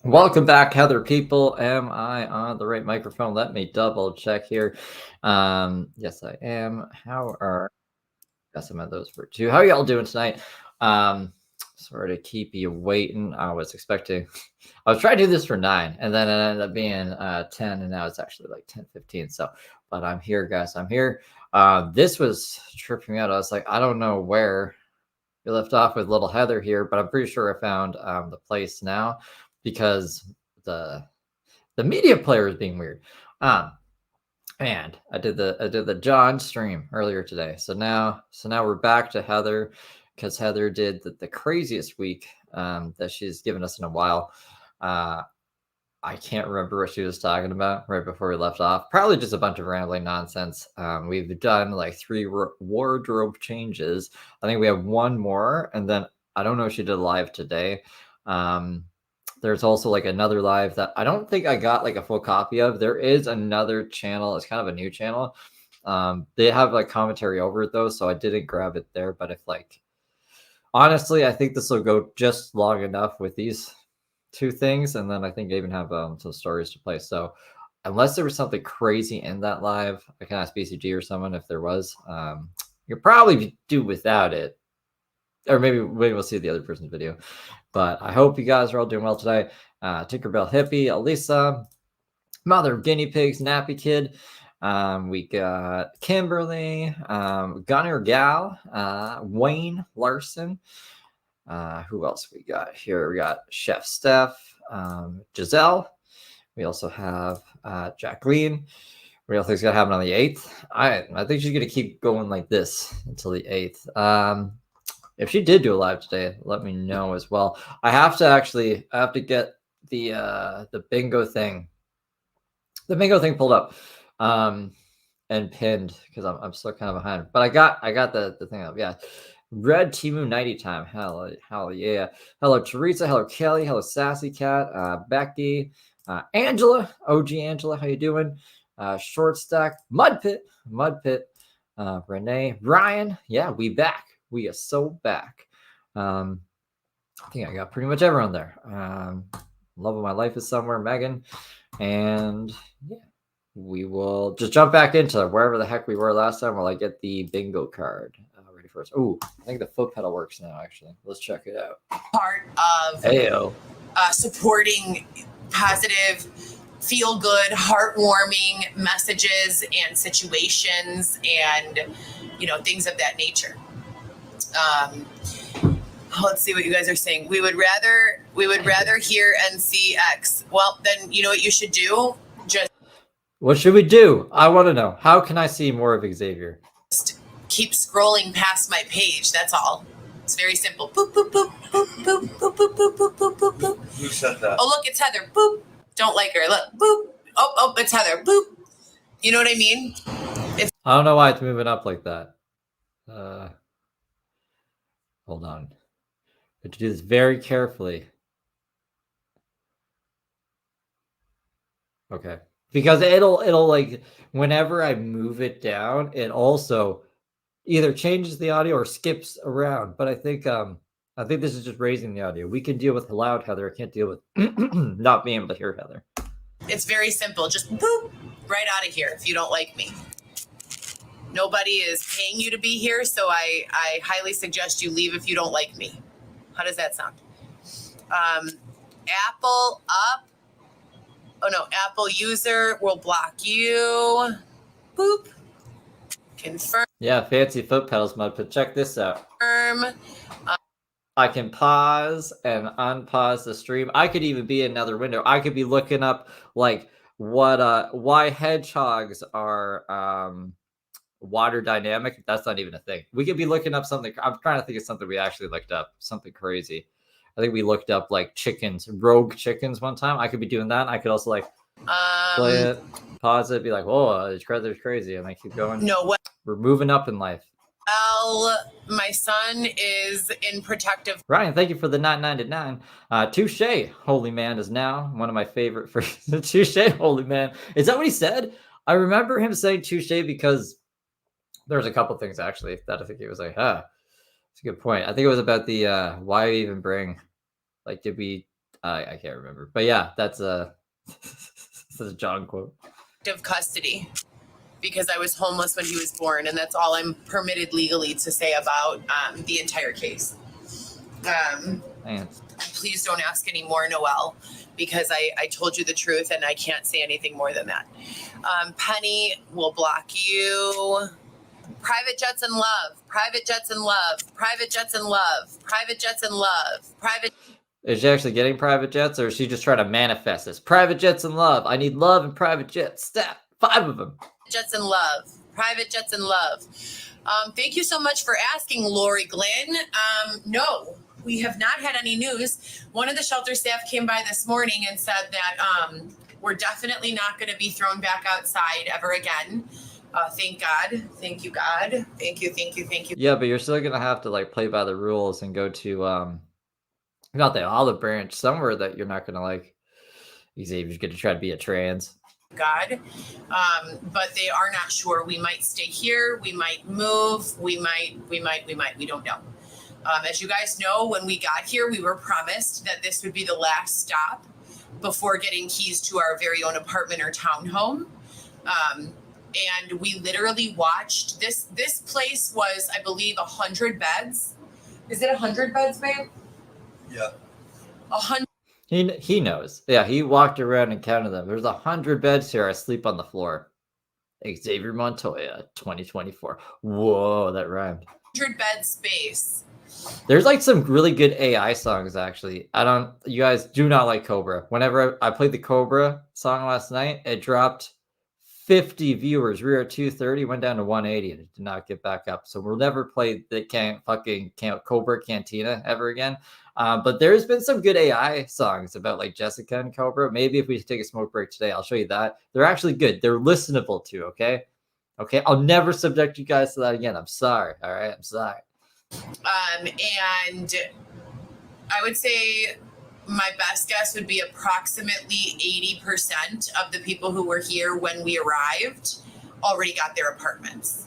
Welcome back, Heather people. Am I on the right microphone? Let me double check here. Yes, I am. Yes, I'm at those for two. How are y'all doing tonight? Sorry to keep you waiting. I was trying to do this for 9, and then it ended up being 10, and now it's actually like 10:15. So, but I'm here, guys. I'm here. This was tripping me out. I was like, I don't know where we left off with little Heather here, but I'm pretty sure I found the place now because the media player is being weird. And I did the John stream earlier today. So now we're back to Heather because Heather did the craziest week that she's given us in a while. I can't remember what she was talking about right before we left off. Probably just a bunch of rambling nonsense. We've done like 3 wardrobe changes. I think we have one more, and then I don't know if she did live today. There's also like another live that I don't think I got like a full copy of. There is another channel. It's kind of a new channel. They have like commentary over it though, so I didn't grab it there. But if like, honestly, I think this will go just long enough with these 2 things, and then I think I even have some stories to play. So unless there was something crazy in that live, I can ask BCG or someone if there was. You probably do without it, or maybe we'll see the other person's video. But I hope you guys are all doing well today. Tinkerbell Hippie, Elisa, Mother of Guinea Pigs, Nappy Kid. We got Kimberly, Gunner Gal, Wayne Larson. Who else we got here? We got Chef Steph, Giselle. We also have Jacqueline. What else is going to happen on the 8th? I think she's going to keep going like this until the 8th. If she did do a live today, let me know as well. I have to get the bingo thing pulled up and pinned because I'm still kind of behind. But I got the thing up. Yeah. Red Timu 90 time. Hell yeah. Hello, Teresa. Hello, Kelly. Hello, Sassy Cat. Becky. Angela. OG Angela. How you doing? Short Stack. Mud Pit. Renee. Ryan. Yeah, we back. We are so back. I think I got pretty much everyone there. Love of my life is somewhere. Megan. And yeah, we will just jump back into wherever the heck we were last time while I get the bingo card ready for us. Oh, I think the foot pedal works now, actually. Let's check it out. Part of supporting positive, feel good, heartwarming messages and situations and, things of that nature. Let's see what you guys are saying. We would rather hear NCX. Well, then you know what you should do? What should we do? I want to know. How can I see more of Xavier? Just keep scrolling past my page. That's all. It's very simple. Boop, boop, boop, boop, boop, boop, boop, boop, boop, boop, boop, boop. Who said that? Oh, look, it's Heather. Boop. Don't like her. Look, boop. Oh, it's Heather. Boop. You know what I mean? I don't know why it's moving up like that. Hold on. I have to do this very carefully. Okay. Because it'll like whenever I move it down, it also either changes the audio or skips around. But I think this is just raising the audio. We can deal with loud Heather. I can't deal with not being able to hear Heather. It's very simple. Just boop right out of here if you don't like me. Nobody is paying you to be here, so I highly suggest you leave if you don't like me. How does that sound? Apple up. Oh no, Apple user will block you. Boop. Confirm. Yeah, fancy foot pedals mode, but check this out. I can pause and unpause the stream. I could even be in another window. I could be looking up like why hedgehogs are water dynamic. That's not even a thing. We could be looking up something. I'm trying to think of something we actually looked up. Something crazy. I think we looked up like chickens, rogue chickens one time. I could be doing that. I could also like play it, pause it, be like, whoa, it's crazy. And I keep going. No, what? We're moving up in life. Well, my son is in protective. Ryan, thank you for the 9.99. Touche, holy man is now one of my favorite phrases. Touche, holy man. Is that what he said? I remember him saying touche because there's a couple things actually that I think he was like, it's a good point. I think it was about the why even bring, like, did we I can't remember, but yeah, that's a that's a John quote. Of custody because I was homeless when he was born, and that's all I'm permitted legally to say about the entire case. Thanks. Please don't ask any more, Noelle, because I told you the truth and I can't say anything more than that. Penny will block you. Private jets and love. Private jets and love. Private jets and love. Private jets and love. Private. Is she actually getting private jets, or is she just trying to manifest this? Private jets and love. I need love and private jets. Stat. 5 of them. Jets and love. Private jets and love. Thank you so much for asking, Lori Glenn. No, we have not had any news. One of the shelter staff came by this morning and said that we're definitely not going to be thrown back outside ever again. Thank God. Thank you, God. Thank you, thank you, thank you. Yeah, but you're still gonna have to like play by the rules and go to not the olive branch, somewhere that you're not gonna like. Xavier's gonna try to be a trans. God, but they are not sure. We might stay here. We might move. We don't know. As you guys know, when we got here, we were promised that this would be the last stop before getting keys to our very own apartment or townhome. And we literally watched this. This place was, I believe, 100 beds. Is it 100 beds, babe? Yeah. 100. He knows. Yeah, he walked around and counted them. There's 100 beds here. I sleep on the floor. Xavier Montoya, 2024. Whoa, that rhymed. 100 bed space. There's like some really good AI songs actually. You guys do not like Cobra. Whenever I played the Cobra song last night, it dropped 50 viewers. We were at 230, went down to 180, and it did not get back up. So we'll never play the Cobra Cantina ever again. But there's been some good AI songs about like Jessica and Cobra. Maybe if we take a smoke break today, I'll show you that. They're actually good. They're listenable too. Okay. I'll never subject you guys to that again. I'm sorry. All right. I'm sorry. And I would say my best guess would be approximately 80% of the people who were here when we arrived already got their apartments.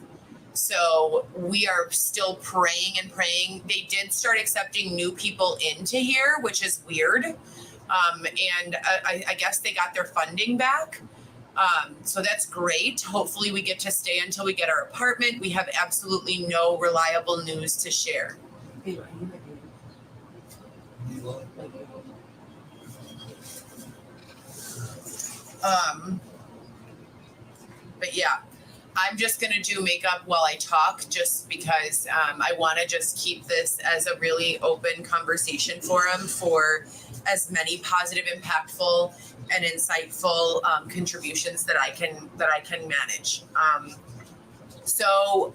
So we are still praying and praying. They did start accepting new people into here, which is weird. And I guess they got their funding back. So that's great. Hopefully we get to stay until we get our apartment. We have absolutely no reliable news to share. But yeah, I'm just going to do makeup while I talk just because I want to just keep this as a really open conversation forum for as many positive, impactful, and insightful contributions that I can manage. So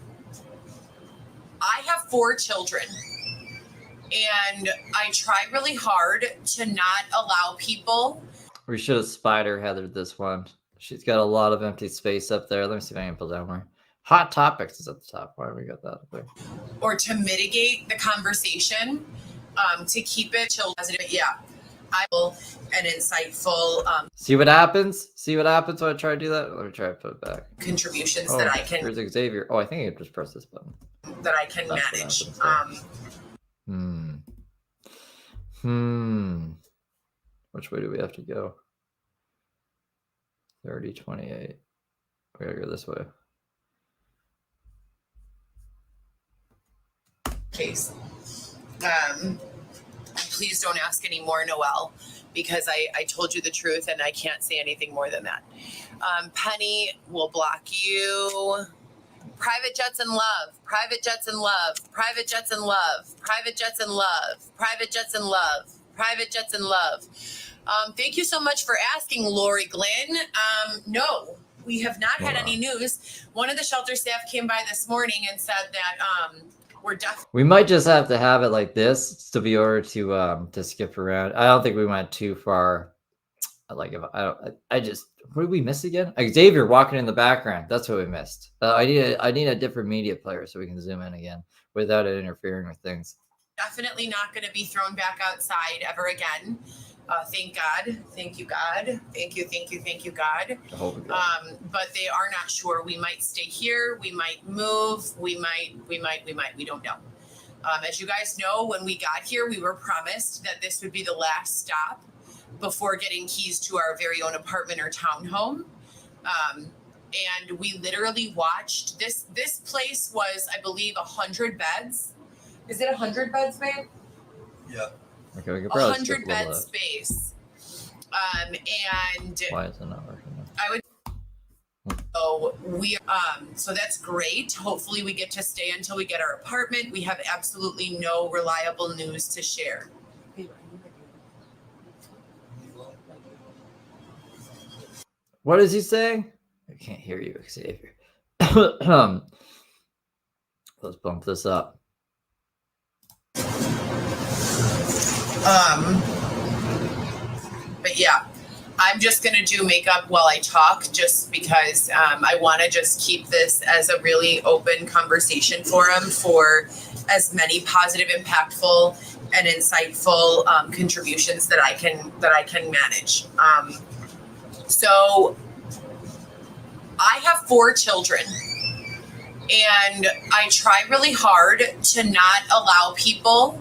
I have 4 children, and I try really hard to not allow people. We should have spider heathered this one. She's got a lot of empty space up there. Let me see if I can pull down more. Hot topics is at the top. Why have we got that up there? Or to mitigate the conversation, to keep it chill positive. Yeah. I will an insightful see what happens? See what happens when I try to do that? Let me try to put it back. Contributions that I can. Here's Xavier. Oh, I think I can just press this button. That I can manage. Which way do we have to go? 30, 28. We gotta go this way. Case. Please don't ask any more, Noelle, because I told you the truth and I can't say anything more than that. Penny will block you. Private jets and love. Private jets and love. Private jets and love. Private jets and love. Private jets and love. Private jets and love. Thank you so much for asking, Lori Glenn. No, we have not had any news. One of the shelter staff came by this morning and said that we might just have to have it like this to be able to skip around. I don't think we went too far. Like if what did we miss again? Xavier walking in the background. That's what we missed. I need a different media player so we can zoom in again without it interfering with things. Definitely not going to be thrown back outside ever again. Thank God. Thank you, God. Thank you, thank you, thank you, God. But they are not sure. We might stay here. We might move. We don't know. As you guys know, when we got here, we were promised that this would be the last stop before getting keys to our very own apartment or townhome. And we literally watched this. This place was, I believe, 100 beds. Is it 100 beds, babe? Yeah. Okay, we could 100 bed space. And why is it not working? I would. So that's great. Hopefully we get to stay until we get our apartment. We have absolutely no reliable news to share. What is he saying? I can't hear you, Xavier. Let's bump this up. But yeah, I'm just going to do makeup while I talk just because I want to just keep this as a really open conversation forum for as many positive, impactful, and insightful contributions that I can manage. So I have 4 children, and I try really hard to not allow people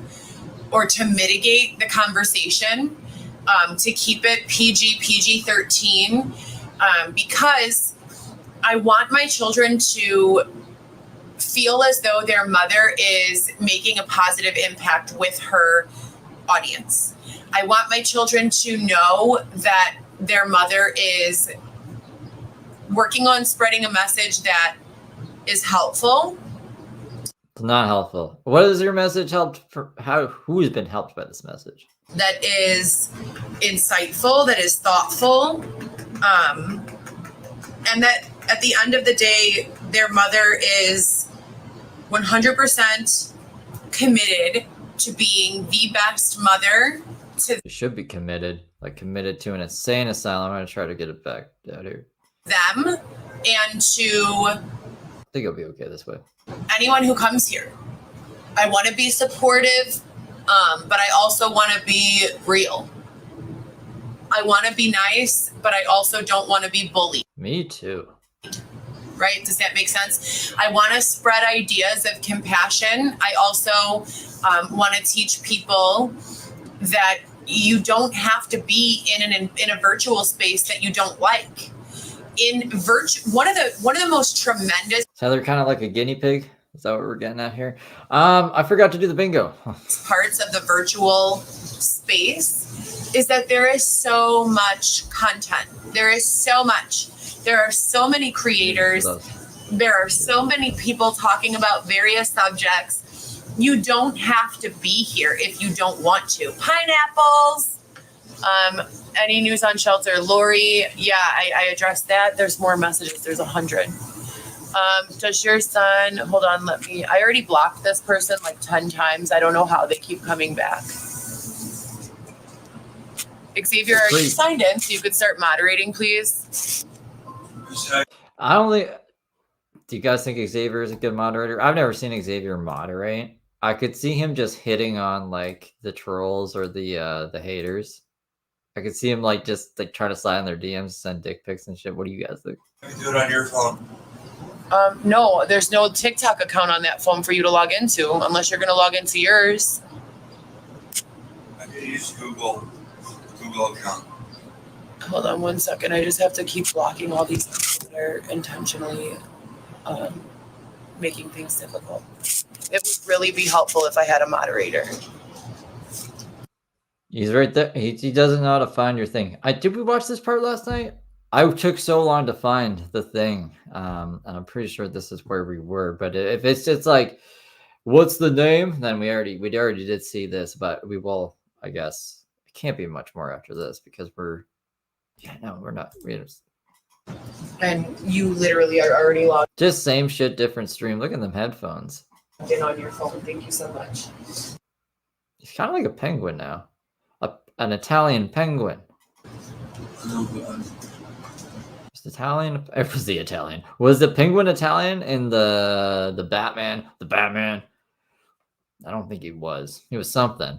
or to mitigate the conversation, to keep it PG-13, because I want my children to feel as though their mother is making a positive impact with her audience. I want my children to know that their mother is working on spreading a message that is helpful. It's not helpful. What is your message helped for? Who has been helped by this message? That is insightful, that is thoughtful, and that at the end of the day, their mother is 100% committed to being the best mother to You should be committed, like committed to an insane asylum. I'm gonna try to get it back out here. them and to I think it'll be okay this way. anyone who comes here. I want to be supportive, but I also want to be real. I want to be nice, but I also don't want to be bullied. Me too. Right? Does that make sense? I want to spread ideas of compassion. I also want to teach people that you don't have to be in a virtual space that you don't like. One of the most tremendous So they're kind of like a guinea pig. Is that what we're getting at here? I forgot to do the bingo. parts of the virtual space is that there is so much content. There is so much. There are so many creators. There are so many people talking about various subjects. You don't have to be here if you don't want to. Pineapples. Any news on shelter? Lori, yeah, I addressed that. There's more messages. There's 100. Does your son, hold on, I already blocked this person like 10 times. I don't know how they keep coming back. Xavier, are you signed in so you could start moderating, please? I don't think. Do you guys think Xavier is a good moderator? I've never seen Xavier moderate. I could see him just hitting on like the trolls or the haters. I could see him like just like trying to slide in their DMs, send dick pics and shit. What do you guys think? You can do it on your phone. No, there's no TikTok account on that phone for you to log into unless you're going to log into yours. I can use Google account. Hold on 1 second. I just have to keep blocking all these people that are intentionally making things difficult. It would really be helpful if I had a moderator. He's right there. He doesn't know how to find your thing. Did we watch this part last night? I took so long to find the thing, and I'm pretty sure this is where we were. But if it's just like, what's the name? Then we already did see this, but we will. I guess it can't be much more after this because we're not. And you literally are already logged Just same shit, different stream. Look at them headphones. in on your phone. Thank you so much. He's kind of like a penguin now, an Italian penguin. Italian? It was the Italian. Was the penguin Italian in the Batman? The Batman? I don't think he was. He was something.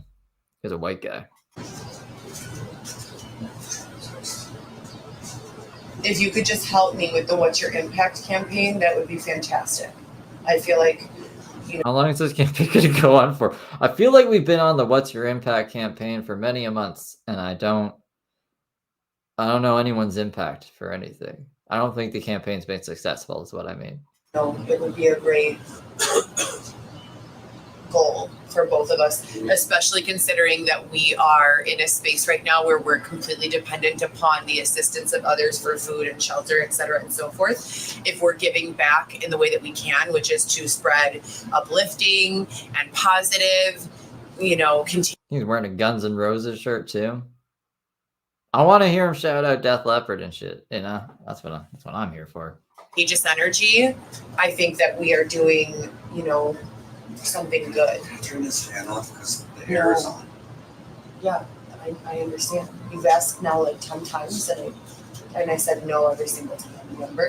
He was a white guy. If you could just help me with the What's Your Impact campaign, that would be fantastic. I feel like, How long is this campaign going to go on for? I feel like we've been on the What's Your Impact campaign for many a months, and I don't I don't know anyone's impact for anything. I don't think the campaign's been successful, is what I mean. No, it would be a great goal for both of us, especially considering that we are in a space right now where we're completely dependent upon the assistance of others for food and shelter, et cetera, and so forth. If we're giving back in the way that we can, which is to spread uplifting and positive, continue. He's wearing a Guns N' Roses shirt too. I want to hear him shout out Death Leopard and shit. That's what I'm here for. Contagious energy. I think that we are doing, something good. Can you turn this fan off because the air is on? Yeah, I understand. You've asked now like 10 times and I said no every single time, remember?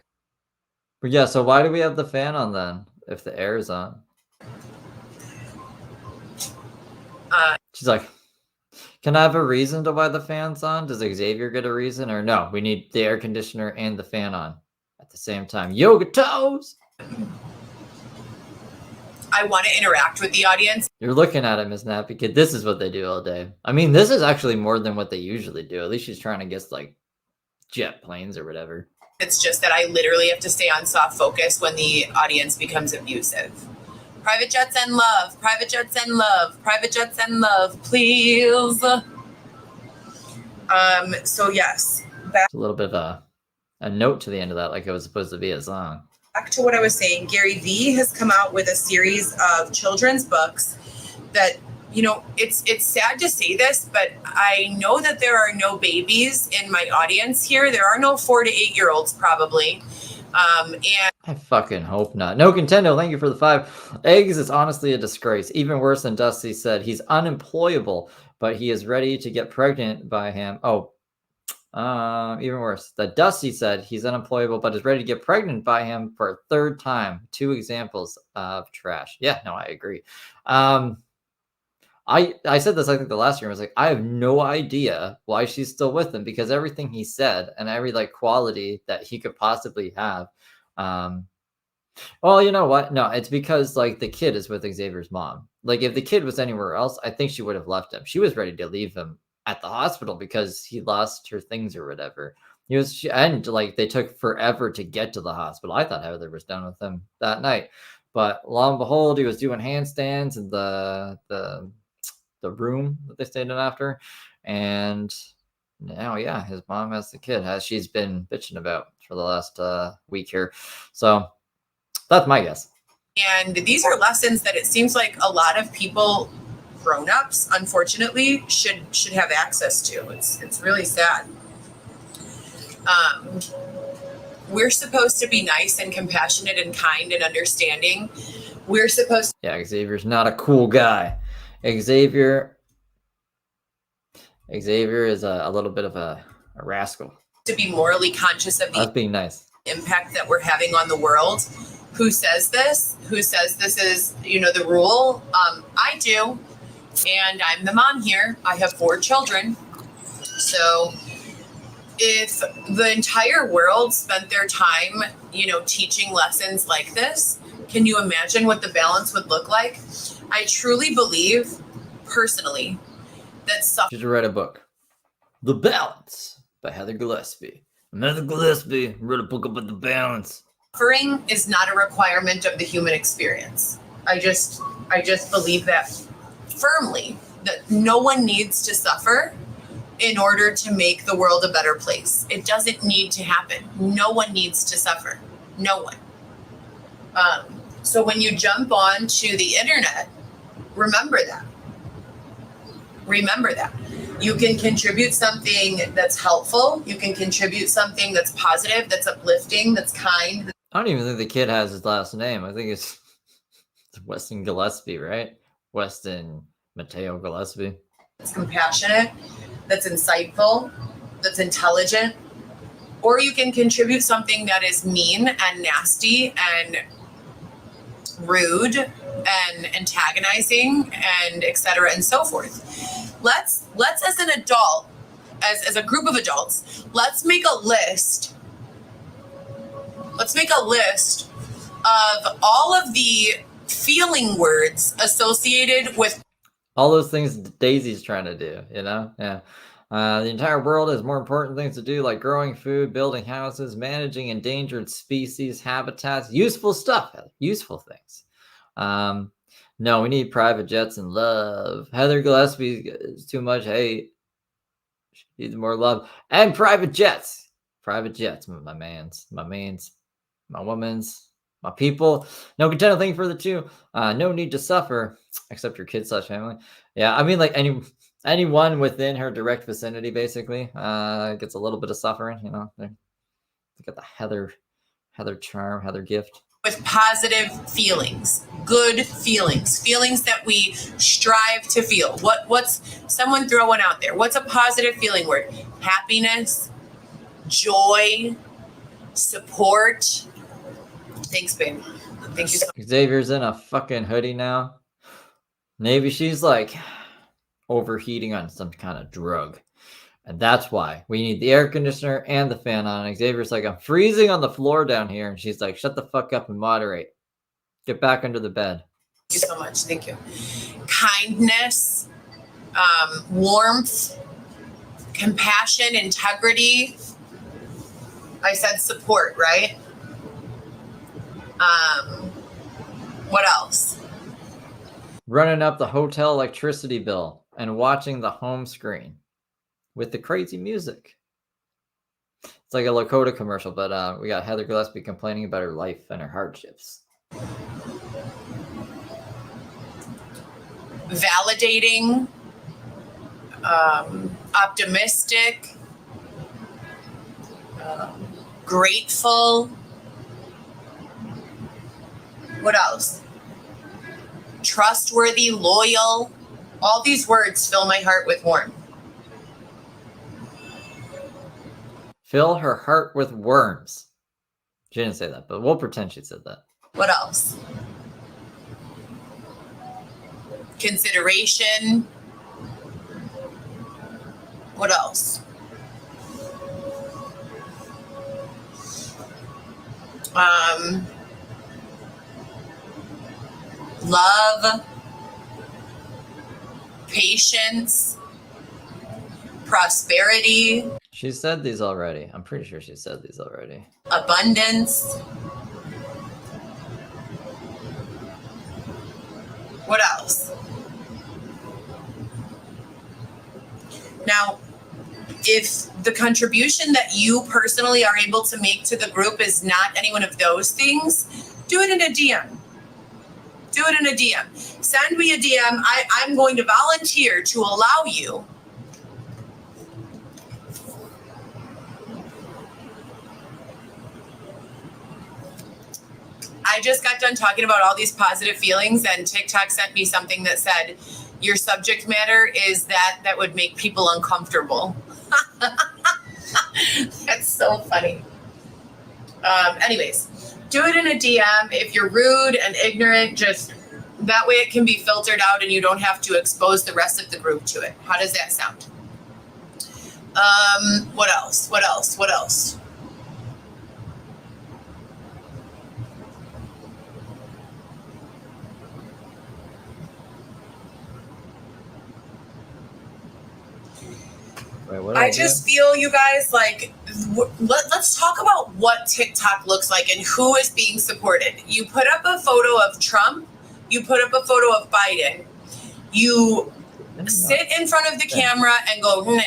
But yeah, so why do we have the fan on then if the air is on? She's like, can I have a reason to why the fan's on? Does Xavier get a reason? Or no, we need the air conditioner and the fan on at the same time. Yoga toes! I want to interact with the audience. You're looking at it, Miss Nappy Kid. This is what they do all day. I mean, this is actually more than what they usually do. At least she's trying to guess like jet planes or whatever. It's just that I literally have to stay on soft focus when the audience becomes abusive. Private jets and love, private jets and love, private jets and love, please. So yes, It's a little bit of a note to the end of that, like it was supposed to be a song. Back to what I was saying, Gary Vee has come out with a series of children's books that, it's sad to say this, but I know that there are no babies in my audience here. There are no 4 to 8 year olds probably. And I fucking hope not. No Contendo, thank you for the 5 eggs. It's honestly a disgrace. Even worse than Dusty said, he's unemployable, but he is ready to get pregnant by him. Even worse. That Dusty said he's unemployable, but is ready to get pregnant by him for a 3rd time. 2 examples of trash. Yeah, no, I agree. I said this, I think the last year, I was like, I have no idea why she's still with him, because everything he said and every like quality that he could possibly have. Well, you know what? No, it's because like the kid is with Xavier's mom. Like if the kid was anywhere else, I think she would have left him. She was ready to leave him at the hospital because he lost her things or whatever. And like they took forever to get to the hospital. I thought Heather was done with him that night, but lo and behold, he was doing handstands in the room that they stayed in after, and now, yeah, his mom has the kid, as she's been bitching about for the last week here. So that's my guess. And these are lessons that it seems like a lot of people, grown-ups, unfortunately, should have access to. It's really sad. We're supposed to be nice and compassionate and kind and understanding. We're supposed to. Yeah, Xavier's not a cool guy. Xavier is a little bit of a rascal. To be morally conscious of That's being nice. Impact that we're having on the world. Who says this? Who says this is, the rule? I do. And I'm the mom here. I have 4 children. So if the entire world spent their time, teaching lessons like this, can you imagine what the balance would look like? I truly believe, personally, that you should write a book. The Balance by Heather Gillespie. Heather Gillespie wrote a book about the balance. Suffering is not a requirement of the human experience. I just believe that firmly, that no one needs to suffer in order to make the world a better place. It doesn't need to happen. No one needs to suffer. No one. So when you jump onto the internet, remember that. Remember that. You can contribute something that's helpful. You can contribute something that's positive, that's uplifting, that's kind. I don't even think the kid has his last name. I think it's Weston Gillespie, right? Weston Mateo Gillespie. That's compassionate, that's insightful, that's intelligent. Or you can contribute something that is mean and nasty and rude and antagonizing and et cetera and so forth. Let's as an adult, as a group of adults, let's make a list. Let's make a list of all of the feeling words associated with all those things Daisy's trying to do, Yeah. The entire world has more important things to do, like growing food, building houses, managing endangered species, habitats, useful stuff, Heather, useful things. No, we need private jets and love. Heather Gillespie is too much hate. She needs more love and private jets. Private jets, my mans, my woman's, my people. No contentful thing for the two. No need to suffer, except your kids / family. Yeah, I mean, like anyone within her direct vicinity, basically, gets a little bit of suffering. You know, they got the Heather charm, Heather gift. With positive feelings, good feelings that we strive to feel. What's someone throw one out there? What's a positive feeling word? Happiness, joy, support. Thanks, babe. Thank you so much. Xavier's in a fucking hoodie now. Maybe she's like overheating on some kind of drug. And that's why we need the air conditioner and the fan on. And Xavier's like, I'm freezing on the floor down here. And she's like, shut the fuck up and moderate. Get back under the bed. Thank you so much. Thank you. Kindness, warmth, compassion, integrity. I said support, right? What else? Running up the hotel electricity bill and watching the home screen with the crazy music. It's like a Lakota commercial, but we got Heather Gillespie complaining about her life and her hardships. Validating, optimistic, grateful. What else? Trustworthy, loyal. All these words fill my heart with warmth. Fill her heart with worms. She didn't say that, but we'll pretend she said that. What else? Consideration. What else? Love, patience, prosperity. She said these already. I'm pretty sure she said these already. Abundance. What else? Now, if the contribution that you personally are able to make to the group is not any one of those things, do it in a DM. Do it in a DM. Send me a DM. I'm going to volunteer to allow you I just got done talking about all these positive feelings, and TikTok sent me something that said, your subject matter is that would make people uncomfortable. That's so funny. Anyways, do it in a DM. If you're rude and ignorant, just that way it can be filtered out and you don't have to expose the rest of the group to it. How does that sound? What else? What else? What else? Wait, I just feel, you guys, like, let's talk about what TikTok looks like and who is being supported. You put up a photo of Trump. You put up a photo of Biden. You sit in front of the camera and go, well,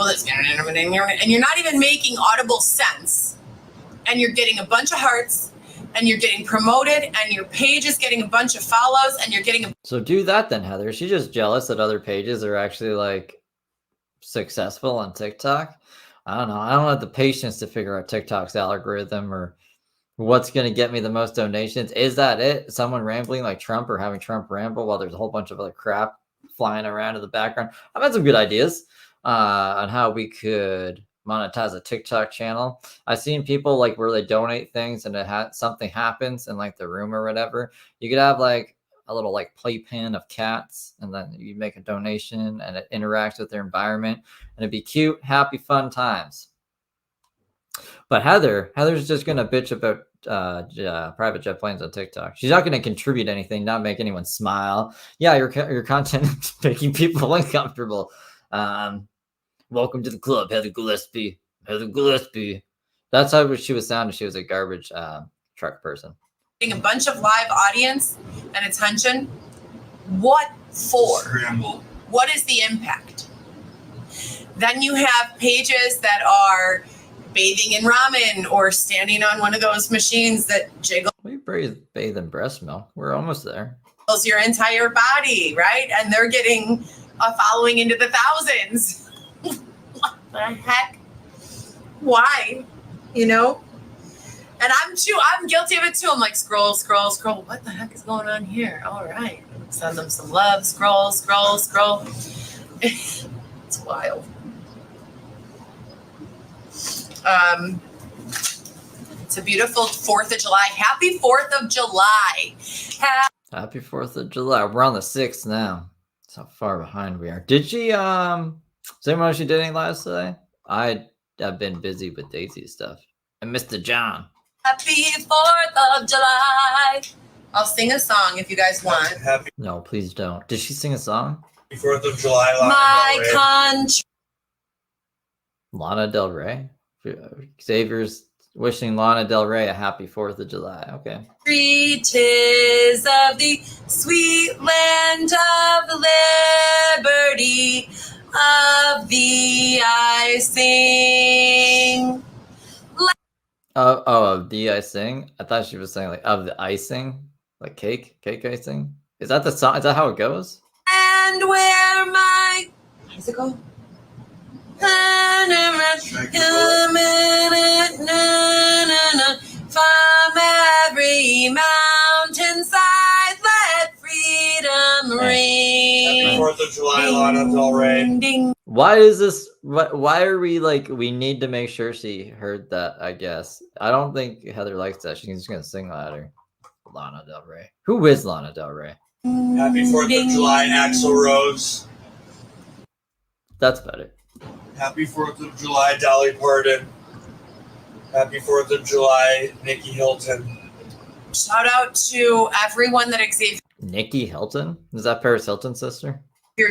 it's, and you're not even making audible sense. And you're getting a bunch of hearts, and you're getting promoted, and your page is getting a bunch of follows, and you're getting So do that then, Heather. She's just jealous that other pages are actually like successful on TikTok. I don't know. I don't have the patience to figure out TikTok's algorithm or what's going to get me the most donations. Is that it? Someone rambling like Trump or having Trump ramble while there's a whole bunch of other crap flying around in the background? I've had some good ideas on how we could monetize a TikTok channel. I've seen people like where they donate things and something happens in like the room or whatever. You could have like a little like playpen of cats, and then you make a donation and it interacts with their environment, and it'd be cute, happy, fun times. But Heather's just gonna bitch about private jet planes on TikTok. She's not gonna contribute anything, not make anyone smile. Yeah, your content is making people uncomfortable. Welcome to the club, Heather Gillespie. Heather Gillespie. That's how she was sounding. She was a garbage truck person. A bunch of live audience and attention. What for? Scramble. What is the impact? Then you have pages that are bathing in ramen or standing on one of those machines that jiggles We bathe in breast milk. We're almost there. your entire body, right? And they're getting a following into the thousands. What the heck? Why? You know? And I'm guilty of it too. I'm like, scroll. What the heck is going on here? All right. Send them some love. Scroll. It's wild. It's a beautiful 4th of July. Happy 4th of July. Happy 4th of July. We're on the 6th now. That's how far behind we are. Did she, does anyone know if she did any lives today? I have been busy with Daisy stuff. And Mr. John. Happy 4th of July. I'll sing a song if you guys want. Happy No, please don't. Did she sing a song? 4th of July. My country. Lana Del Rey? Xavier's wishing Lana Del Rey a happy 4th of July. Okay. 'Tis of the sweet land of liberty, of thee I sing. Of the icing? I thought she was saying like of the icing, like cake icing. Is that the song? Is that how it goes? And where my, how does it go? From every mountainside, let freedom ring. Happy 4th of July, Lana Del Rey. Ding, ding. Why is this? Why are we like? We need to make sure she heard that. I guess I don't think Heather likes that. She's just gonna sing louder. Lana Del Rey. Who is Lana Del Rey? Happy 4th of July, Axl Rose. That's better. Happy 4th of July, Dolly Parton. Happy 4th of July, Nikki Hilton. Shout out to everyone that Xavier Nikki Hilton? Is that Paris Hilton's sister?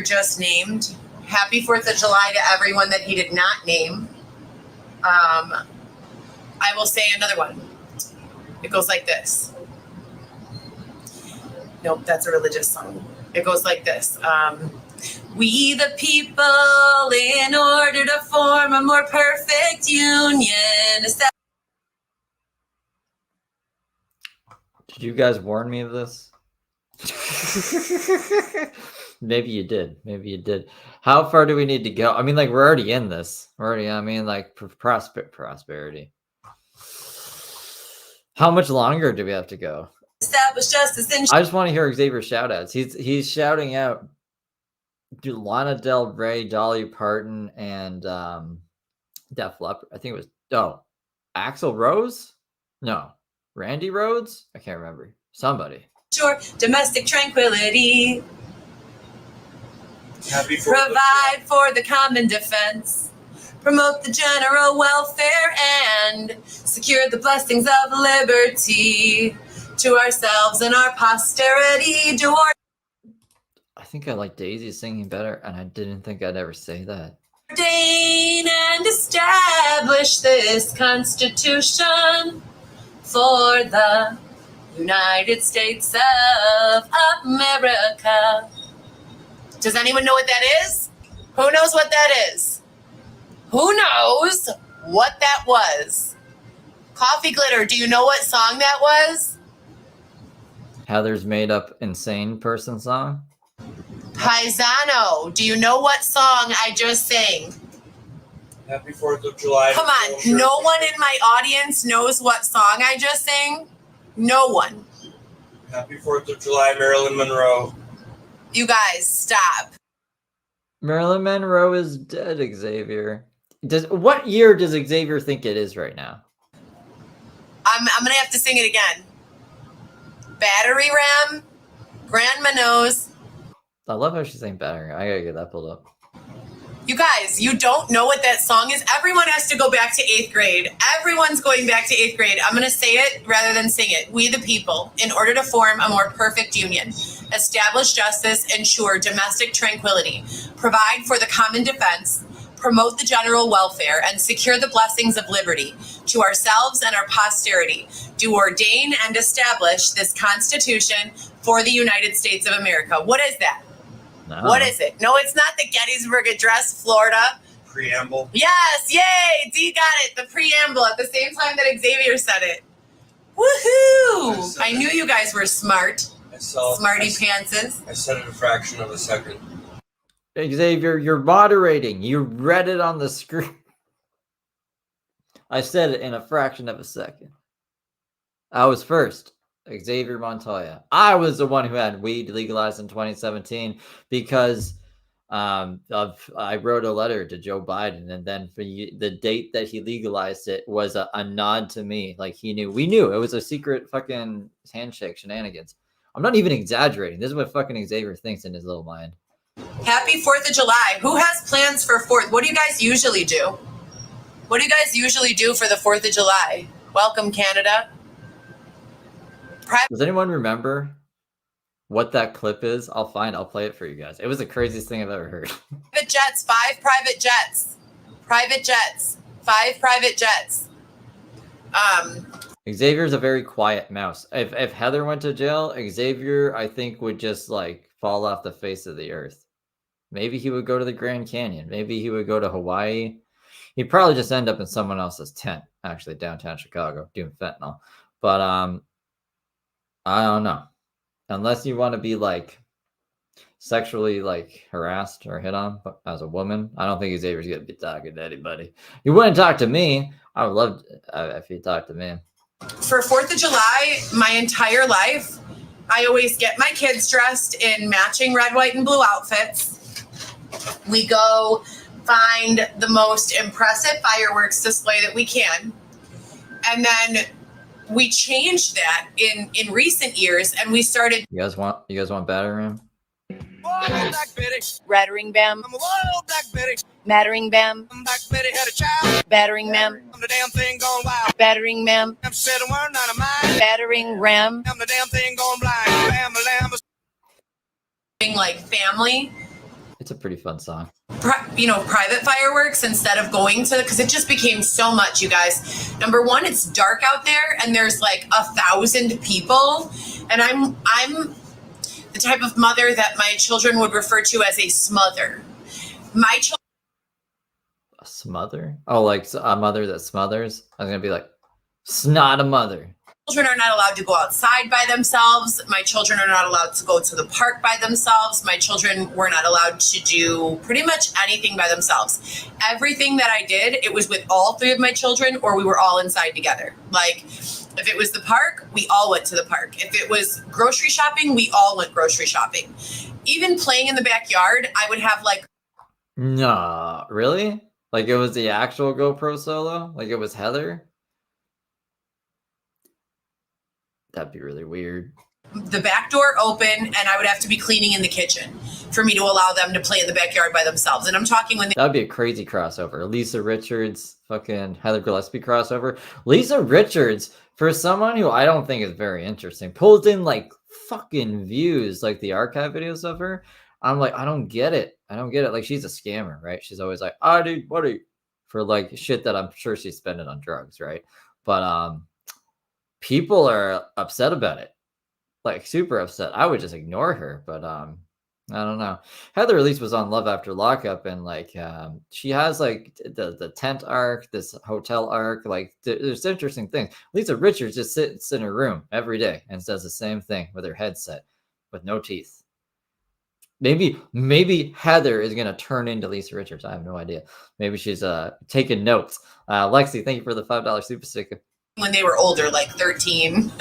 just named. Happy 4th of July to everyone that he did not name. I will say another one. It goes like this. Nope, that's a religious song. It goes like this. We the people, in order to form a more perfect union. Did you guys warn me of this? Maybe you did. Maybe you did. How far do we need to go? I mean, like, we're already in this. We're already, I mean, like, prosperity. How much longer do we have to go? Establish justice in I just want to hear Xavier's shout outs. He's shouting out to Lana Del Rey, Dolly Parton, and Def Leppard. I think it was Axl Rose? No. Randy Rhodes? I can't remember. Somebody. sure domestic tranquility. Happy 4th of Provide for the common defense. Promote the general welfare and secure the blessings of liberty to ourselves and our posterity. I think I like Daisy singing better, and I didn't think I'd ever say that. Ordain and establish this Constitution for the United States of America. Does anyone know what that is? Who knows what that is? Who knows what that was? Coffee Glitter, do you know what song that was? Heather's made up insane person song. Paisano, do you know what song I just sang? Happy 4th of July. Come on, no one in my audience knows what song I just sang? No one. Happy 4th of July, Marilyn Monroe. You guys, stop. Marilyn Monroe is dead, Xavier. What year does Xavier think it is right now? I'm gonna have to sing it again. Battery Ram, Grandma Knows. I love how she's saying battery. I gotta get that pulled up. You guys, you don't know what that song is? Everyone has to go back to 8th grade. Everyone's going back to 8th grade. I'm going to say it rather than sing it. We the people, in order to form a more perfect union, establish justice, ensure domestic tranquility, provide for the common defense, promote the general welfare, and secure the blessings of liberty to ourselves and our posterity, do ordain and establish this Constitution for the United States of America. What is that? No. What is it? No, it's not the Gettysburg Address, Florida. Preamble. Yes, yay! D got it. The preamble at the same time that Xavier said it. Woohoo! I knew you guys were smart. Smarty pantses. I said it a fraction of a second. Xavier, you're moderating. You read it on the screen. I said it in a fraction of a second. I was first. Xavier Montoya. I was the one who had weed legalized in 2017 because I wrote a letter to Joe Biden, and then for the date that he legalized it was a nod to me. Like we knew it was a secret fucking handshake shenanigans. I'm not even exaggerating. This is what fucking Xavier thinks in his little mind. Happy 4th of July. Who has plans for 4th? What do you guys usually do? What do you guys usually do for the 4th of July? Welcome, Canada. Does anyone remember what that clip is? I'll play it for you guys. It was the craziest thing I've ever heard. Private jets, 5 private jets. Private jets, 5 private jets. Xavier's a very quiet mouse. If Heather went to jail, Xavier, I think, would just like fall off the face of the earth. Maybe he would go to the Grand Canyon. Maybe he would go to Hawaii. He'd probably just end up in someone else's tent, actually, downtown Chicago, doing fentanyl. But I don't know. Unless you want to be like sexually like harassed or hit on as a woman, I don't think Xavier's gonna be talking to anybody. You wouldn't talk to me. I would love if you talked to me. For 4th of July, my entire life, I always get my kids dressed in matching red, white, and blue outfits. We go find the most impressive fireworks display that we can. And then we changed that in recent years, and we started. You guys want battering ram? Red ring bam. I'm a wild black Betty. Battering bam. Black Betty had a child. Battering ma'am. I'm the damn thing gone wild. Battering ma'am. I'm said a word, not a mind. Battering ram. I'm the damn thing gone blind. Bam, lamb. Like family. It's a pretty fun song. Private fireworks instead of going to, because it just became so much, you guys. Number one, it's dark out there and there's like 1,000 people, and I'm the type of mother that my children would refer to as a smother. My children. A smother? Oh, like a mother that smothers? I was gonna be like, snot a mother. Children are not allowed to go outside by themselves. My children are not allowed to go to the park by themselves. My children were not allowed to do pretty much anything by themselves. Everything that I did, it was with all 3 of my children, or we were all inside together. Like, if it was the park, we all went to the park. If it was grocery shopping, we all went grocery shopping. Even playing in the backyard, I would have like. Nah, really? Like it was the actual GoPro solo? Like it was Heather? That'd be really weird. The back door open, and I would have to be cleaning in the kitchen for me to allow them to play in the backyard by themselves. And I'm talking when that'd be a crazy crossover. Lisa Richards, fucking Heather Gillespie crossover. Lisa Richards, for someone who I don't think is very interesting, pulls in like fucking views, like the archive videos of her. I'm like, I don't get it. Like she's a scammer, right? She's always like, I need money for like shit that I'm sure she's spending on drugs, right? But people are upset about it, like super upset. I would just ignore her, but I don't know. Heather at least was on Love After Lockup, and like she has like the tent arc, this hotel arc. Like there's interesting things. Lisa Richards just sits in her room every day and does the same thing with her headset, with no teeth. Maybe Heather is gonna turn into Lisa Richards. I have no idea. Maybe she's taking notes. Lexi, thank you for the $5 super sticker. When they were older, like 13,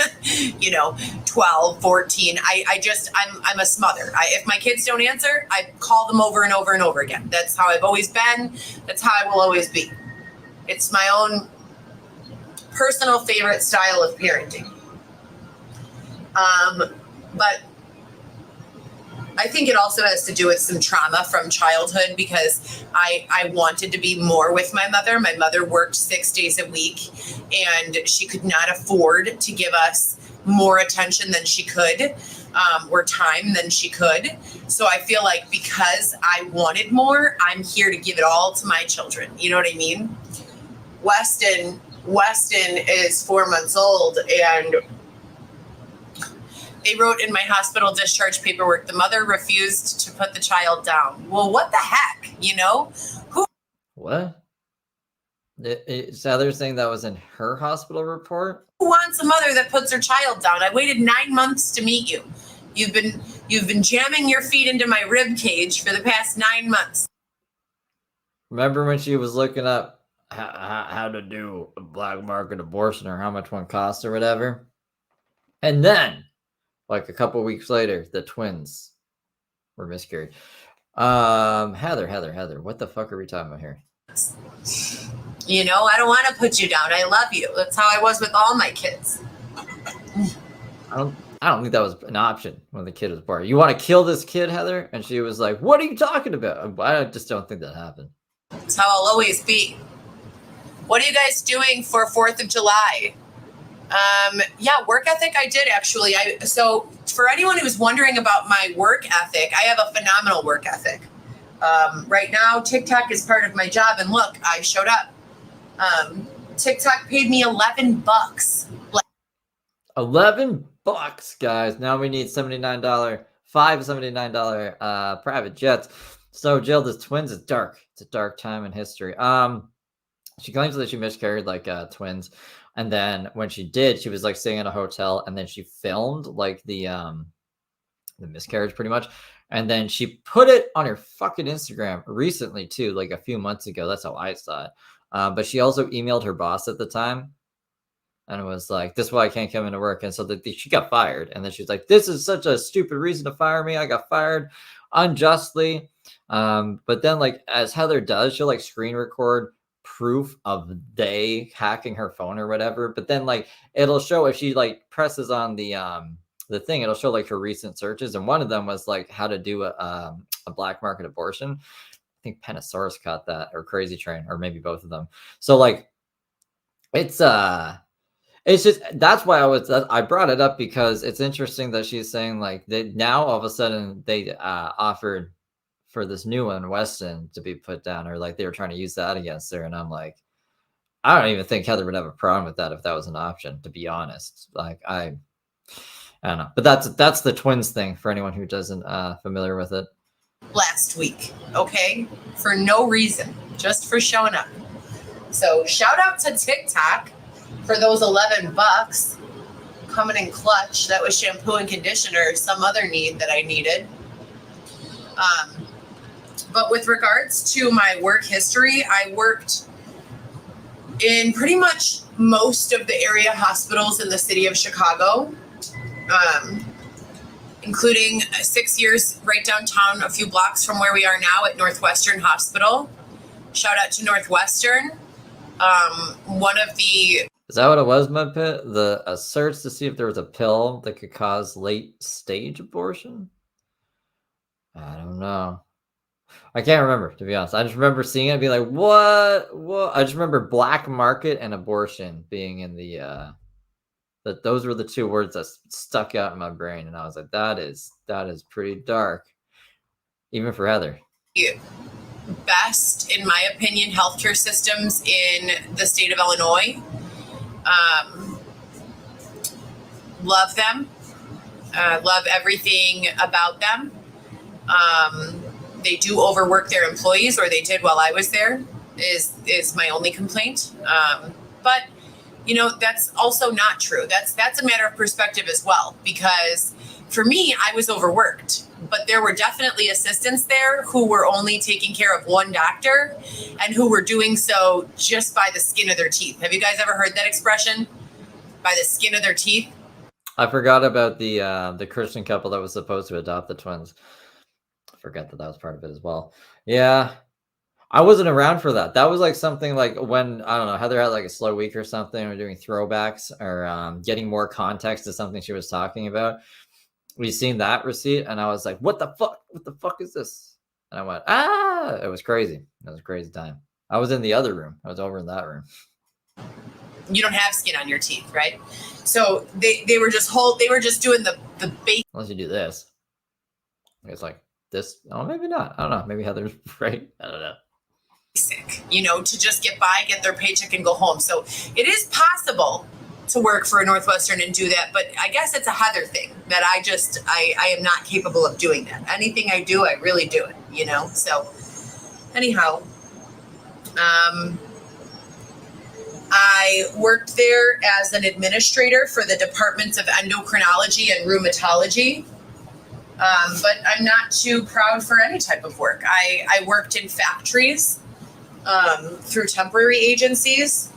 12, 14, I'm a smother. If my kids don't answer, I call them over and over and over again. That's how I've always been. That's how I will always be. It's my own personal favorite style of parenting. But I think it also has to do with some trauma from childhood, because I wanted to be more with my mother. My mother worked 6 days a week, and she could not afford to give us more attention than she could. or time than she could. So I feel like because I wanted more, I'm here to give it all to my children. You know what I mean? Weston is 4 months old, and they wrote in my hospital discharge paperwork, the mother refused to put the child down. Well, what the heck, you know? What? Is Heather saying that was in her hospital report? Who wants a mother that puts her child down? I waited 9 months to meet you. You've been jamming your feet into my rib cage for the past 9 months. Remember when she was looking up how to do a black market abortion or how much one costs or whatever? And then, like a couple weeks later, the twins were miscarried. Heather, what the fuck are we talking about here? You know, I don't want to put you down. I love you. That's how I was with all my kids. I don't think that was an option when the kid was born. You want to kill this kid, Heather? And she was like, what are you talking about? I just don't think that happened. That's how I'll always be. What are you guys doing for 4th of July? Yeah, work ethic I did actually. So for anyone who's wondering about my work ethic, I have a phenomenal work ethic. Right now, TikTok is part of my job, and look, I showed up. TikTok paid me $11. $11, guys. Now we need $79, $79 private jets. So Jill, this twins is dark. It's a dark time in history. She claims that she miscarried like twins, and then when she did, she was like staying in a hotel, and then she filmed like the miscarriage pretty much, and then she put it on her fucking Instagram recently too, like a few months ago. That's how I saw it. But she also emailed her boss at the time, and it was like, this is why I can't come into work. And so she got fired. And then she was like, this is such a stupid reason to fire me. I got fired unjustly. But then, like, as Heather does, she'll like screen record proof of they hacking her phone or whatever. But then, like, it'll show if she like presses on the thing, it'll show like her recent searches. And one of them was like how to do a black market abortion. I think Penosaurus caught that, or Crazy Train, or maybe both of them. So like, it's just, that's why I brought it up, because it's interesting that she's saying like they now all of a sudden they offered for this new one, Weston, to be put down, or like they were trying to use that against her. And I'm like, I don't even think Heather would have a problem with that if that was an option, to be honest. Like I don't know, but that's the twins thing for anyone who doesn't familiar with it. Last week, okay, for no reason, just for showing up. So shout out to TikTok for those $11 coming in clutch. That was shampoo and conditioner, some other need that I needed. But with regards to my work history, I worked in pretty much most of the area hospitals in the city of Chicago, including 6 years right downtown, a few blocks from where we are now at Northwestern Hospital. Shout out to Northwestern. One of the... Is that what it was, Mudpit? A search to see if there was a pill that could cause late stage abortion? I don't know. I can't remember, to be honest. I just remember seeing it and be like, what? I just remember black market and abortion being in the that those were the two words that stuck out in my brain, and I was like, that is pretty dark, even for Heather. Best, in my opinion, healthcare systems in the state of Illinois. Love them. Love everything about them. They do overwork their employees, or they did while I was there, is my only complaint. But you know, that's also not true. That's a matter of perspective as well, because for me, I was overworked, but there were definitely assistants there who were only taking care of one doctor and who were doing so just by the skin of their teeth. Have you guys ever heard that expression? By the skin of their teeth? I forgot about the Christian couple that was supposed to adopt the twins. I forgot that was part of it as well. Yeah. I wasn't around for that. That was like something like when, I don't know, Heather had like a slow week or something, or doing throwbacks, or getting more context to something she was talking about. We seen that receipt, and I was like, what the fuck? What the fuck is this? And I went, it was crazy. It was a crazy time. I was in the other room. I was over in that room. You don't have skin on your teeth, right? So they were just doing the basic. Unless you do this. It's like this. Oh, maybe not. I don't know. Maybe Heather's right. I don't know. To just get by, get their paycheck, and go home. So it is possible to work for a Northwestern and do that, but I guess it's a Heather thing that I am not capable of doing that. Anything I do, I really do it, So anyhow, I worked there as an administrator for the departments of endocrinology and rheumatology. But I'm not too proud for any type of work. I worked in factories through temporary agencies.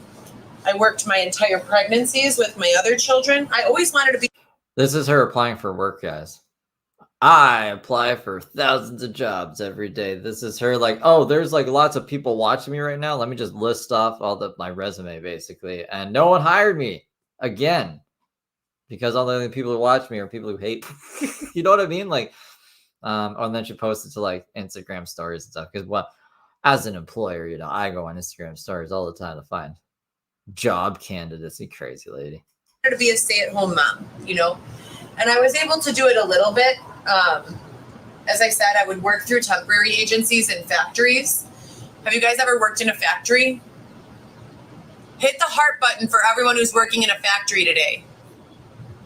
I worked my entire pregnancies with my other children. I always wanted to be. This is her applying for work, guys. I apply for thousands of jobs every day. This is her like, oh, there's like lots of people watching me right now. Let me just list off my resume basically. And no one hired me again because all the only people who watch me are people who hate. You know what I mean? Like, and then she posted to like Instagram stories and stuff. Because as an employer, I go on Instagram stories all the time to find job candidates. You crazy lady. To be a stay-at-home mom, and I was able to do it a little bit. As I said, I would work through temporary agencies and factories. Have you guys ever worked in a factory? Hit the heart button for everyone who's working in a factory today.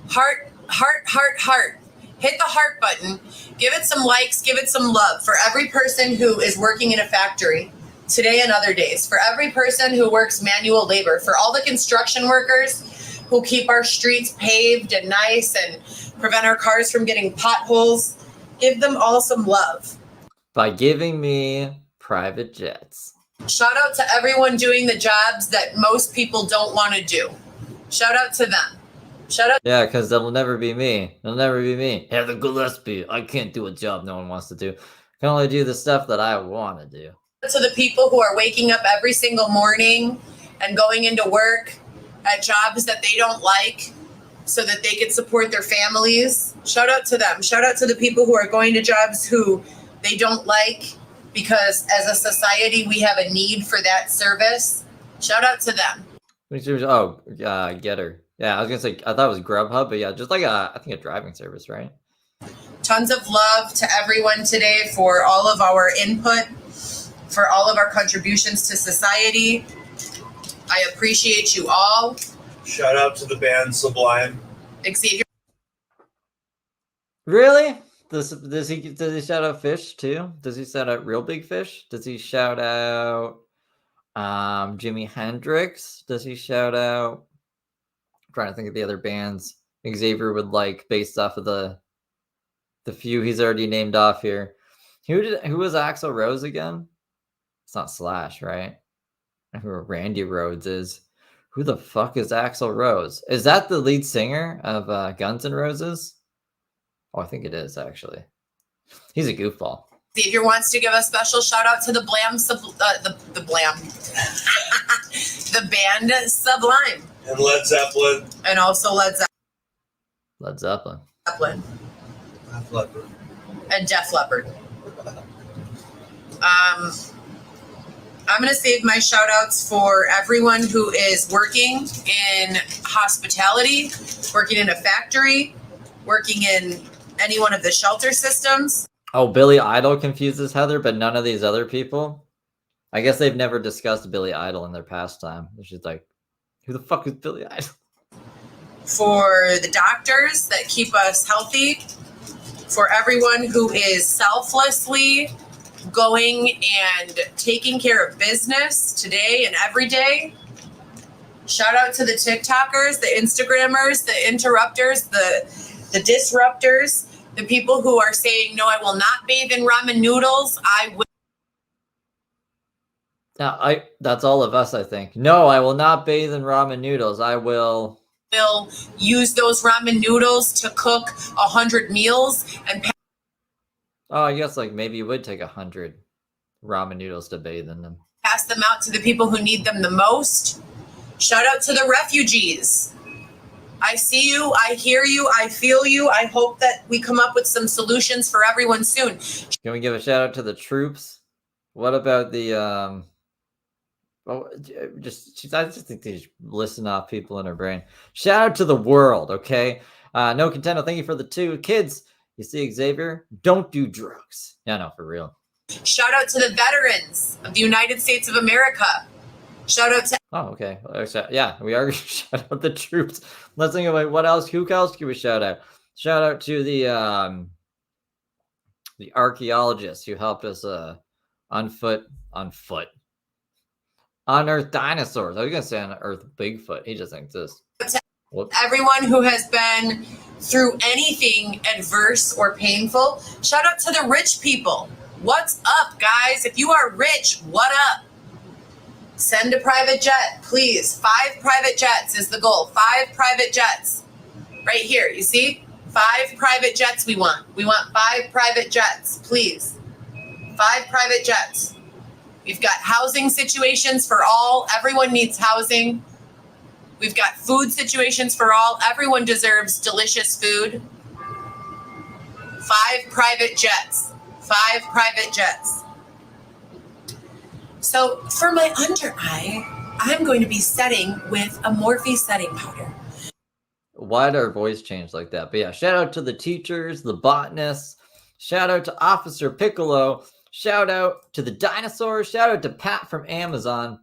Heart, heart, heart, heart. Hit the heart button. Give it some likes. Give it some love for every person who is working in a factory today and other days. For every person who works manual labor. For all the construction workers who keep our streets paved and nice and prevent our cars from getting potholes. Give them all some love. By giving me private jets. Shout out to everyone doing the jobs that most people don't want to do. Shout out to them. Shout out. Yeah, because that'll never be me. It'll never be me. Heather Gillespie. I can't do a job no one wants to do. I can only do the stuff that I want to do. To the people who are waking up every single morning and going into work at jobs that they don't like so that they can support their families. Shout out to them. Shout out to the people who are going to jobs who they don't like because as a society, we have a need for that service. Shout out to them. Getter. Yeah, I was going to say, I thought it was Grubhub, but yeah, just like I think a driving service, right? Tons of love to everyone today for all of our input, for all of our contributions to society. I appreciate you all. Shout out to the band Sublime. Xavier. Really? Does he shout out Fish too? Does he shout out Real Big Fish? Does he shout out Jimi Hendrix? Does he shout out? I'm trying to think of the other bands Xavier would like based off of the few he's already named off here. Who was Axl Rose again? It's not Slash, right? Who Randy Rhoads is. Who the fuck is Axl Rose? Is that the lead singer of Guns N' Roses? Oh, I think it is, actually. He's a goofball. Xavier wants to give a special shout out to the the band Sublime. And Led Zeppelin. And also Led Zeppelin. Def Leppard. And Def Leppard. I'm going to save my shout outs for everyone who is working in hospitality, working in a factory, working in any one of the shelter systems. Oh, Billy Idol confuses Heather, but none of these other people? I guess they've never discussed Billy Idol in their pastime. She's like, who the fuck is Billy Idol? For the doctors that keep us healthy, for everyone who is selflessly going and taking care of business today and every day. Shout out to the TikTokers, the Instagrammers, the interrupters, the disruptors, the people who are saying, no, I will not bathe in ramen noodles. I will. Now, that's all of us, I think. No, I will not bathe in ramen noodles. I will use those ramen noodles to cook 100 meals and oh, I guess like maybe you would take 100 ramen noodles to bathe in them. Pass them out to the people who need them the most. Shout out to the refugees. I see you, I hear you, I feel you. I hope that we come up with some solutions for everyone soon. Can we give a shout out to the troops? What about the Oh, I just think they just listen off people in her brain. Shout out to the world, okay? No Contento, thank you for the 2 kids. You see, Xavier, don't do drugs. Yeah, no, for real. Shout out to the veterans of the United States of America. Shout out to. Oh, okay. Yeah, we are shout out the troops. Let's think about what else. Who else can we shout out? Shout out to the archaeologists who helped us unearth dinosaurs. I was gonna say unearth Bigfoot. He just exists. Whoops. Everyone who has been through anything adverse or painful. Shout out to the rich people. What's up, guys? If you are rich, what up? Send a private jet, please. 5 private jets is the goal. 5 private jets. Right here, you see? 5 private jets we want. We want 5 private jets, please. 5 private jets. We've got housing situations for all. Everyone needs housing. We've got food situations for all. Everyone deserves delicious food. 5 private jets. 5 private jets. So for my under eye, I'm going to be setting with a Morphe setting powder. Why'd our voice change like that? But yeah, shout out to the teachers, the botanists. Shout out to Officer Piccolo. Shout out to the dinosaurs. Shout out to Pat from Amazon.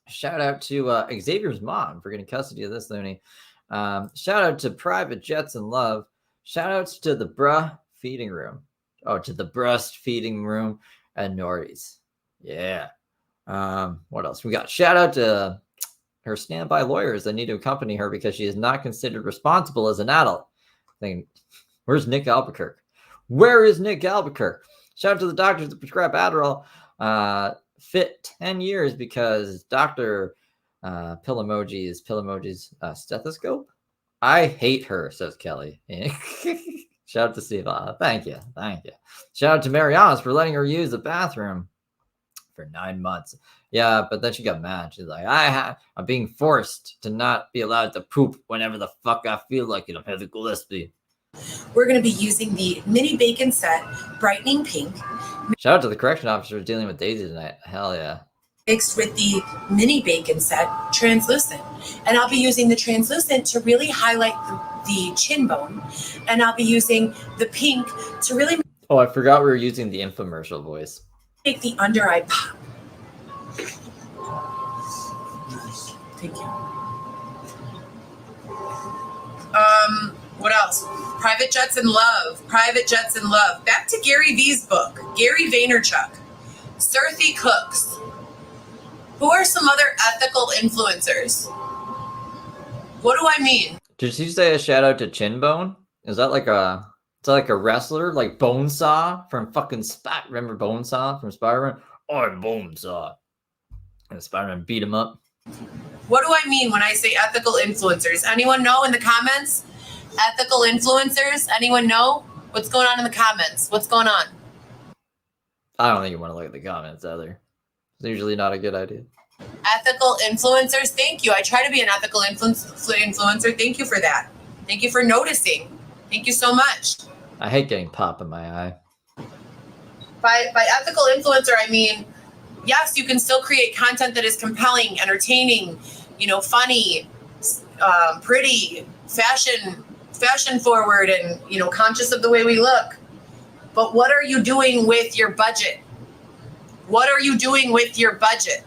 Shout out to Xavier's mom for getting custody of this loony. Shout out to Private Jets and Love. Shout outs to the bruh feeding room. Oh, to the breast feeding room at Nordy's. Yeah. What else? We got shout out to her standby lawyers that need to accompany her because she is not considered responsible as an adult. Where's Nick Albuquerque? Where is Nick Albuquerque? Shout out to the doctors that prescribe Adderall. Fit 10 years because Dr. Pill Emoji's stethoscope. I hate her, says Kelly. Shout out to Steve. Thank you. Shout out to Mariana's for letting her use the bathroom for 9 months. Yeah, but then she got mad. She's like, I'm being forced to not be allowed to poop whenever the fuck I feel like it. I'm Heather Gillespie. We're going to be using the mini bacon set brightening pink. Shout out to the correction officer dealing with Daisy tonight. Hell yeah. Mixed with the mini bacon set translucent. And I'll be using the translucent to really highlight the chin bone. And I'll be using the pink to really I forgot we were using the infomercial voice. Make the under eye pop. Thank you. What else? Private Jets and Love. Private Jets and Love. Back to Gary V's book. Gary Vaynerchuk. Surthy Cooks. Who are some other ethical influencers? What do I mean? Did she say a shout out to Chinbone? Is that like a wrestler like Bonesaw from fucking remember Bonesaw from Spider-Man? I'm Bonesaw. And Spider-Man beat him up. What do I mean when I say ethical influencers? Anyone know in the comments? Ethical influencers? Anyone know? What's going on in the comments? What's going on? I don't think you want to look at the comments either. It's usually not a good idea. Ethical influencers? Thank you. I try to be an ethical influencer. Thank you for that. Thank you for noticing. Thank you so much. I hate getting pop in my eye. By ethical influencer, I mean, yes, you can still create content that is compelling, entertaining, funny, pretty, fashion forward, and, conscious of the way we look. But what are you doing with your budget? What are you doing with your budget?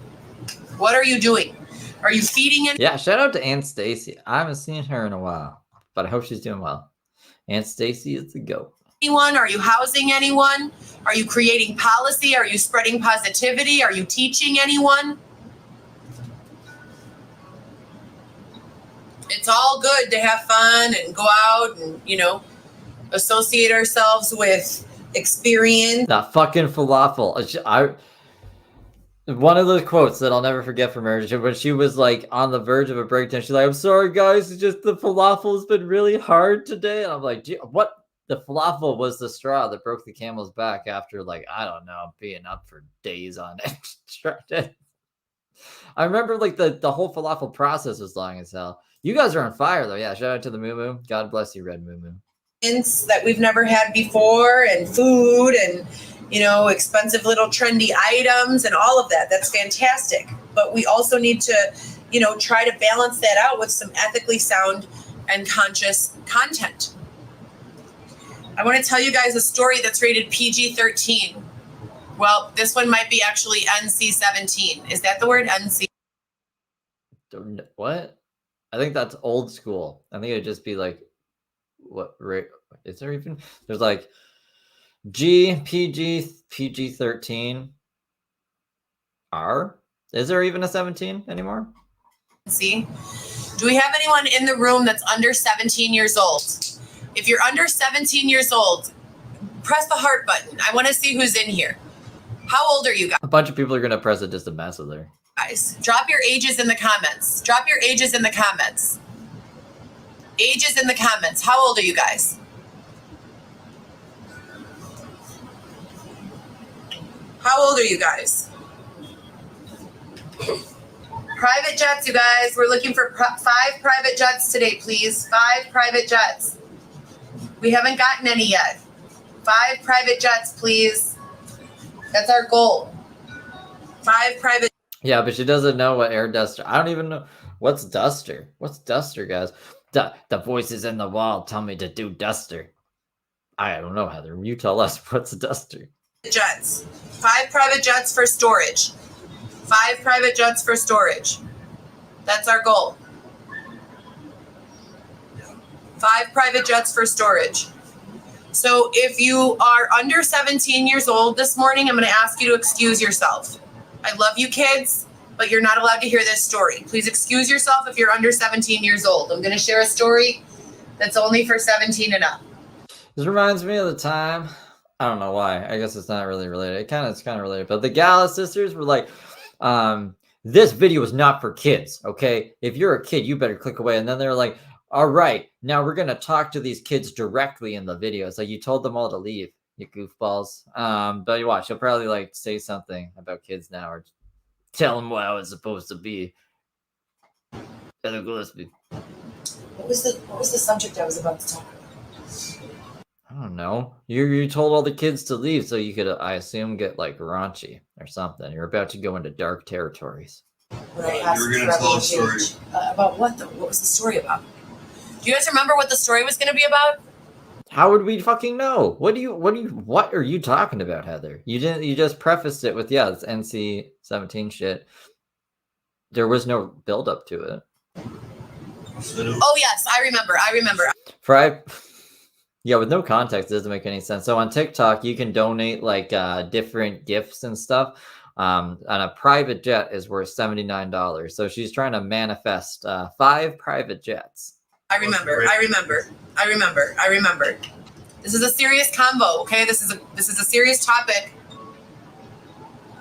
What are you doing? Are you feeding it? Yeah, shout out to Aunt Stacy. I haven't seen her in a while, but I hope she's doing well. Aunt Stacy is the GOAT. Anyone? Are you housing anyone? Are you creating policy? Are you spreading positivity? Are you teaching anyone? It's all good to have fun and go out and, associate ourselves with experience. That fucking falafel. One of those quotes that I'll never forget from her, when she was like on the verge of a breakdown, she's like, I'm sorry guys, it's just the falafel has been really hard today. And I'm like, what? The falafel was the straw that broke the camel's back after, like, I don't know, being up for days on it. I remember like the whole falafel process was long as hell. You guys are on fire though. Yeah, shout out to the Moo Moo. God bless you, Red Moo Moo. That we've never had before, and food, and expensive little trendy items and all of that. That's fantastic. but we also need to, try to balance that out with some ethically sound and conscious content. I want to tell you guys a story that's rated PG-13. Well, this one might be actually NC-17. Is that the word, NC? What? I think that's old school. I think it'd just be like, what? Is there even? There's like PG-13. R? Is there even a 17 anymore? See? Do we have anyone in the room that's under 17 years old? If you're under 17 years old, press the heart button. I want to see who's in here. How old are you guys? A bunch of people are going to press it just to mess with her. Drop your ages in the comments. Drop your ages in the comments. Ages in the comments. How old are you guys? How old are you guys? Private jets, you guys. We're looking for 5 private jets today, please. 5 private jets. We haven't gotten any yet. 5 private jets, please. That's our goal. 5 private. Yeah, but she doesn't know what air duster. I don't even know. What's duster? What's duster, guys? The voices in the wall tell me to do duster. I don't know, Heather. You tell us what's duster. Jets. 5 private jets for storage. 5 private jets for storage. That's our goal. 5 private jets for storage. So if you are under 17 years old this morning, I'm going to ask you to excuse yourself. I love you kids, but you're not allowed to hear this story. Please excuse yourself if you're under 17 years old. I'm going to share a story that's only for 17 and up. This reminds me of the time. I don't know why. I guess it's not really related. It's kind of related. But the Gala sisters were like, this video is not for kids, okay? If you're a kid, you better click away. And then they're like, all right, now we're going to talk to these kids directly in the video. It's like you told them all to leave, you goofballs. But you watch, she'll probably like say something about kids now or tell them what I was supposed to be. What was the subject I was about to talk about? I don't know. You told all the kids to leave so you could, I assume, get like raunchy or something. You're about to go into dark territories. You were going to tell a story. About what though? What was the story about? Do you guys remember what the story was going to be about? How would we fucking know? What are you talking about, Heather? You just prefaced it with, yeah, it's NC-17 shit. There was no build up to it. Oh yes, I remember. Yeah, with no context, it doesn't make any sense. So on TikTok, you can donate like different gifts and stuff. And a private jet is worth $79. So she's trying to manifest 5 private jets. I remember. This is a serious combo, okay? This is a serious topic.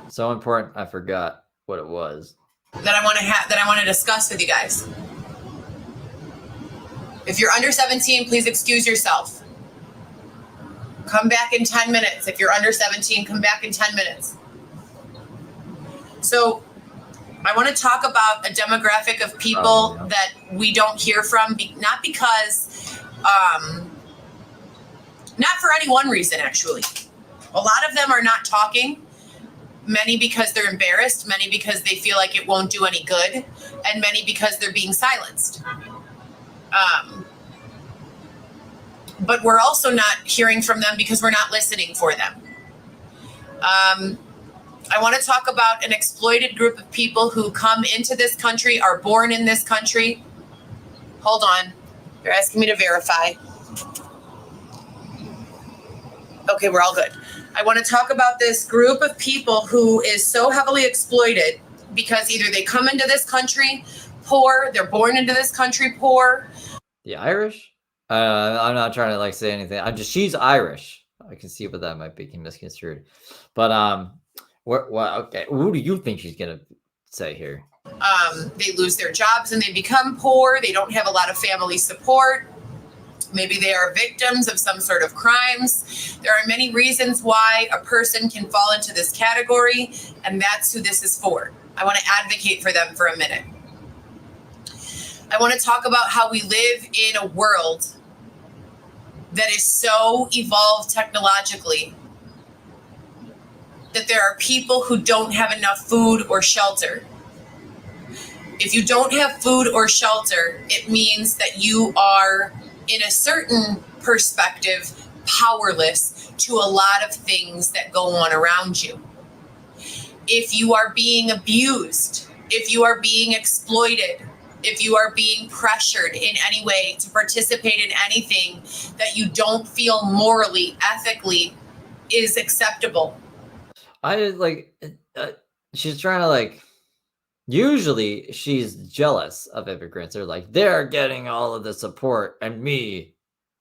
So important, I forgot what it was. That I want to discuss with you guys. If you're under 17, please excuse yourself. Come back in 10 minutes. If you're under 17, come back in 10 minutes. So I want to talk about a demographic of people that we don't hear from, not because, not for any one reason, actually. A lot of them are not talking, many because they're embarrassed, many because they feel like it won't do any good, and many because they're being silenced. But we're also not hearing from them because we're not listening for them. I want to talk about an exploited group of people who come into this country, are born in this country. Hold on. You're asking me to verify. Okay, we're all good. I want to talk about this group of people who is so heavily exploited because either they come into this country poor, they're born into this country poor. The Irish? I'm not trying to like say anything. She's Irish. I can see what that might be misconstrued. But okay. Who do you think she's gonna say here? They lose their jobs and they become poor. They don't have a lot of family support. Maybe they are victims of some sort of crimes. There are many reasons why a person can fall into this category, and that's who this is for. I want to advocate for them for a minute. I want to talk about how we live in a world that is so evolved technologically that there are people who don't have enough food or shelter. If you don't have food or shelter, it means that you are, in a certain perspective, powerless to a lot of things that go on around you. If you are being abused, if you are being exploited, if you are being pressured in any way to participate in anything that you don't feel morally, ethically is acceptable. She's trying to like, usually she's jealous of immigrants. They're like, they're getting all of the support and me,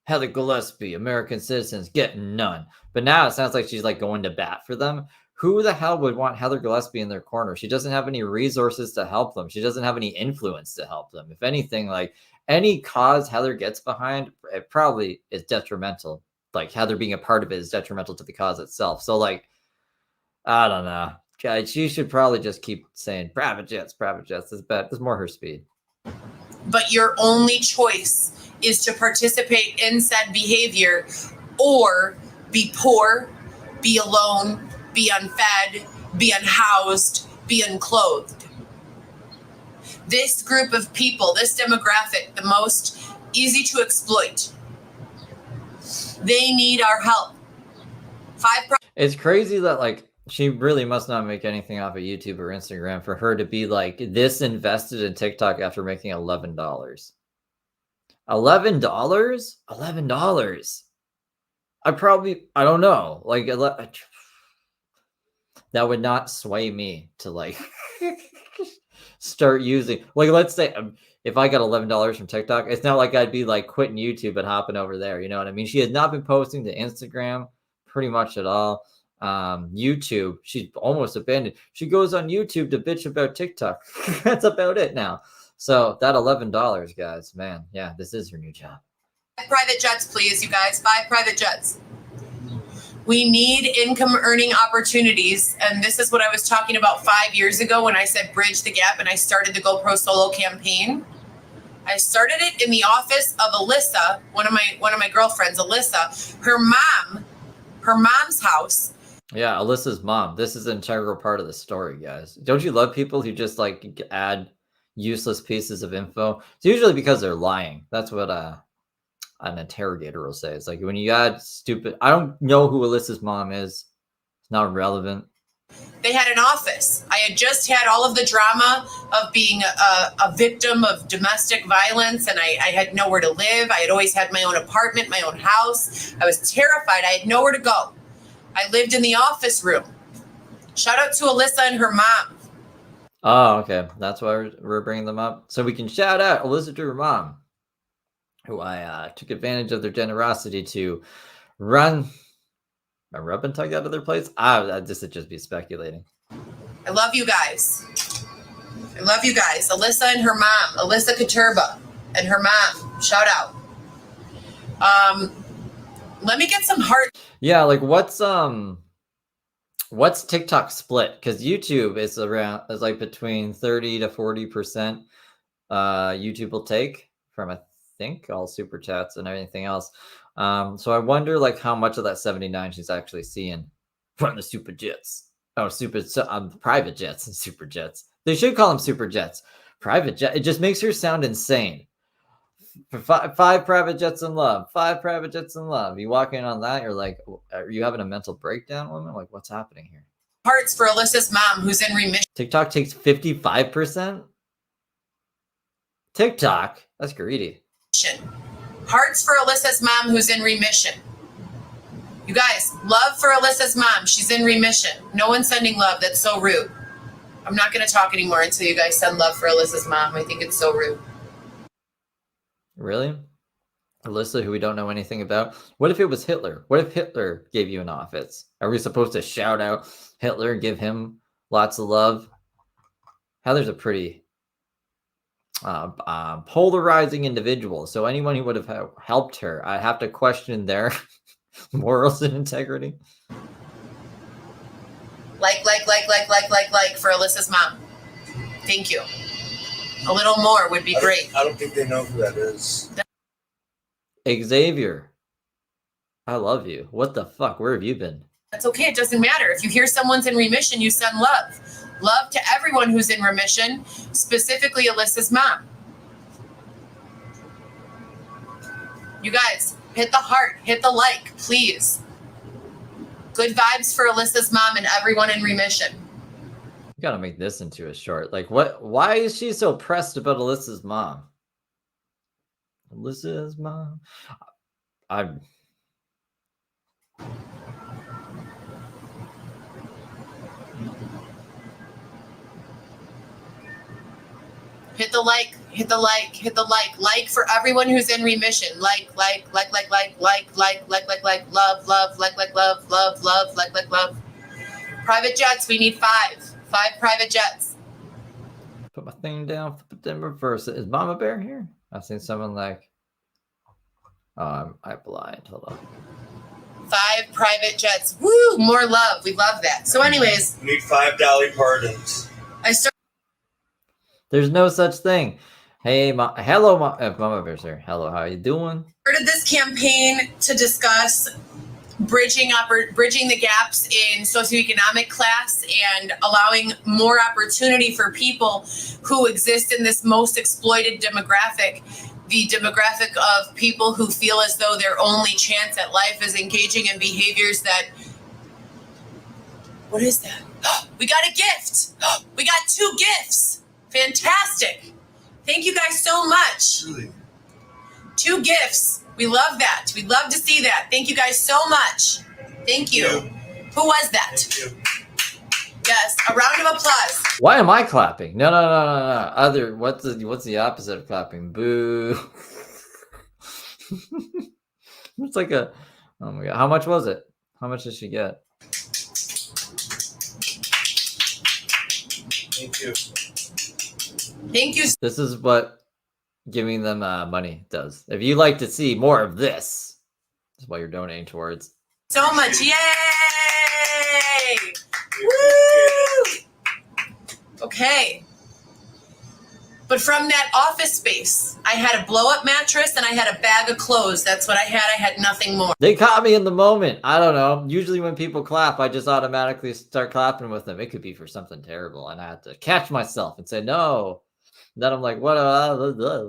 Heather Gillespie, American citizens, getting none. But now it sounds like she's like going to bat for them. Who the hell would want Heather Gillespie in their corner? She doesn't have any resources to help them. She doesn't have any influence to help them. If anything, like any cause Heather gets behind, it probably is detrimental. Like Heather being a part of it is detrimental to the cause itself. So like, I don't know. Guys, she should probably just keep saying private jets is better. It's more her speed. But your only choice is to participate in said behavior or be poor, be alone, be unfed, be unhoused, be unclothed. This group of people, this demographic, the most easy to exploit. They need our help. It's crazy that like she really must not make anything off of YouTube or Instagram for her to be like this invested in TikTok after making $11. $11? $11. I don't know. Like that would not sway me to like start using, like, let's say if I got $11 from TikTok, it's not like I'd be like quitting YouTube and hopping over there. You know what I mean? She has not been posting to Instagram pretty much at all. YouTube, she's almost abandoned. She goes on YouTube to bitch about TikTok. That's about it now. So that $11, guys, man, yeah, this is her new job. 5 private jets, please, you guys. 5 private jets. We need income earning opportunities. And this is what I was talking about 5 years ago when I said bridge the gap and I started the GoPro Solo campaign. I started it in the office of Alyssa, one of my girlfriends, Alyssa, her mom's house. Yeah, Alyssa's mom. This is an integral part of the story, guys. Don't you love people who just like add useless pieces of info? It's usually because they're lying. That's what an interrogator will say. It's like when you add stupid. I don't know who Alyssa's mom is. It's not relevant. They had an office. I had just had all of the drama of being a victim of domestic violence, and I had nowhere to live. I had always had my own apartment, my own house. I was terrified. I had nowhere to go. I lived in the office room. Shout out to Alyssa and her mom. Oh, okay. That's why we're bringing them up. So we can shout out Alyssa to her mom, who I took advantage of their generosity to run a rub and tug out of their place. This would just be speculating. I love you guys. I love you guys. Alyssa and her mom, Alyssa Katurba and her mom. Shout out. Let me get some heart. Yeah, like what's TikTok split? Because YouTube is like between 30 to 40%. YouTube will take from I think all super chats and everything else. So I wonder like how much of that 79 she's actually seeing from the super jets. Oh, private jets and super jets. They should call them super jets. Private jet. It just makes her sound insane. For five private jets in love. 5 private jets in love. You walk in on that, you're like, are you having a mental breakdown, woman? Like, what's happening here? Hearts for Alyssa's mom, who's in remission. TikTok takes 55%. TikTok, that's greedy. Hearts for Alyssa's mom, who's in remission. You guys, love for Alyssa's mom. She's in remission. No one's sending love. That's so rude. I'm not going to talk anymore until you guys send love for Alyssa's mom. I think it's so rude. Really? Alyssa, who we don't know anything about? What if it was Hitler? What if Hitler gave you an office? Are we supposed to shout out Hitler and give him lots of love? Heather's a pretty polarizing individual. So anyone who would have helped her, I have to question their morals and integrity. Like for Alyssa's mom. Thank you. A little more would be great. I don't think they know who that is. Xavier, I love you. What the fuck? Where have you been? That's okay. It doesn't matter. If you hear someone's in remission, you send love. Love to everyone who's in remission, specifically Alyssa's mom. You guys, hit the heart, hit the like, please. Good vibes for Alyssa's mom and everyone in remission. You gotta make this into a short. Like, what? Why is she so pressed about Alyssa's mom? Alyssa's mom. I'm. Hit the like, hit the like, hit the like. Like for everyone who's in remission. Like, love, love. Private jets, we need 5. 5 private jets. Put my thing down, flip it then reverse it. Is Mama Bear here? I've seen someone like. Oh, I'm blind. Hold on. 5 private jets. Woo! More love. We love that. So, anyways. We need 5 Dolly Pardons. There's no such thing. Hey, hello, Mama Bear's here. Hello, how you doing? Started this campaign to discuss bridging the gaps in socioeconomic class and allowing more opportunity for people who exist in this most exploited demographic, the demographic of people who feel as though their only chance at life is engaging in behaviors that... What is that? We got a gift. We got 2 gifts. Fantastic. Thank you guys so much. Really? 2 gifts. We love that. We'd love to see that. Thank you guys so much. Thank you. Who was that? Thank you. Yes, a round of applause. Why am I clapping? No. Other. What's the opposite of clapping? Boo. It's like a. Oh my god. How much was it? How much did she get? Thank you. Thank you This is what giving them money does. If you like to see more of this, that's what you're donating towards. so much. Yay! Woo! Okay. But from that office space, I had a blow-up mattress and I had a bag of clothes. That's what I had. I had nothing more. They caught me in the moment. I don't know. Usually when people clap, I just automatically start clapping with them. It could be for something terrible, and I have to catch myself and say no. And then I'm like, what?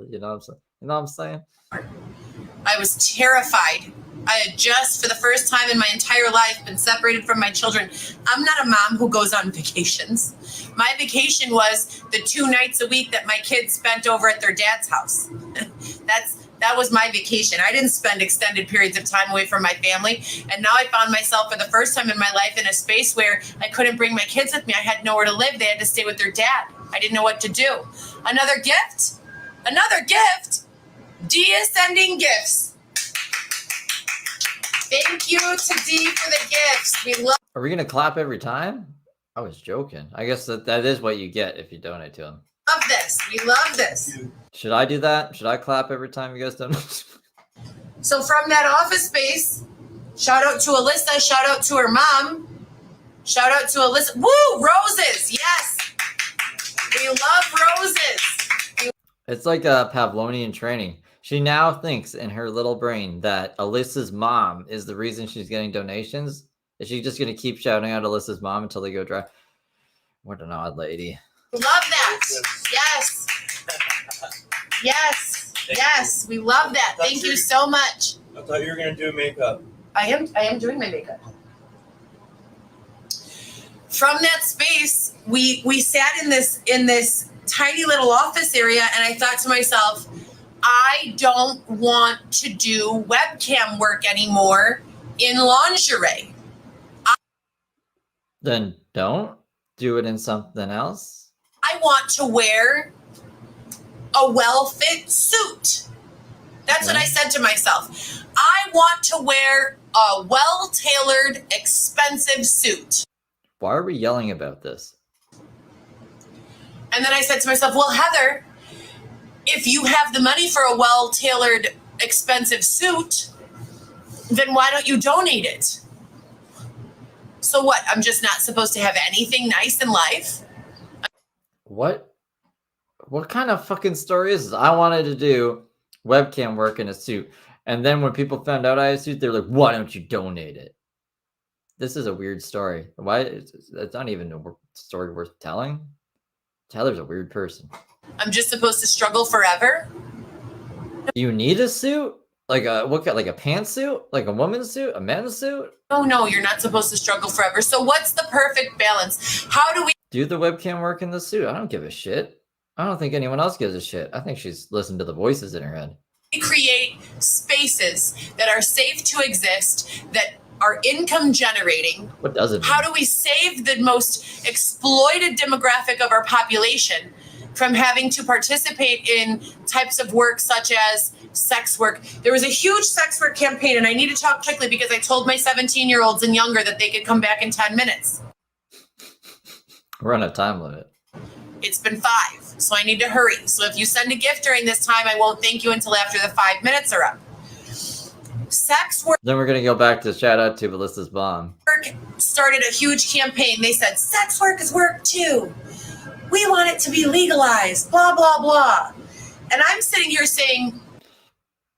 You know what I'm saying? I was terrified. I had just, for the first time in my entire life, been separated from my children. I'm not a mom who goes on vacations. My vacation was the 2 nights a week that my kids spent over at their dad's house. That was my vacation. I didn't spend extended periods of time away from my family. And now I found myself for the first time in my life in a space where I couldn't bring my kids with me. I had nowhere to live. They had to stay with their dad. I didn't know what to do. Another gift? Another gift? D is sending gifts. Thank you to D for the gifts. We love. Are we gonna clap every time? I was joking. I guess that is what you get if you donate to them. This. We love this. Should I do that? Should I clap every time you guys donate? So from that office space, shout out to Alyssa. Shout out to her mom. Shout out to Alyssa. Woo! Roses. Yes. We love roses. It's like a Pavlovian training. She now thinks in her little brain that Alyssa's mom is the reason she's getting donations. Is she just going to keep shouting out Alyssa's mom until they go dry? What an odd lady. Love that. Yes. Yes. Yes. We love that. Thank you so much. I thought you were going to do makeup. I am doing my makeup. From that space, we sat in this tiny little office area, and I thought to myself, I don't want to do webcam work anymore in lingerie. Then don't do it in something else. I want to wear a well-fit suit. That's what I said to myself. I want to wear a well-tailored, expensive suit. Why are we yelling about this? And then I said to myself, well, Heather, if you have the money for a well-tailored, expensive suit, then why don't you donate it? So what? I'm just not supposed to have anything nice in life? What kind of fucking story is this? I wanted to do webcam work in a suit. And then when people found out I had a suit, they're like, why don't you donate it? this is a weird story. Why? It's not even a story worth telling. Tyler's a weird person. I'm just supposed to struggle forever? Do you need a suit? Like a like a pantsuit? Like a woman's suit? A men's suit? Oh no, you're not supposed to struggle forever. So what's the perfect balance? How do we Do the webcam work in the suit? I don't give a shit. I don't think anyone else gives a shit. I think she's listened to the voices in her head. create spaces that are safe to exist, that are income generating? What does it mean? How do we save the most exploited demographic of our population from having to participate in types of work such as sex work? There was a huge sex work campaign, and I need to talk quickly because I told my 17-year-olds and younger that they could come back in 10 minutes. We're on a time limit. It's been 5, so I need to hurry. So if you send a gift during this time, I won't thank you until after the 5 minutes are up. Sex work Then we're going to go back to shout out to Melissa's mom. started a huge campaign. They said, sex work is work too. We want it to be legalized, blah, blah, blah. And I'm sitting here saying,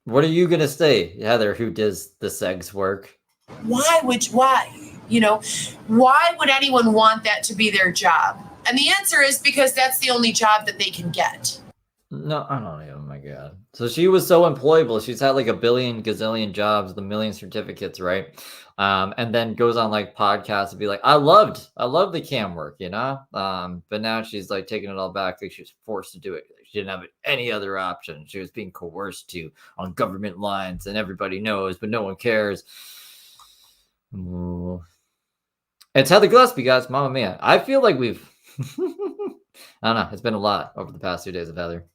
What are you going to say, Heather, who does the sex work? why? You know, why would anyone want that to be their job? And the answer is because that's the only job that they can get. No, I don't know. Oh my God. So she was so employable. She's had like a billion gazillion jobs, the million certificates, right? And then goes on like podcasts and be like, I love the cam work, you know? But now she's like taking it all back. Like she was forced to do it. She didn't have any other option. She was being coerced to on government lines, and everybody knows, but no one cares. Ooh. It's Heather Gillespie, guys. Mama mia. I feel like we've I don't know. It's been a lot over the past 2 days of Heather.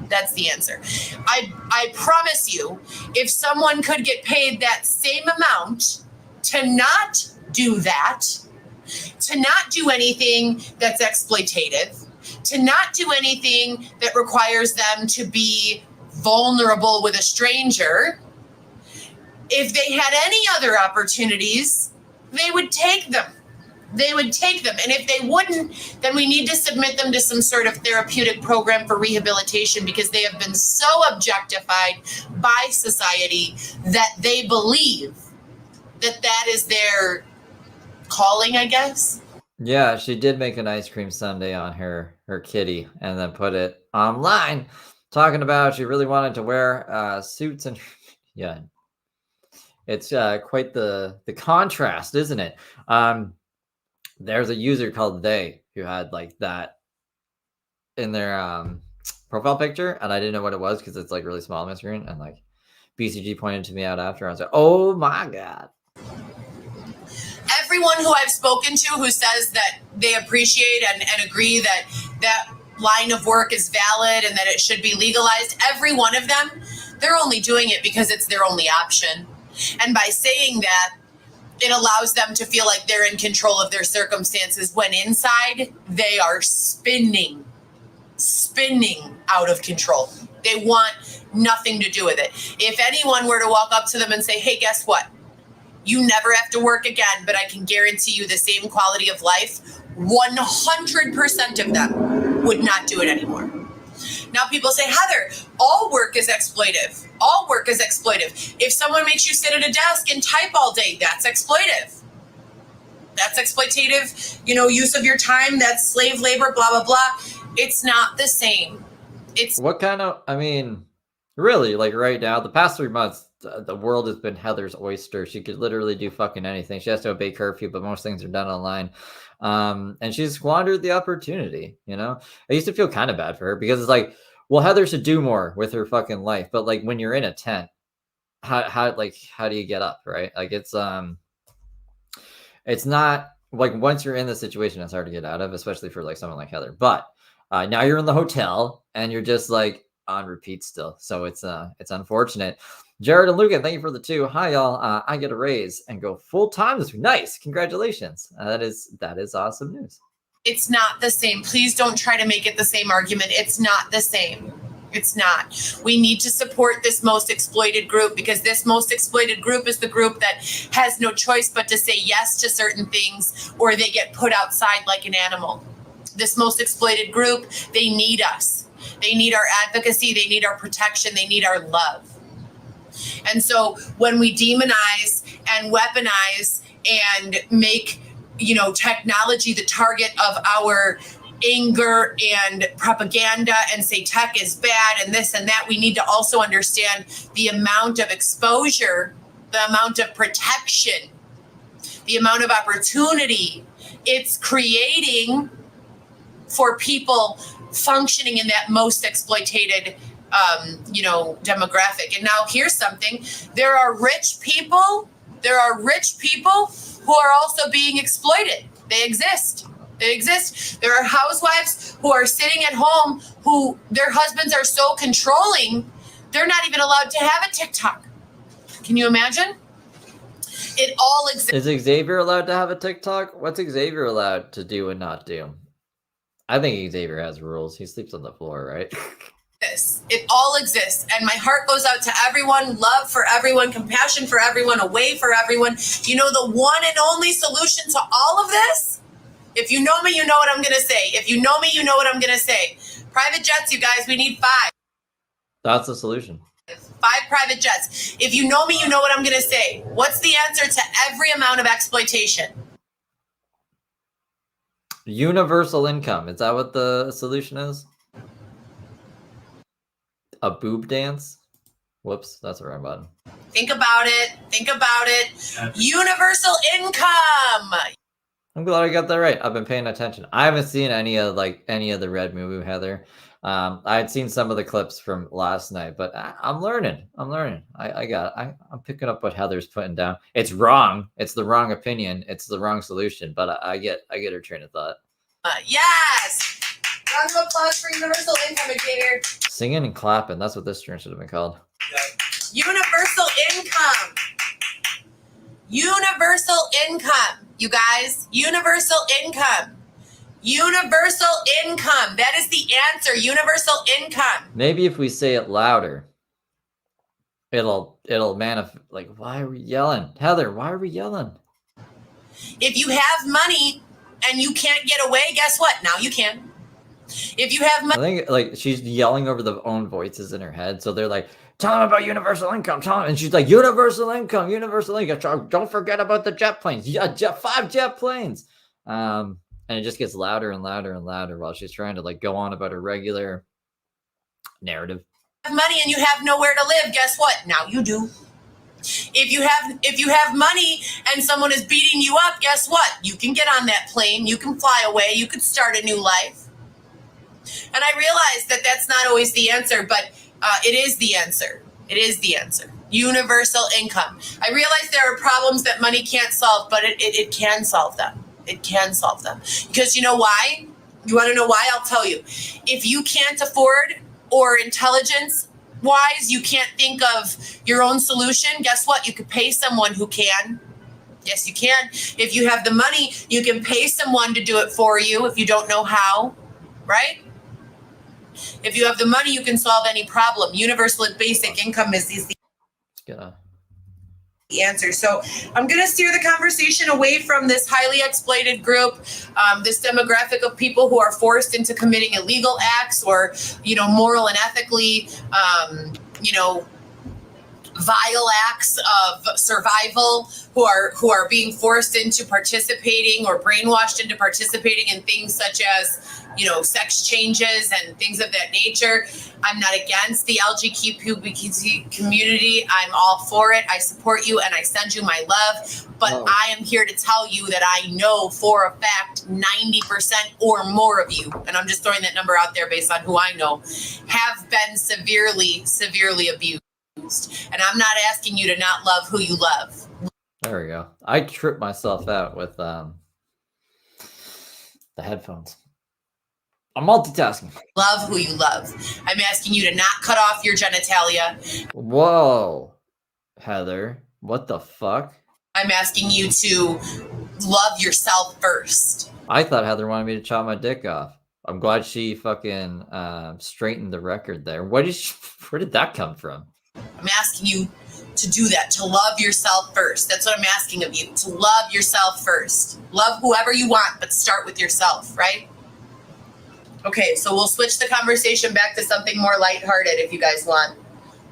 That's the answer. I promise you, if someone could get paid that same amount to not do that, to not do anything that's exploitative, to not do anything that requires them to be vulnerable with a stranger, if they had any other opportunities, they would take them. They would take them. And if they wouldn't, then we need to submit them to some sort of therapeutic program for rehabilitation, because they have been so objectified by society that they believe that that is their calling, I guess. Yeah, she did make an ice cream sundae on her kitty and then put it online, talking about she really wanted to wear suits and yeah, it's quite the contrast, isn't it? There's a user called They who had like that in their profile picture, and I didn't know what it was because it's like really small on my screen, and like BCG pointed to me out after. I was like, oh my God. Everyone who I've spoken to who says that they appreciate and agree that that line of work is valid and that it should be legalized, every one of them, they're only doing it because it's their only option. And by saying that, it allows them to feel like they're in control of their circumstances when inside they are spinning out of control. They want nothing to do with it. If anyone were to walk up to them and say, hey, guess what? You never have to work again, but I can guarantee you the same quality of life, 100% of them would not do it anymore. Now people say, Heather, all work is exploitive. All work is exploitive. If someone makes you sit at a desk and type all day, that's exploitive. That's exploitative, use of your time. That's slave labor, blah, blah, blah. It's not the same. It's what kind of, really, like right now, the past 3 months, the world has been Heather's oyster. She could literally do fucking anything. She has to obey curfew, but most things are done online. And she's squandered the opportunity, I used to feel kind of bad for her because it's like, well, Heather should do more with her fucking life. But like when you're in a tent, how do you get up, right? Like it's not like once you're in the situation, it's hard to get out of, especially for like someone like Heather. But now you're in the hotel and you're just like on repeat still. So it's unfortunate. Jared and Lucan, thank you for the 2. Hi, y'all. I get a raise and go full time this week. Nice. Congratulations. That is awesome news. It's not the same. Please don't try to make it the same argument. It's not the same. It's not. We need to support this most exploited group, because this most exploited group is the group that has no choice but to say yes to certain things, or they get put outside like an animal. This most exploited group, they need us. They need our advocacy. They need our protection. They need our love. And so when we demonize and weaponize and make, technology the target of our anger and propaganda and say tech is bad and this and that. We need to also understand the amount of exposure, the amount of protection, the amount of opportunity it's creating for people functioning in that most exploited demographic. And now here's something. There are rich people who are also being exploited. They exist. There are housewives who are sitting at home who their husbands are so controlling, they're not even allowed to have a TikTok. Can you imagine? It all exists. Is Xavier allowed to have a TikTok? What's Xavier allowed to do and not do? I think Xavier has rules. He sleeps on the floor, right? It all exists. And my heart goes out to everyone, love for everyone, compassion for everyone, a way for everyone. You know the one and only solution to all of this? If you know me, you know what I'm going to say. If you know me, you know what I'm going to say. Private jets, you guys, we need 5. That's the solution. 5 private jets. If you know me, you know what I'm going to say. What's the answer to every amount of exploitation? Universal income. Is that what the solution is? A boob dance? Whoops, that's the wrong button. Think about it. Universal income. I'm glad I got that right. I've been paying attention. I haven't seen any of the Red movie, Heather. I had seen some of the clips from last night, but I'm learning. I'm picking up what Heather's putting down. It's wrong. It's the wrong opinion. It's the wrong solution. But I get her train of thought. Yes. Round of applause for universal income, Xavier. Singing and clapping. That's what this stream should have been called. Universal income. Universal income, you guys. Universal income. Universal income. That is the answer. Universal income. Maybe if we say it louder, it'll manifest. Like, why are we yelling? Heather, why are we yelling? If you have money and you can't get away, guess what? Now you can. If you have money. I think she's yelling over the own voices in her head. So they're like, tell them about universal income. And she's like, universal income. Don't forget about the jet planes. Yeah, 5 jet planes. And it just gets louder and louder and louder while she's trying to go on about her regular narrative. Money and you have nowhere to live, guess what? Now you do. If you have money and someone is beating you up, guess what? You can get on that plane. You can fly away. You could start a new life. And I realize that that's not always the answer, but it is the answer. It is the answer. Universal income. I realize there are problems that money can't solve, but it can solve them. It can solve them. Because you know why? You want to know why? I'll tell you. If you can't afford or intelligence-wise, you can't think of your own solution, guess what? You could pay someone who can. Yes, you can. If you have the money, you can pay someone to do it for you if you don't know how, right? If you have the money, you can solve any problem. Universal and basic income is the answer. So I'm going to steer the conversation away from this highly exploited group, this demographic of people who are forced into committing illegal acts or, moral and ethically, vile acts of survival, who are being forced into participating or brainwashed into participating in things such as sex changes and things of that nature. I'm not against the LGBTQ community. I'm all for it. I support you and I send you my love. But I am here to tell you that I know for a fact 90% or more of you, and I'm just throwing that number out there based on who I know, have been severely, severely abused. And I'm not asking you to not love who you love. There we go. I tripped myself out with the headphones. I'm multitasking. Love who you love. I'm asking you to not cut off your genitalia. Whoa, Heather, what the fuck? I'm asking you to love yourself first. I thought Heather wanted me to chop my dick off. I'm glad she fucking straightened the record there. Where did that come from? I'm asking you to do that, to love yourself first. That's what I'm asking of you, to love yourself first. Love whoever you want, but start with yourself, right? Okay, so we'll switch the conversation back to something more lighthearted if you guys want.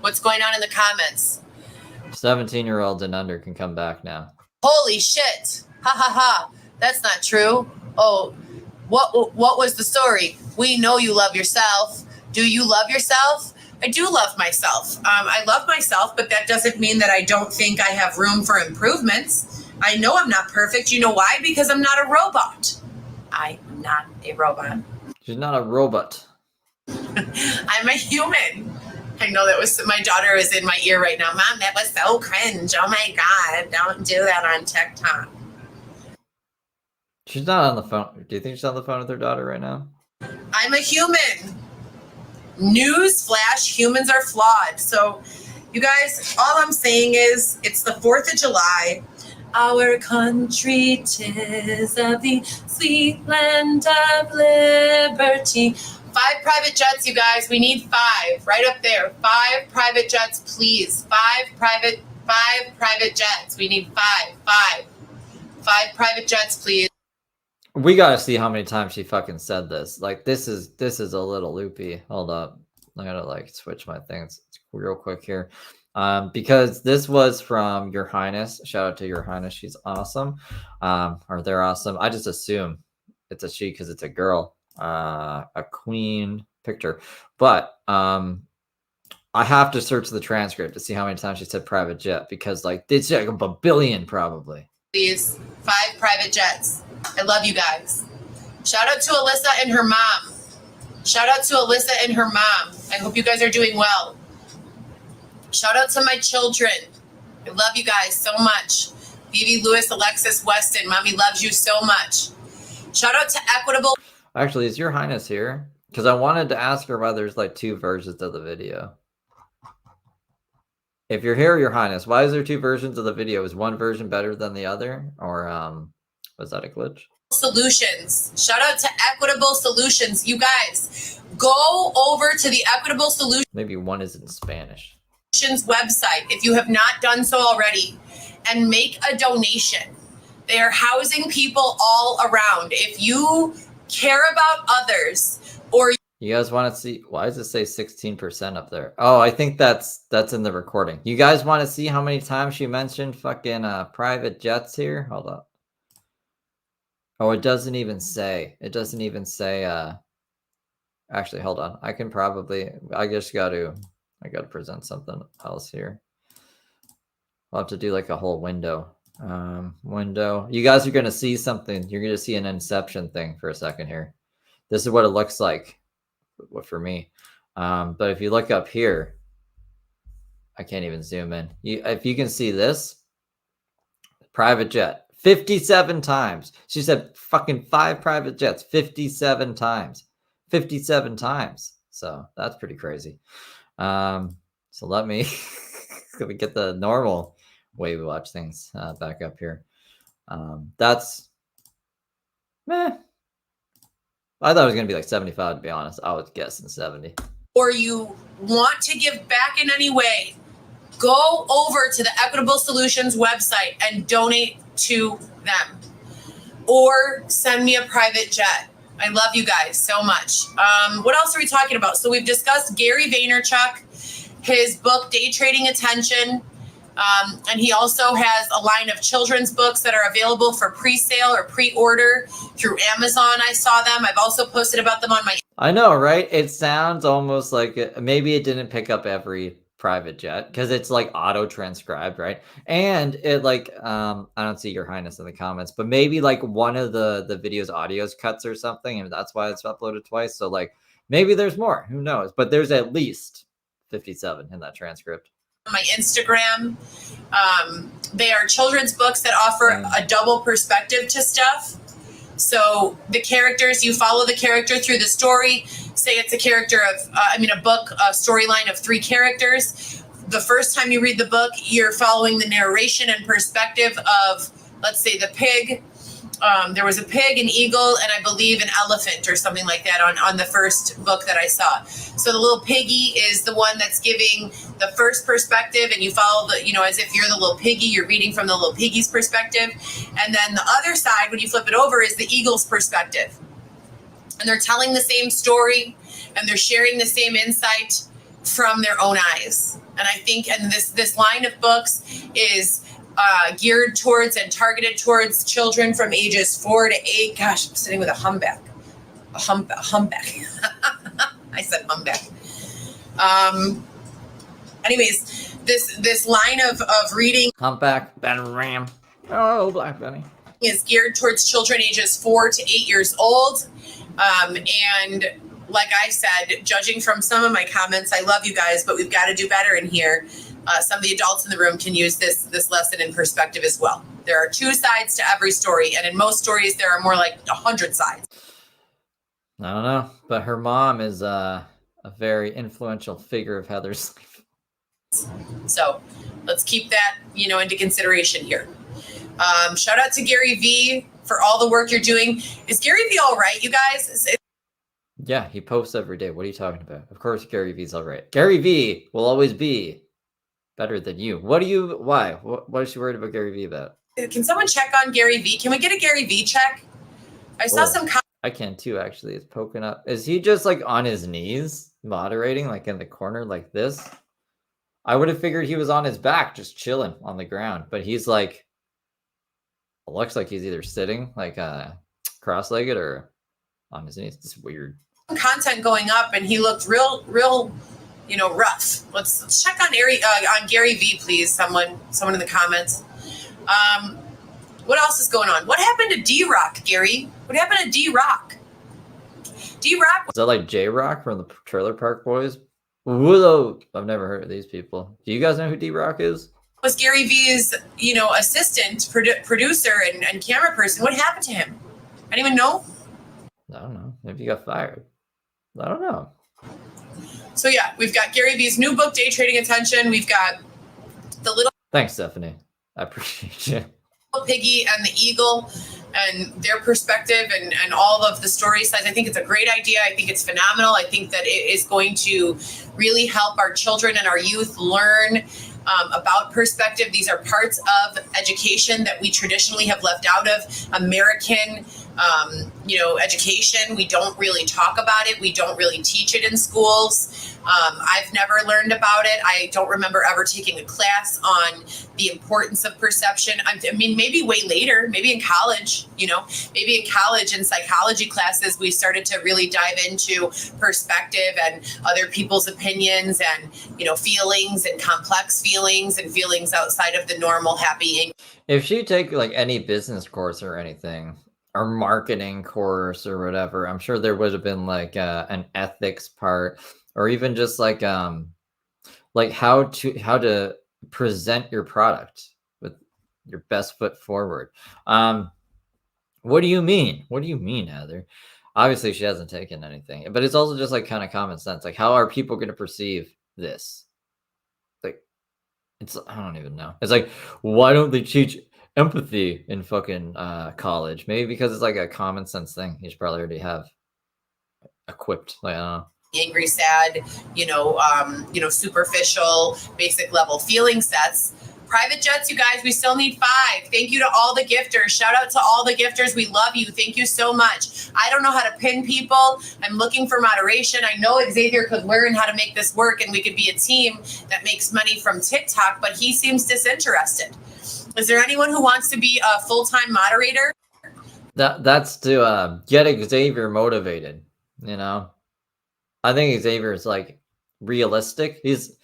What's going on in the comments? 17-year-olds and under can come back now. Holy shit. Ha ha ha. That's not true. Oh, what was the story? We know you love yourself. Do you love yourself? I do love myself. I love myself, but that doesn't mean that I don't think I have room for improvements. I know I'm not perfect. You know why? Because I'm not a robot. I am not a robot. She's not a robot. I'm a human. I know that was my daughter is in my ear right now. Mom, that was so cringe. Oh my God. Don't do that on TikTok. She's not on the phone. Do you think she's on the phone with her daughter right now? I'm a human. News flash, humans are flawed. So, you guys, all I'm saying is it's the 4th of July. Our country 'tis of the sweet land of liberty. 5 private jets, you guys. We need 5 right up there. 5 private jets, please. 5 private jets. We need 5 private jets, please. We gotta see how many times she fucking said this. Like, this is a little loopy. Hold up. I gotta like switch my things real quick here. Because this was from Your Highness. Shout out to Your Highness. She's awesome. Or they're awesome. I just assume it's a she because it's a girl. A queen picture. But I have to search the transcript to see how many times she said private jet because like it's like a billion probably. Please, 5 private jets. I love you guys. Shout out to Alyssa and her mom. Shout out to Alyssa and her mom. I hope you guys are doing well. Shout out to my children. I love you guys so much. Vivi Lewis, Alexis Weston. Mommy loves you so much. Shout out to Equitable. Actually, is Your Highness here? Because I wanted to ask her why there's like 2 versions of the video. If you're here, Your Highness, why is there 2 versions of the video? Is one version better than the other? Or was that a glitch? Solutions. Shout out to Equitable Solutions. You guys, go over to the Equitable Solutions Maybe one is in Spanish. website if you have not done so already and make a donation. They are housing people all around. If you care about others or you guys want to see, why does it say 16% up there? Oh, I think that's in the recording. You guys want to see how many times she mentioned fucking private jets here? Hold up. Oh, it doesn't even say. It doesn't even say actually, hold on. I gotta present something else here. I'll have to do like a whole window. Window. You guys are gonna see something. You're gonna see an Inception thing for a second here. This is what it looks like for me. But if you look up here, I can't even zoom in. If you can see this, private jet, 57 times. She said fucking 5 private jets, 57 times. 57 times. So that's pretty crazy. So let me get the normal way we watch things back up here. That's meh. I thought it was gonna be like 75 to be honest. I was guessing 70. or you want to give back in any way, go over to the Equitable Solutions website and donate to them. Or send me a private jet. I love you guys so much. What else are we talking about? So we've discussed Gary Vaynerchuk, his book, Day Trading Attention. And he also has a line of children's books that are available for pre-sale or pre-order through Amazon. I saw them. I've also posted about them on my... I know, right? It sounds almost like maybe it didn't pick up every private jet because it's like auto transcribed, right? And it like I don't see Your Highness in the comments, but maybe like one of the video's audios cuts or something, and that's why it's uploaded twice. So like maybe there's more, who knows? But there's at least 57 in that transcript. My Instagram. They are children's books that offer a double perspective to stuff. So the characters, you follow the character through the story. Say it's a character of, a book, a storyline of 3 characters. The first time you read the book, you're following the narration and perspective of, let's say, the pig. There was a pig, an eagle, and I believe an elephant or something like that on the first book that I saw. So the little piggy is the one that's giving the first perspective, and you follow as if you're the little piggy, you're reading from the little piggy's perspective. And then the other side, when you flip it over, is the eagle's perspective. And they're telling the same story, and they're sharing the same insight from their own eyes. And I think, and this line of books is geared towards and targeted towards children from ages 4 to 8. Gosh, I'm sitting with a humpback. A humpback. I said humpback. Anyways, this line of reading Humpback, Ben Ram. Oh, Black Benny. is geared towards children ages 4 to 8 years old. And like I said, judging from some of my comments, I love you guys, but we've got to do better in here. Some of the adults in the room can use this lesson in perspective as well. There are 2 sides to every story, and in most stories, there are more like 100 sides. I don't know, but her mom is a very influential figure of Heather's life. So let's keep that, into consideration here. Shout out to Gary V for all the work you're doing. Is Gary V all right, you guys? Yeah, he posts every day. What are you talking about? Of course, Gary V's all right. Gary V will always be better than you. Why? What is she worried about Gary V about? Can someone check on Gary V? Can we get a Gary V check? I saw some. I can too, actually. It's poking up. Is he just like on his knees, moderating, like in the corner like this? I would have figured he was on his back, just chilling on the ground. But he's like, it looks like he's either sitting like cross-legged or on his knees. It's weird. Content going up, and he looked real, rough. Let's check on Gary V, please. Someone in the comments. What else is going on? What happened to D-Rock, Gary? What happened to D-Rock? D-Rock. Is that like J-Rock from the Trailer Park Boys? Whoa, I've never heard of these people. Do you guys know who D-Rock is? Was Gary V's, assistant, producer, and camera person. What happened to him? Anyone know? I don't know. Maybe he got fired. I don't know. So yeah, we've got Gary V's new book, Day Trading Attention. We've got the little. Thanks, Stephanie. I appreciate you. Piggy and the Eagle and their perspective and all of the story sides. I think it's a great idea. I think it's phenomenal. I think that it is going to really help our children and our youth learn about perspective. These are parts of education that we traditionally have left out of American, education. We don't really talk about it. We don't really teach it in schools. I've never learned about it. I don't remember ever taking a class on the importance of perception. I mean, maybe way later, maybe in college, maybe in college in psychology classes, we started to really dive into perspective and other people's opinions and, feelings and complex feelings and feelings outside of the normal happy. If you take like any business course or anything, or marketing course or whatever, I'm sure there would have been like an ethics part, or even just like how to present your product with your best foot forward. What do you mean? What do you mean, Heather? Obviously, she hasn't taken anything, but it's also just like kind of common sense. Like, how are people going to perceive this? Like, I don't even know. It's like, why don't they teach empathy in fucking college? Maybe because it's like a common sense thing. You should probably already have equipped. Like, I don't know. Angry, sad, superficial, basic level feeling sets. Private jets, you guys, we still need 5. Thank you to all the gifters. Shout out to all the gifters. We love you. Thank you so much. I don't know how to pin people. I'm looking for moderation. I know Xavier could learn how to make this work, and we could be a team that makes money from TikTok, but he seems disinterested. Is there anyone who wants to be a full-time moderator? That's to get Xavier motivated, I think Xavier is like realistic. He's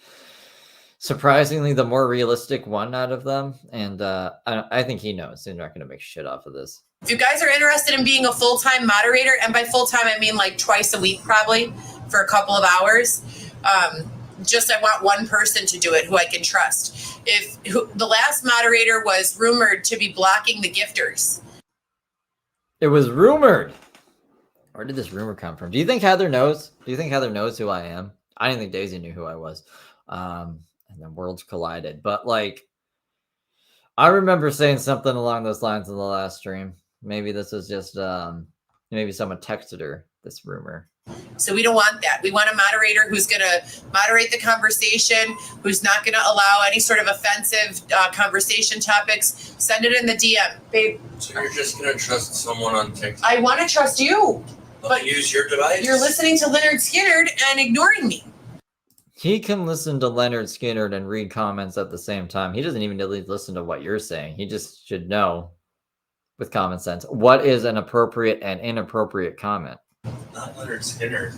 surprisingly the more realistic one out of them. And I think he knows he's not going to make shit off of this. If you guys are interested in being a full-time moderator, and by full-time, I mean like twice a week, probably for a couple of hours, I want one person to do it who I can trust. The last moderator was rumored to be blocking the gifters. It was rumored. Where did this rumor come from? Do you think Heather knows? Do you think Heather knows who I am? I didn't think Daisy knew who I was. And then worlds collided. But like, I remember saying something along those lines in the last stream. Maybe this was just, maybe someone texted her this rumor. So we don't want that. We want a moderator who's going to moderate the conversation, who's not going to allow any sort of offensive conversation topics. Send it in the DM. Babe. So you're just going to trust someone on TikTok? I want to trust you. But use your device? You're listening to Leonard Skinner and ignoring me. He can listen to Leonard Skinner and read comments at the same time. He doesn't even really listen to what you're saying. He just should know with common sense what is an appropriate and inappropriate comment. Not Leonard Skinner.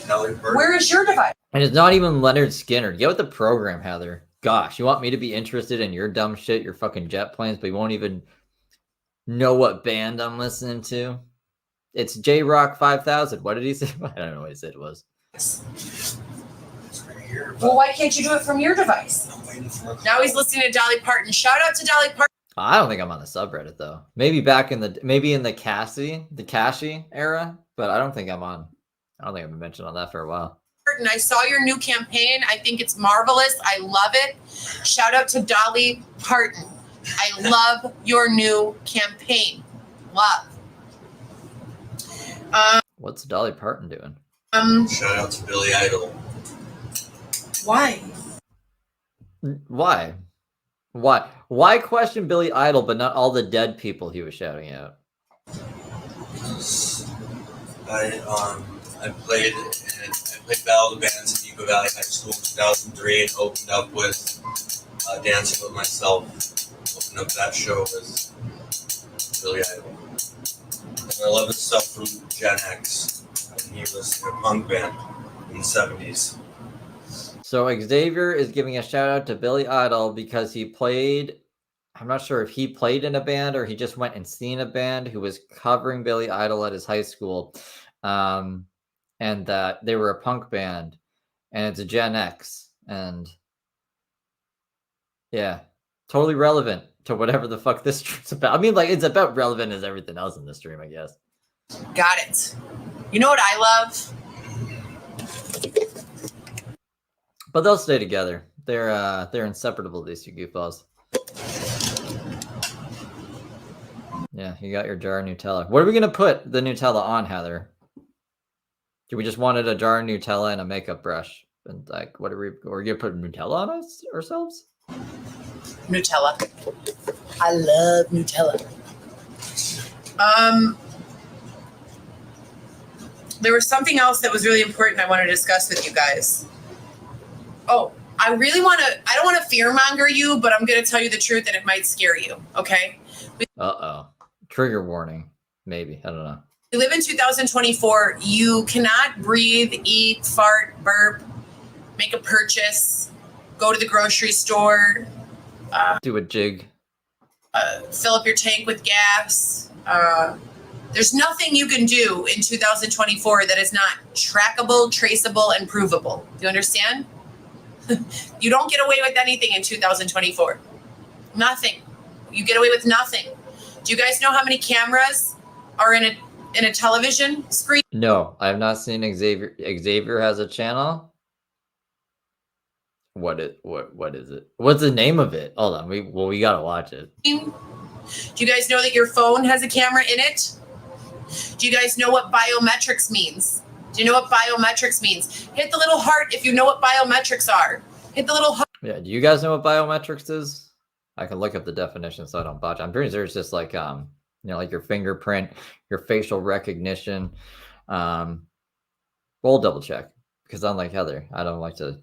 Dolly Parton. Where is your device? And it's not even Leonard Skinner. Get with the program, Heather. Gosh, you want me to be interested in your dumb shit, your fucking jet planes, but you won't even know what band I'm listening to? It's J-Rock 5000. What did he say? I don't know what he said it was. It's right here. Well, why can't you do it from your device? I'm waiting for a Now he's listening to Dolly Parton. Shout out to Dolly Parton. I don't think I'm on the subreddit though. Maybe back in the Cassie era, but I don't think I've been mentioned on that for a while. I saw your new campaign. I think it's marvelous. I love it. Shout out to Dolly Parton. I love your new campaign. Love. What's Dolly Parton doing? shout out to Billy Idol. Why? Why question Billy Idol, but not all the dead people he was shouting out? I played Battle of the Bands in Yuba Valley High School in 2003 and opened up with Dancing with Myself. Opened up that show with Billy Idol. And I love his stuff from Gen X. And he was in a punk band in the 70s. So Xavier is giving a shout out to Billy Idol because he played. I'm not sure if he played in a band or he just went and seen a band who was covering Billy Idol at his high school. And that they were a punk band, and it's a Gen X, and yeah, totally relevant to whatever the fuck this stream's about. I mean, like, it's about relevant as everything else in this stream, I guess. Got it. You know what I love? But they'll stay together. They're inseparable, these two goofballs. Yeah, you got your jar of Nutella. What are we gonna put the Nutella on, Heather? Do we just wanted a jar of Nutella and a makeup brush? And like, what are we gonna put Nutella on us ourselves? Nutella. I love Nutella. There was something else that was really important I want to discuss with you guys. Oh, I don't want to fearmonger you, but I'm going to tell you the truth and it might scare you, okay? Uh-oh. Trigger warning. Maybe. I don't know. We live in 2024. You cannot breathe, eat, fart, burp, make a purchase, go to the grocery store, do a jig, fill up your tank with gas. There's nothing you can do in 2024 that is not trackable, traceable, and provable. Do you understand? You don't get away with anything in 2024. Nothing. You get away with nothing. Do you guys know how many cameras are in a television screen? No, I have not seen Xavier. Xavier has a channel. What is it? What's the name of it? Hold on. We gotta watch it. Do you guys know that your phone has a camera in it? Do you guys know what biometrics means? Do you know what biometrics means? Hit the little heart if you know what biometrics are. Hit the little heart. Yeah. Do you guys know what biometrics is? I can look up the definition so I don't botch. I'm pretty sure it's just like like your fingerprint, your facial recognition. We'll double check because unlike Heather, I don't like to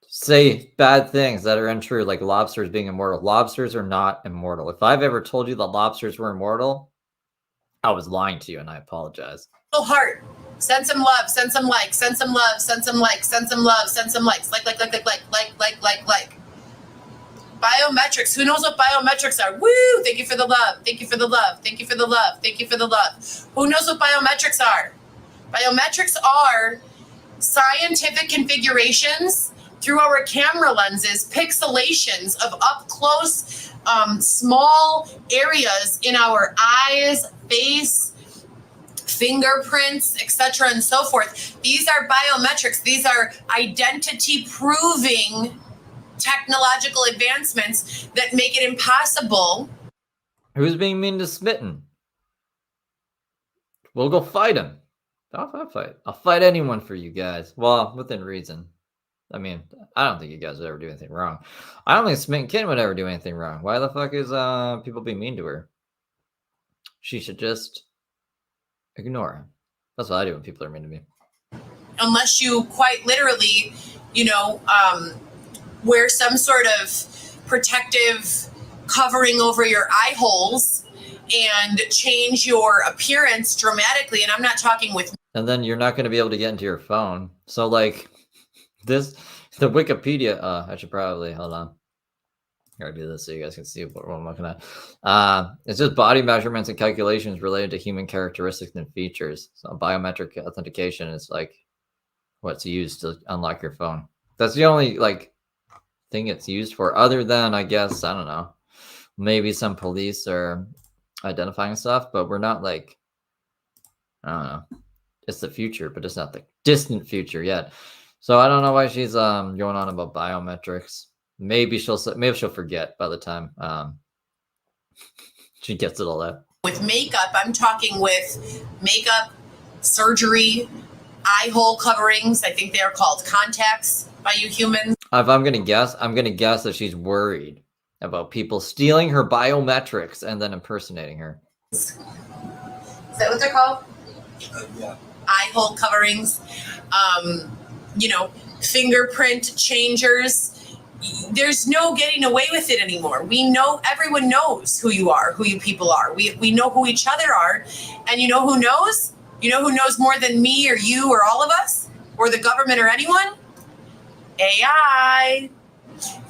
say bad things that are untrue, like lobsters being immortal. Lobsters are not immortal. If I've ever told you that lobsters were immortal, I was lying to you, and I apologize. Little heart. Send some love. Send some likes. Send some love. Send some likes. Send some love. Send some likes. Like. Biometrics. Who knows what biometrics are? Woo! Thank you for the love. Thank you for the love. Thank you for the love. Thank you for the love. Who knows what biometrics are? Biometrics are scientific configurations through our camera lenses, pixelations of up close, small areas in our eyes, face, fingerprints, etc., and so forth. These are biometrics. These are identity proving technological advancements that make it impossible. Who's being mean to Smitten? We'll go fight him. I'll fight anyone for you guys. Well, within reason. I mean, I don't think you guys would ever do anything wrong. I don't think Smitten Kid would ever do anything wrong. Why the fuck is people being mean to her? She should just ignore him. That's what I do when people are mean to me. Unless you quite literally, wear some sort of protective covering over your eye holes and change your appearance dramatically. And I'm not talking with. And then you're not going to be able to get into your phone. So like the Wikipedia, I should probably, hold on. I gotta do this so you guys can see what I'm looking at. It's just body measurements and calculations related to human characteristics and features. So biometric authentication is like what's used to unlock your phone. That's the only like thing it's used for, other than, I guess, I don't know, maybe some police are identifying stuff, but we're not like, I don't know. It's the future, but it's not the distant future yet. So I don't know why she's going on about biometrics. Maybe she'll forget by the time she gets it all out. With makeup, I'm talking with makeup, surgery, eye hole coverings. I think they are called contacts by you humans. If I'm gonna guess, that she's worried about people stealing her biometrics and then impersonating her. Is that what they're called? Yeah. Eye hole coverings, fingerprint changers. There's no getting away with it anymore. We know, everyone knows who you are, who you people are. We know who each other are. And you know who knows? You know who knows more than me or you or all of us or the government or anyone? AI.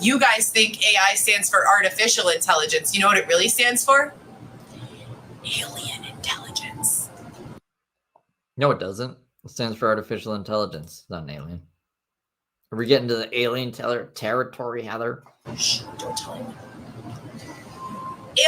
You guys think AI stands for artificial intelligence. You know what it really stands for? Alien intelligence. No, it doesn't. It stands for artificial intelligence, not an alien. Are we getting to the alien territory, Heather? Shh, don't tell anyone.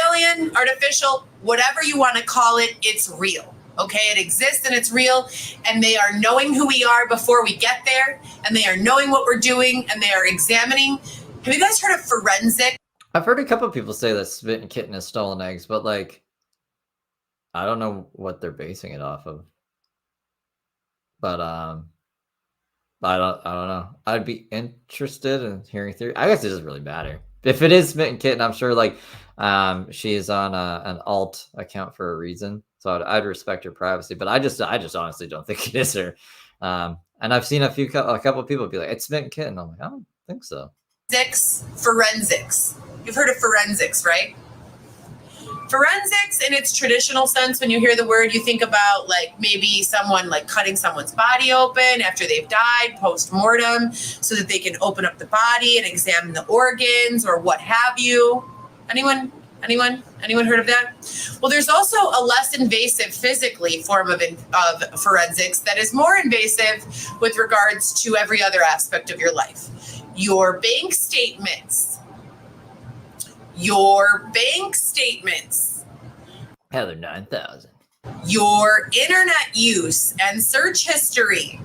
Alien, artificial, whatever you want to call it, it's real. Okay, it exists and it's real, and they are knowing who we are before we get there, and they are knowing what we're doing, and they are examining. Have you guys heard of forensic? I've heard a couple of people say that Smitten Kitten has stolen eggs, but like, I don't know what they're basing it off of. But I don't know. I'd be interested in hearing theory. I guess it doesn't really matter. If it is Smitten Kitten, I'm sure like she's on an alt account for a reason. So I'd respect her privacy. But I just honestly don't think it is her. And I've seen a couple of people be like, it's Smitten Kitten. I'm like, I don't think so. Forensics. You've heard of forensics, right? Forensics in its traditional sense, when you hear the word, you think about like maybe someone like cutting someone's body open after they've died post-mortem so that they can open up the body and examine the organs or what have you. Anyone heard of that? Well, there's also a less invasive physically form of forensics that is more invasive with regards to every other aspect of your life. Your bank statements. Heather 9000. Your internet use and search history.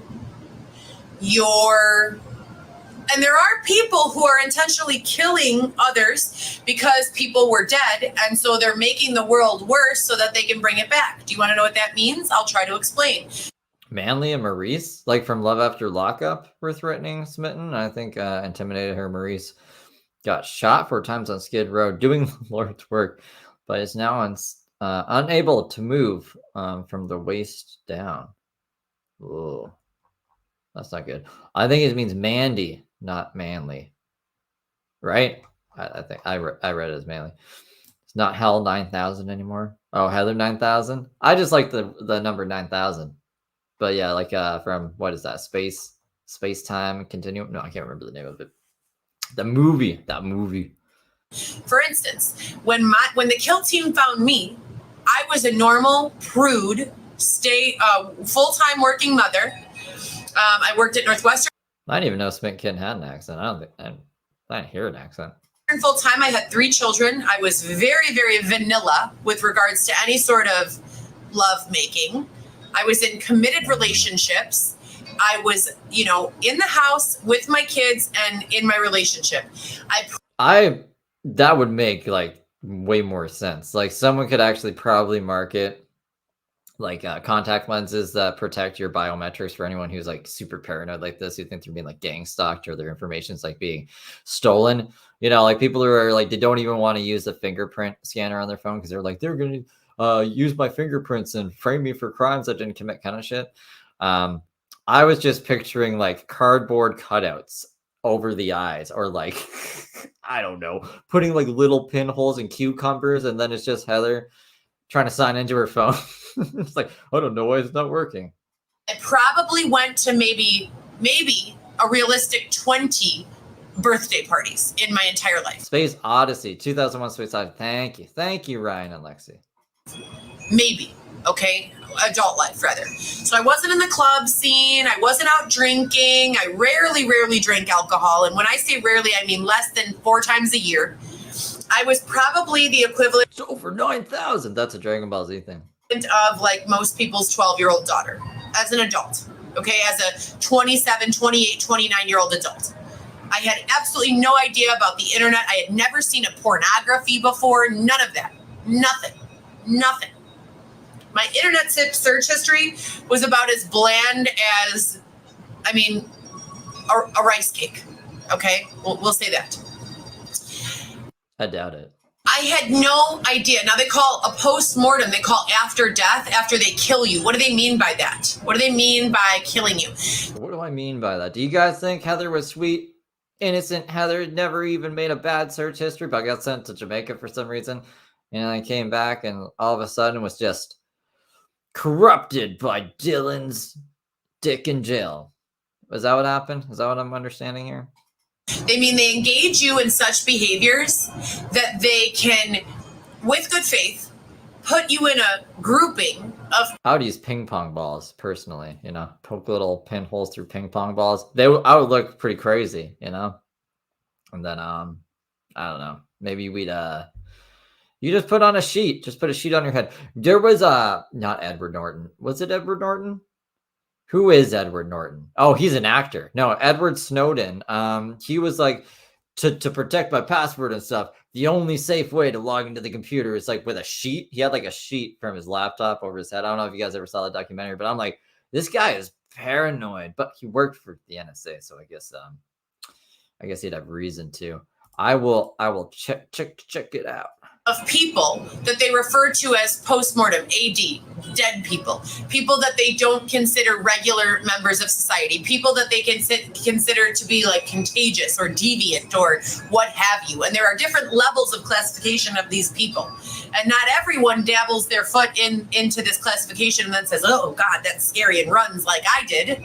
And there are people who are intentionally killing others because people were dead, and so they're making the world worse so that they can bring it back. Do you want to know what that means? I'll try to explain. Manly and Maurice, like from Love After Lockup, were threatening Smitten. I think intimidated her. Maurice got shot 4 times on Skid Row doing the Lord's work, but is now unable to move from the waist down. Ooh, that's not good. I think it means Mandy, not Manly. Right? I think I read it as Manly. It's not Hell 9000 anymore. Oh, Heather 9000. I just like the number 9000. But yeah, like from, what is that? Space Time Continuum? No, I can't remember the name of it. That movie. For instance, when the kill team found me, I was a normal, prude, full-time working mother. I worked at Northwestern. I didn't even know Smitten Kitten had an accent. I didn't hear an accent. Full-time, I had 3 children. I was very, very vanilla with regards to any sort of love making. I was in committed relationships. I was, in the house with my kids and in my relationship. That would make like way more sense. Like someone could actually probably market like contact lenses that protect your biometrics for anyone who's like super paranoid like this, who think they're being like gang stalked or their information's like being stolen. Like people who are like, they don't even want to use the fingerprint scanner on their phone because they're like, they're going to use my fingerprints and frame me for crimes I didn't commit, kind of shit. I was just picturing like cardboard cutouts over the eyes, or like I don't know, putting like little pinholes in cucumbers, and then it's just Heather trying to sign into her phone. It's like, I don't know why it's not working. I probably went to maybe a realistic 20 birthday parties in my entire life. Space Odyssey, 2001 Space Odyssey. Thank you, Ryan and Lexi. Maybe, okay? Adult life, rather. So I wasn't in the club scene. I wasn't out drinking. I rarely drank alcohol. And when I say rarely, I mean less than 4 times a year. I was probably the equivalent It's over 9,000. That's a Dragon Ball Z thing. of like most people's 12-year-old daughter as an adult, okay? As a 27, 28, 29-year-old adult. I had absolutely no idea about the internet. I had never seen a pornography before. None of that. Nothing. My internet search history was about as bland as, I mean, a rice cake. Okay? We'll say that. I doubt it. I had no idea. Now they call a post-mortem, they call after death, after they kill you. What do they mean by that? What do they mean by killing you? What do I mean by that? Do you guys think Heather was sweet? Innocent Heather never even made a bad search history, but got sent to Jamaica for some reason. And I came back and all of a sudden was just corrupted by Dylan's dick in jail. Was that what happened? Is that what I'm understanding here? They mean they engage you in such behaviors that they can, with good faith, put you in a grouping of. I would use ping pong balls personally, poke little pinholes through ping pong balls. I would look pretty crazy, And then I don't know, maybe you just put on a sheet, just put a sheet on your head. There was not Edward Norton. Was it Edward Norton? Who is Edward Norton? Oh, he's an actor. No, Edward Snowden. He was like, to protect my password and stuff, the only safe way to log into the computer is like with a sheet. He had like a sheet from his laptop over his head. I don't know if you guys ever saw the documentary, but I'm like, this guy is paranoid. But he worked for the NSA, so I guess he'd have reason to. I will check it out. Of people that they refer to as post-mortem, AD, dead people that they don't consider regular members of society, people that they consider to be like contagious or deviant or what have you. And there are different levels of classification of these people. And not everyone dabbles their foot into this classification and then says, oh God, that's scary, and runs like I did.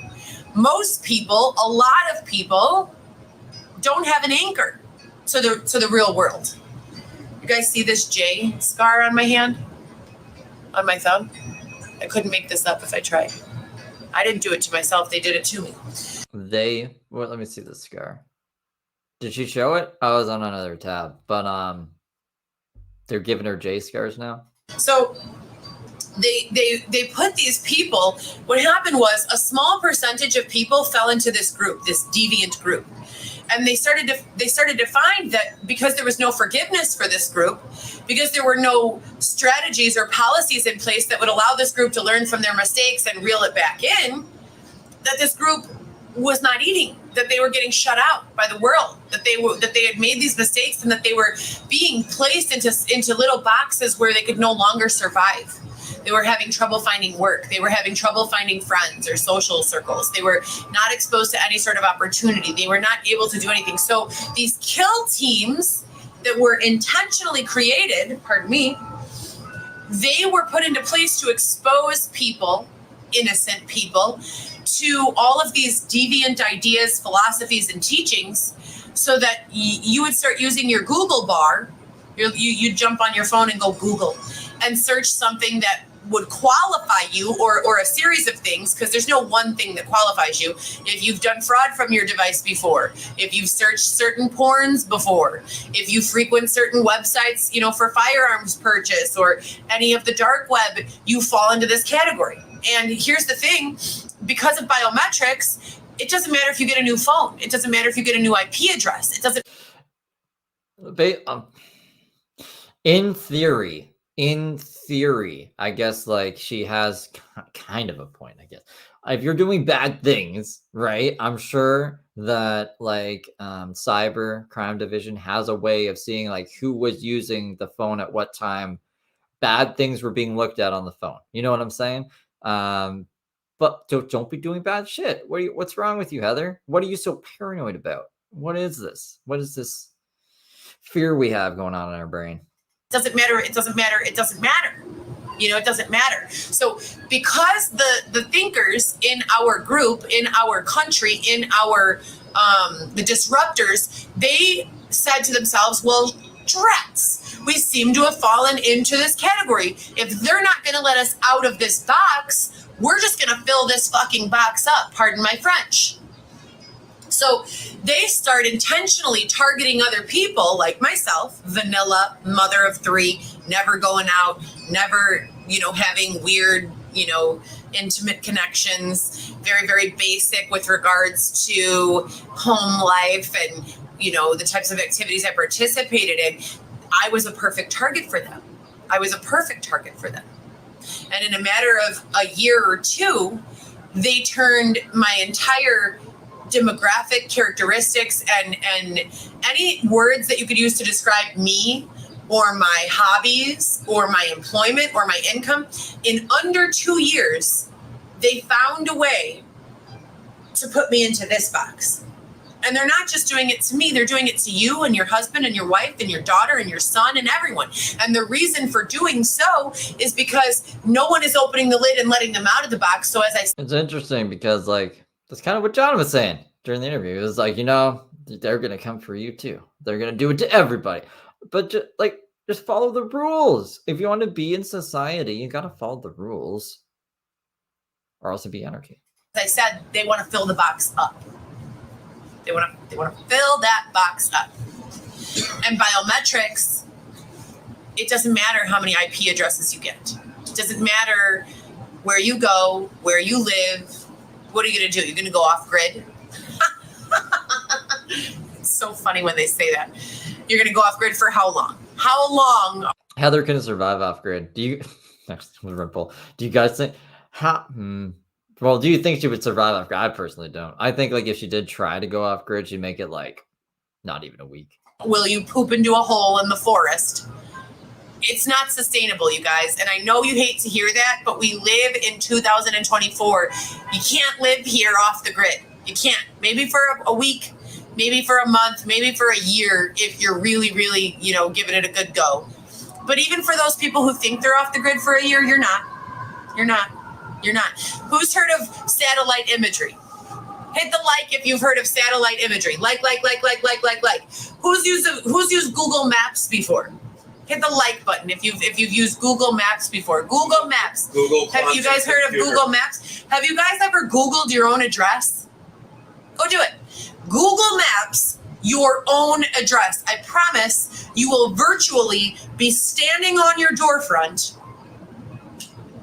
Most people, a lot of people, don't have an anchor to the real world. You guys see this J scar on my hand? On my thumb? I couldn't make this up if I tried. I didn't do it to myself. They did it to me. Let me see the scar. Did she show it? I was on another tab. But they're giving her J scars now? So they put these people, what happened was a small percentage of people fell into this group, this deviant group. And they started to find that because there was no forgiveness for this group, because there were no strategies or policies in place that would allow this group to learn from their mistakes and reel it back in, that this group was not eating, that they were getting shut out by the world, that they had made these mistakes, and that they were being placed into little boxes where they could no longer survive. They were having trouble finding work. They were having trouble finding friends or social circles. They were not exposed to any sort of opportunity. They were not able to do anything. So these kill teams that were intentionally created, they were put into place to expose people, innocent people, to all of these deviant ideas, philosophies, and teachings, so that you would start using your Google bar. You'd jump on your phone and go Google and search something that would qualify you, or a series of things, because there's no one thing that qualifies you. If you've done fraud from your device before, if you've searched certain porns before, if you frequent certain websites, for firearms purchase or any of the dark web, you fall into this category. And here's the thing, because of biometrics, it doesn't matter if you get a new phone. It doesn't matter if you get a new IP address. It doesn't. In theory, I guess like she has kind of a point, I guess. If you're doing bad things, right? I'm sure that like cyber crime division has a way of seeing like who was using the phone at what time. Bad things were being looked at on the phone. You know what I'm saying? but don't be doing bad shit. What's wrong with you, Heather? What are you so paranoid about? What is this? What is this fear we have going on in our brain? Doesn't matter. It doesn't matter. It doesn't matter. It doesn't matter. So because the thinkers in our group, in our country, in our the disruptors, they said to themselves, well, drats, we seem to have fallen into this category. If they're not going to let us out of this box, we're just going to fill this fucking box up. Pardon my French. So they start intentionally targeting other people like myself, vanilla, mother of 3, never going out, never, having weird, intimate connections, very, very basic with regards to home life and, the types of activities I participated in. I was a perfect target for them. And in a matter of a year or two, they turned my entire demographic characteristics and any words that you could use to describe me or my hobbies or my employment or my income. In under 2 years, they found a way to put me into this box. And they're not just doing it to me, they're doing it to you and your husband and your wife and your daughter and your son and everyone. And the reason for doing so is because no one is opening the lid and letting them out of the box. So it's interesting because that's kind of what John was saying during the interview. It was like, they're going to come for you too. They're going to do it to everybody. But just follow the rules. If you want to be in society, you got to follow the rules or else it'd be anarchy. As I said, they want to fill the box up. They want to fill that box up. And biometrics, it doesn't matter how many IP addresses you get. It doesn't matter where you go, where you live. What are you going to do? You're going to go off grid? It's so funny when they say that. You're going to go off grid for how long? How long? Heather couldn't survive off grid. Do you guys think well, do you think she would survive off grid? I personally don't. I think if she did try to go off grid, she'd make it not even a week. Will you poop into a hole in the forest? It's not sustainable, you guys. And I know you hate to hear that, but we live in 2024. You can't live here off the grid. You can't. Maybe for a week, maybe for a month, maybe for a year, if you're really, really, giving it a good go. But even for those people who think they're off the grid for a year, you're not. You're not. Who's heard of satellite imagery? Hit the like if you've heard of satellite imagery. Like. Who's used Google Maps before? Hit the like button if you've used Google Maps before. Google Maps. Have you guys heard of Google Maps? Have you guys ever Googled your own address? Go do it. Google Maps your own address. I promise you will virtually be standing on your doorfront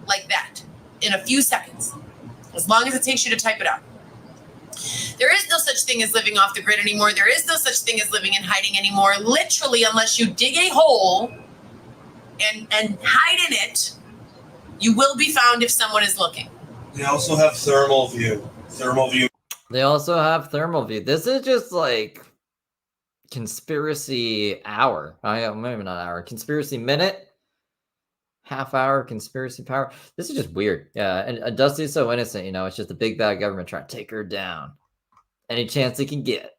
like that in a few seconds, as long as it takes you to type it out. There is no such thing as living off the grid anymore. There is no such thing as living in hiding anymore. Literally, unless you dig a hole and hide in it, you will be found if someone is looking. They also have thermal view. They also have thermal view. This is just conspiracy hour. Maybe not hour. Conspiracy minute. Half hour conspiracy power. This is just weird. Yeah, and Dusty's so innocent, it's just the big bad government trying to take her down. Any chance they can get.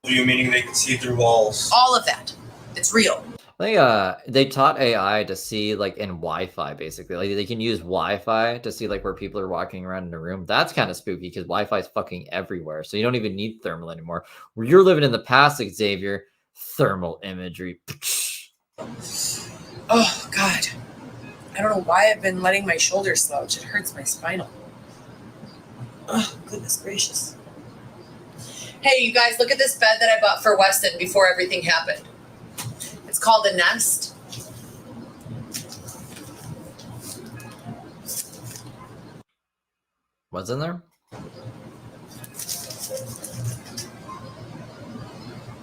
You meaning they can see through walls? All of that. It's real. They taught AI to see in Wi-Fi basically. They can use Wi-Fi to see where people are walking around in a room. That's kind of spooky because Wi-Fi is fucking everywhere. So you don't even need thermal anymore. Where you're living in the past, Xavier, thermal imagery. Oh God. I don't know why I've been letting my shoulders slouch. It hurts my spinal. Oh, goodness gracious. Hey, you guys, look at this bed that I bought for Weston before everything happened. It's called a Nest. What's in there?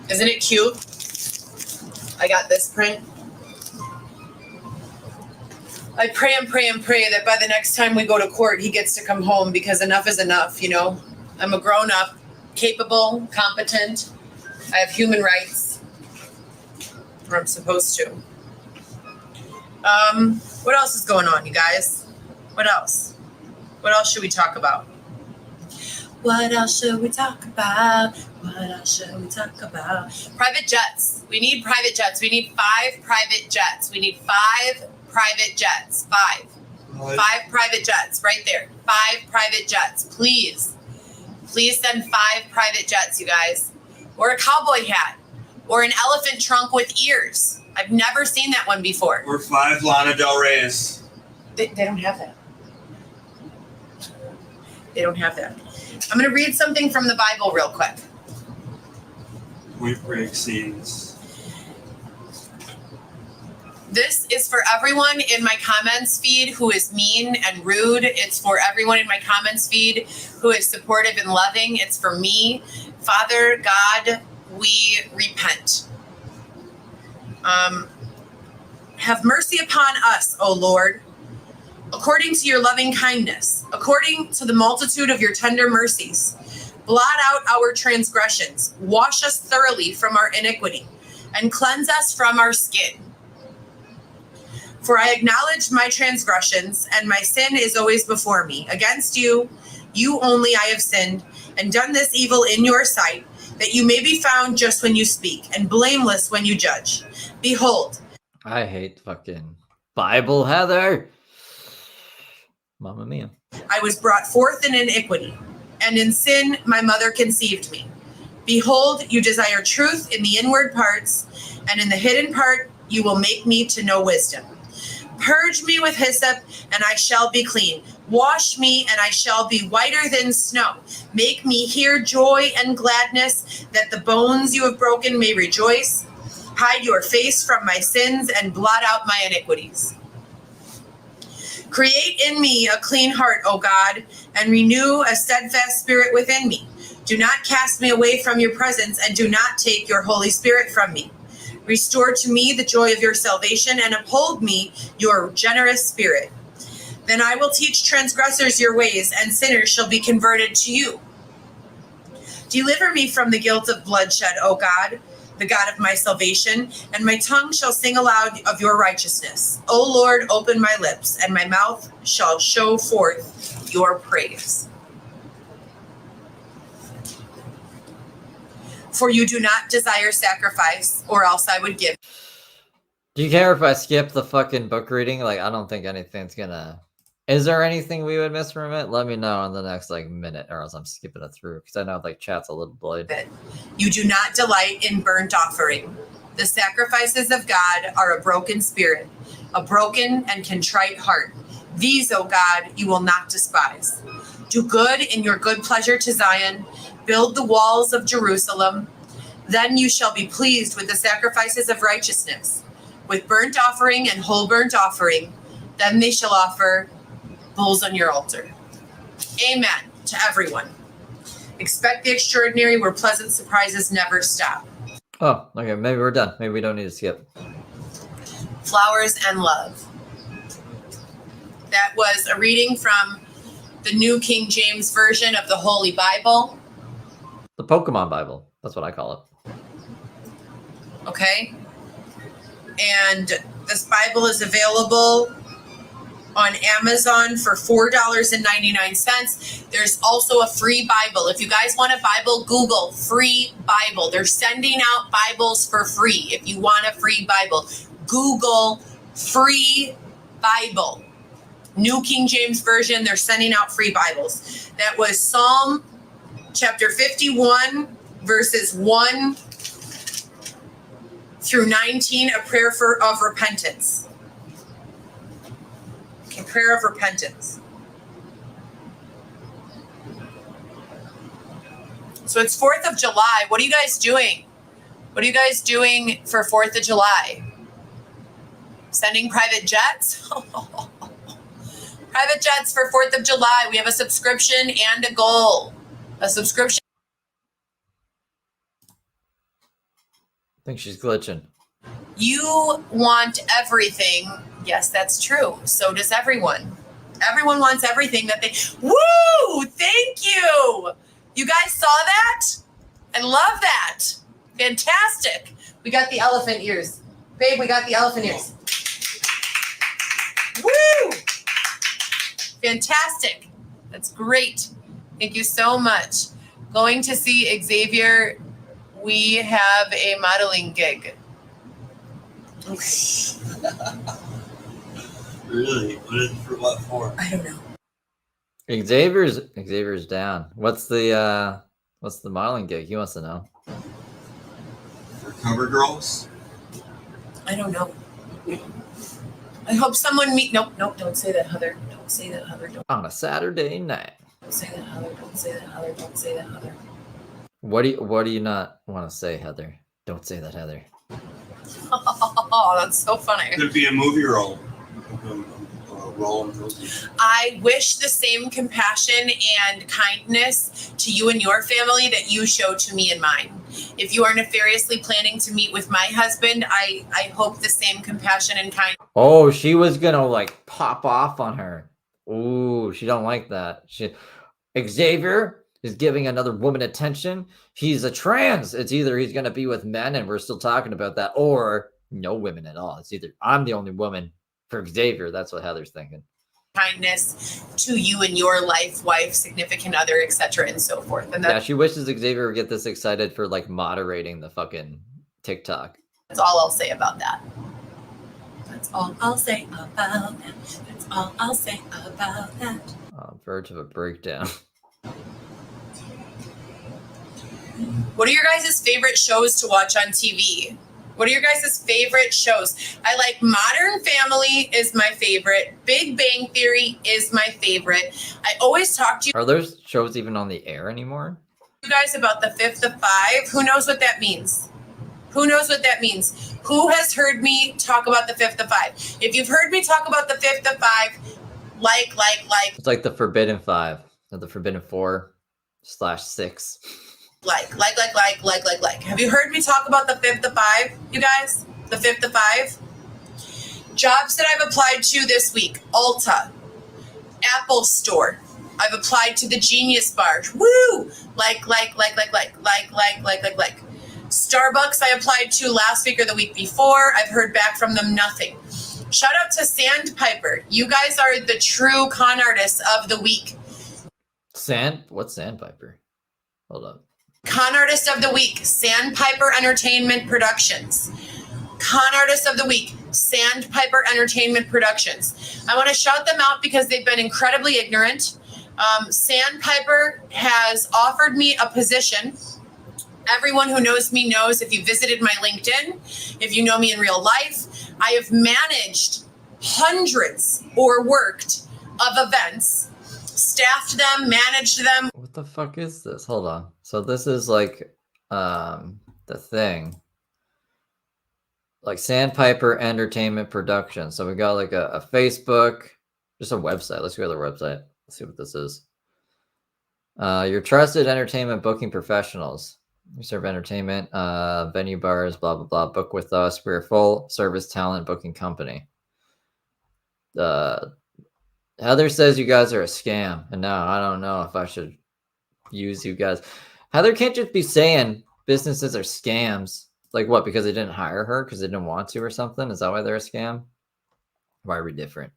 Isn't it cute? I got this print. I pray that by the next time we go to court, he gets to come home because enough is enough, I'm a grown-up, capable, competent. I have human rights. Or I'm supposed to. What else is going on, you guys? What else? What else should we talk about? What else should we talk about? What else should we talk about? Private jets. We need private jets. We need 5 private jets. We need 5 private jets. 5. What? 5 private jets right there. 5 private jets. Please. Please send 5 private jets, you guys. Or a cowboy hat. Or an elephant trunk with ears. I've never seen that one before. We're 5 Lana Del Reyes. They don't have that. They don't have that. I'm going to read something from the Bible real quick. We break scenes. This is for everyone in my comments feed who is mean and rude. It's for everyone in my comments feed who is supportive and loving. It's for me. Father God, we repent. Have mercy upon us, O Lord, according to your loving kindness, according to the multitude of your tender mercies. Blot out our transgressions, wash us thoroughly from our iniquity, and cleanse us from our sin. For I acknowledge my transgressions, and my sin is always before me. Against you, you only I have sinned, and done this evil in your sight, that you may be found just when you speak, and blameless when you judge. Behold, I hate fucking Bible, Heather. Mamma mia. I was brought forth in iniquity, and in sin my mother conceived me. Behold, you desire truth in the inward parts, and in the hidden part you will make me to know wisdom. Purge me with hyssop, and I shall be clean. Wash me, and I shall be whiter than snow. Make me hear joy and gladness, that the bones you have broken may rejoice. Hide your face from my sins, and blot out my iniquities. Create in me a clean heart, O God, and renew a steadfast spirit within me. Do not cast me away from your presence, and do not take your Holy Spirit from me. Restore to me the joy of your salvation, and uphold me your generous spirit. Then I will teach transgressors your ways, and sinners shall be converted to you. Deliver me from the guilt of bloodshed, O God, the God of my salvation, and my tongue shall sing aloud of your righteousness. O Lord, open my lips, and my mouth shall show forth your praise. For you do not desire sacrifice, or else I would give. Do you care if I skip the fucking book reading? Like, I don't think anything's gonna... Is there anything we would miss from it? Let me know in the next, like, minute, or else I'm skipping it through, because I know, like, chat's a little bloody. You do not delight in burnt offering. The sacrifices of God are a broken spirit, a broken and contrite heart. These, O God, you will not despise. Do good in your good pleasure to Zion. Build the walls of Jerusalem. Then you shall be pleased with the sacrifices of righteousness, with burnt offering and whole burnt offering. Then they shall offer bulls on your altar. Amen to everyone. Expect the extraordinary where pleasant surprises never stop. Oh, okay, maybe we're done. Maybe we don't need to skip. Flowers and love. That was a reading from the New King James Version of the Holy Bible. The Pokemon Bible. That's what I call it. Okay. And this Bible is available on Amazon for $4.99. There's also a free Bible. If you guys want a Bible, Google free Bible. They're sending out Bibles for free. If you want a free Bible, Google free Bible. New King James Version, they're sending out free Bibles. That was Psalm chapter 51, verses 1 through 19, a prayer of repentance. A prayer of repentance. So it's 4th of July. What are you guys doing? What are you guys doing for 4th of July? Sending private jets? Private jets for 4th of July. We have a subscription and a goal. A subscription. I think she's glitching. You want everything. Yes, that's true. So does everyone. Everyone wants everything that they... Woo! Thank you! You guys saw that? I love that. Fantastic. We got the elephant ears. Babe, we got the elephant ears. Woo! Fantastic. That's great. Thank you so much. Going to see Xavier. We have a modeling gig. Really? For what for? I don't know. Xavier's down. What's the modeling gig? He wants to know. For cover girls? I don't know. I hope someone meet. Nope, don't say that, Heather. Don't say that, Heather. Don't On a Saturday night. say that, Heather. Don't say that, Heather. Don't say that, Heather. What do you not want to say, Heather? Don't say that, Heather. Oh, that's so funny. Could be a movie role. Role in movie. I wish the same compassion and kindness to you and your family that you show to me and mine. If you are nefariously planning to meet with my husband, I hope the same compassion and kindness. Oh, she was gonna like pop off on her. Ooh, she don't like that. Xavier is giving another woman attention. He's a trans. It's either he's gonna be with men and we're still talking about that, or no women at all. It's either I'm the only woman for Xavier. That's what Heather's thinking. Kindness to you and your life, wife, significant other, etc., and so forth. And Yeah, she wishes Xavier would get this excited for like moderating the fucking TikTok. that's all I'll say about that. That's all I'll say about that. That's all I'll say about that. Verge of a breakdown. What are your guys' favorite shows to watch on TV? What are your guys' favorite shows? I like Modern Family is my favorite. Big Bang Theory is my favorite. I always talk to Are those shows even on the air anymore? you guys about the 5th of 5. Who knows what that means? Who knows what that means? Who has heard me talk about the 5th of 5? If you've heard me talk about the 5th of 5, like. It's like the Forbidden 5 or the Forbidden 4/6. Like. Have you heard me talk about the 5th of 5, you guys? The 5th of 5? Jobs that I've applied to this week. Ulta. Apple Store. I've applied to the Genius Bar. Woo! Like. Starbucks I applied to last week or the week before. I've heard back from them nothing. Shout out to Sandpiper. You guys are the true con artists of the week. What's Sandpiper? Hold up. Con Artist of the Week, Sandpiper Entertainment Productions. Con Artist of the Week, Sandpiper Entertainment Productions. I want to shout them out because they've been incredibly ignorant. Sandpiper has offered me a position. Everyone who knows me knows, if you visited my LinkedIn, if you know me in real life, I have managed hundreds or worked of events, staffed them, managed them. What the fuck is this? Hold on. So this is like the thing. Like Sandpiper Entertainment Production. So we got like a Facebook, just a website. Let's go to their website. Let's see what this is. Your trusted entertainment booking professionals. We serve entertainment, venue bars, blah, blah, blah. Book with us. We're a full service talent booking company. Heather says you guys are a scam. And now I don't know if I should use you guys. Heather can't just be saying businesses are scams. Like what? Because they didn't hire her because they didn't want to or something? Is that why they're a scam? Why are we different?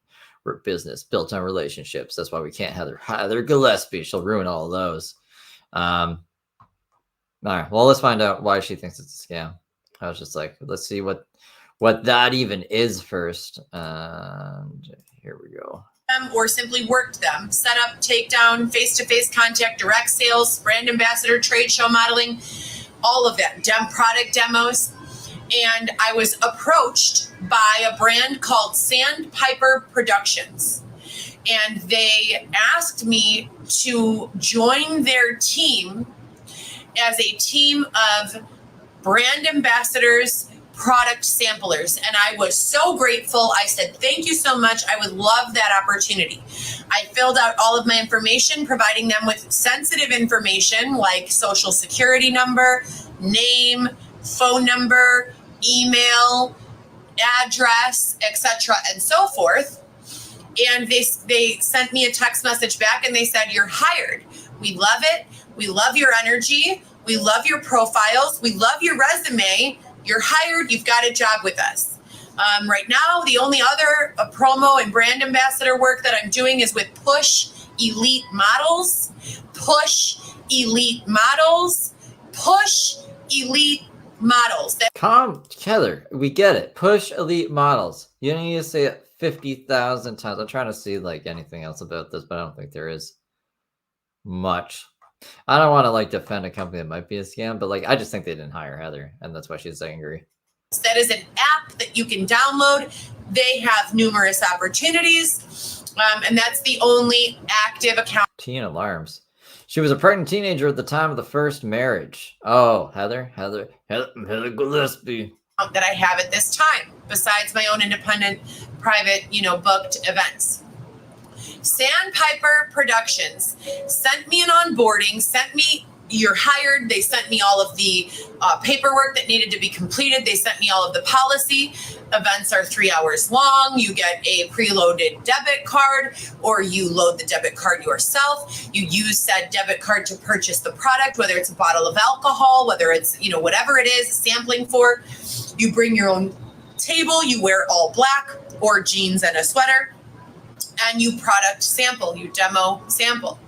We're a business built on relationships. That's why we can't Heather Gillespie. She'll ruin all of those. All right. Well, let's find out why she thinks it's a scam. I was just like, let's see what that even is first. And here we go. Or simply worked them. Set up, take down, face-to-face contact, direct sales, brand ambassador, trade show modeling, all of that. Product demos. And I was approached by a brand called Sandpiper Productions. And they asked me to join their team as a team of brand ambassadors, product samplers. And I was so grateful. I said, thank you so much. I would love that opportunity. I filled out all of my information, providing them with sensitive information like social security number, name, phone number, email, address, etc., and so forth. And they sent me a text message back and they said, you're hired. We love it. We love your energy. We love your profiles. We love your resume. You're hired. You've got a job with us. Right now, the only other promo and brand ambassador work that I'm doing is with Push elite models, push elite models, push elite models. Calm, Heather. We get it. Push elite models. You don't need to say it 50,000 times. I'm trying to see like anything else about this, but I don't think there is much. I don't want to like defend a company that might be a scam, but like I just think they didn't hire Heather, and that's why she's angry. That is an app that you can download. They have numerous opportunities, and that's the only active account. Teen alarms. She was a pregnant teenager at the time of the first marriage. Oh, Heather Gillespie. That I have at this time, besides my own independent, private, booked events. Sandpiper Productions sent me an onboarding, you're hired. They sent me all of the paperwork that needed to be completed. They sent me all of the policy. Events are 3 hours long. You get a preloaded debit card, or you load the debit card yourself. You use said debit card to purchase the product, whether it's a bottle of alcohol, whether it's, whatever it is, sampling for. You bring your own table. You wear all black or jeans and a sweater, and you product sample, you demo sample.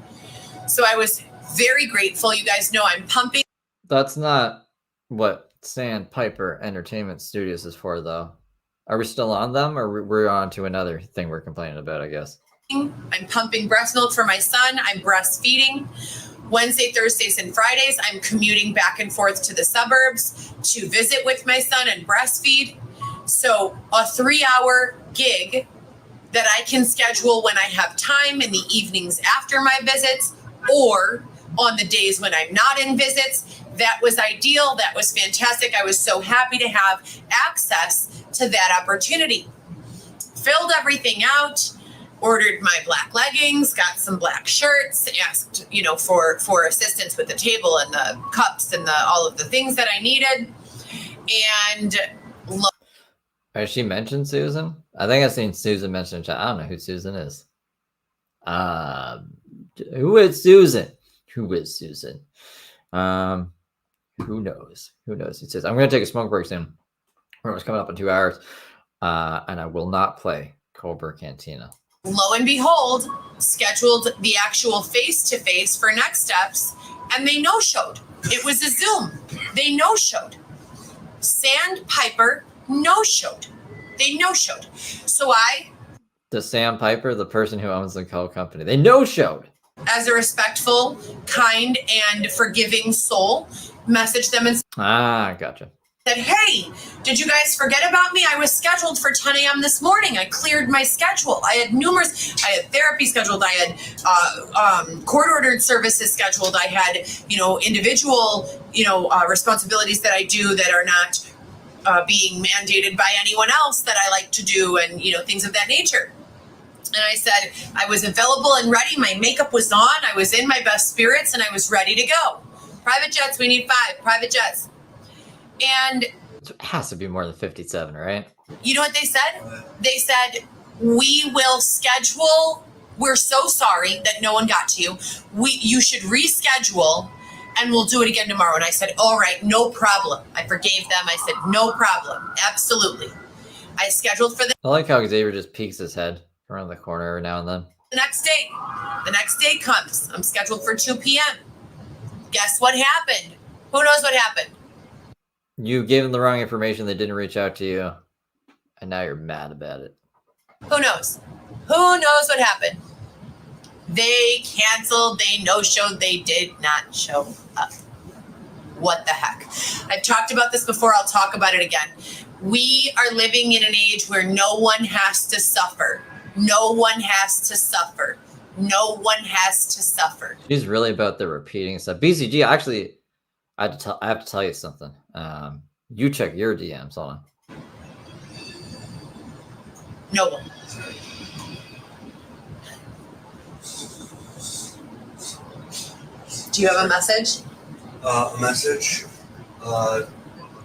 So I was very grateful. You guys know I'm pumping. That's not what Sandpiper Entertainment Studios is for, though. Are we still on them, or we're on to another thing we're complaining about, I guess? I'm pumping breast milk for my son. I'm breastfeeding. Wednesday, Thursdays, and Fridays, I'm commuting back and forth to the suburbs to visit with my son and breastfeed. So a 3-hour gig that I can schedule when I have time in the evenings after my visits, or on the days when I'm not in visits. That was ideal. That was fantastic. I was so happy to have access to that opportunity. Filled everything out, ordered my black leggings, got some black shirts, asked, for assistance with the table and the cups and all of the things that I needed. And has she mentioned Susan? I think I've seen Susan mentioned. I don't know who Susan is. Who is Susan? Who is Susan? Who knows? Who knows? He says, I'm going to take a smoke break soon. It's coming up in 2 hours. And I will not play Cobra Cantina. Lo and behold, scheduled the actual face-to-face for next steps, and they no-showed. It was a Zoom. They no-showed. Sandpiper no-showed. They no-showed. So the Sandpiper, the person who owns the coal company, they no-showed. As a respectful, kind, and forgiving soul, messaged them and gotcha. said, hey, did you guys forget about me? I was scheduled for 10 a.m. this morning. I cleared my schedule. I had therapy scheduled. I had court-ordered services scheduled. I had, individual, responsibilities that I do that are not being mandated by anyone else that I like to do, and, things of that nature. And I said, I was available and ready. My makeup was on. I was in my best spirits, and I was ready to go. Private jets, we need 5 private jets. And it has to be more than 57, right? You know what they said? They said, we will schedule. We're so sorry that no one got to you. You should reschedule, and we'll do it again tomorrow. And I said, all right, no problem. I forgave them. I said, no problem. Absolutely. I scheduled for I like how Xavier just peeks his head around the corner every now and then. The next day. The next day comes. I'm scheduled for 2 p.m. Guess what happened? Who knows what happened? You gave them the wrong information. They didn't reach out to you. And now you're mad about it. Who knows? Who knows what happened? They canceled. They no-showed. They did not show up. What the heck? I've talked about this before. I'll talk about it again. We are living in an age where no one has to suffer. No one has to suffer. No one has to suffer. She's really about the repeating stuff. BCG, actually, I have to tell you something. You check your DMs on. No one. Do you have a message? A message?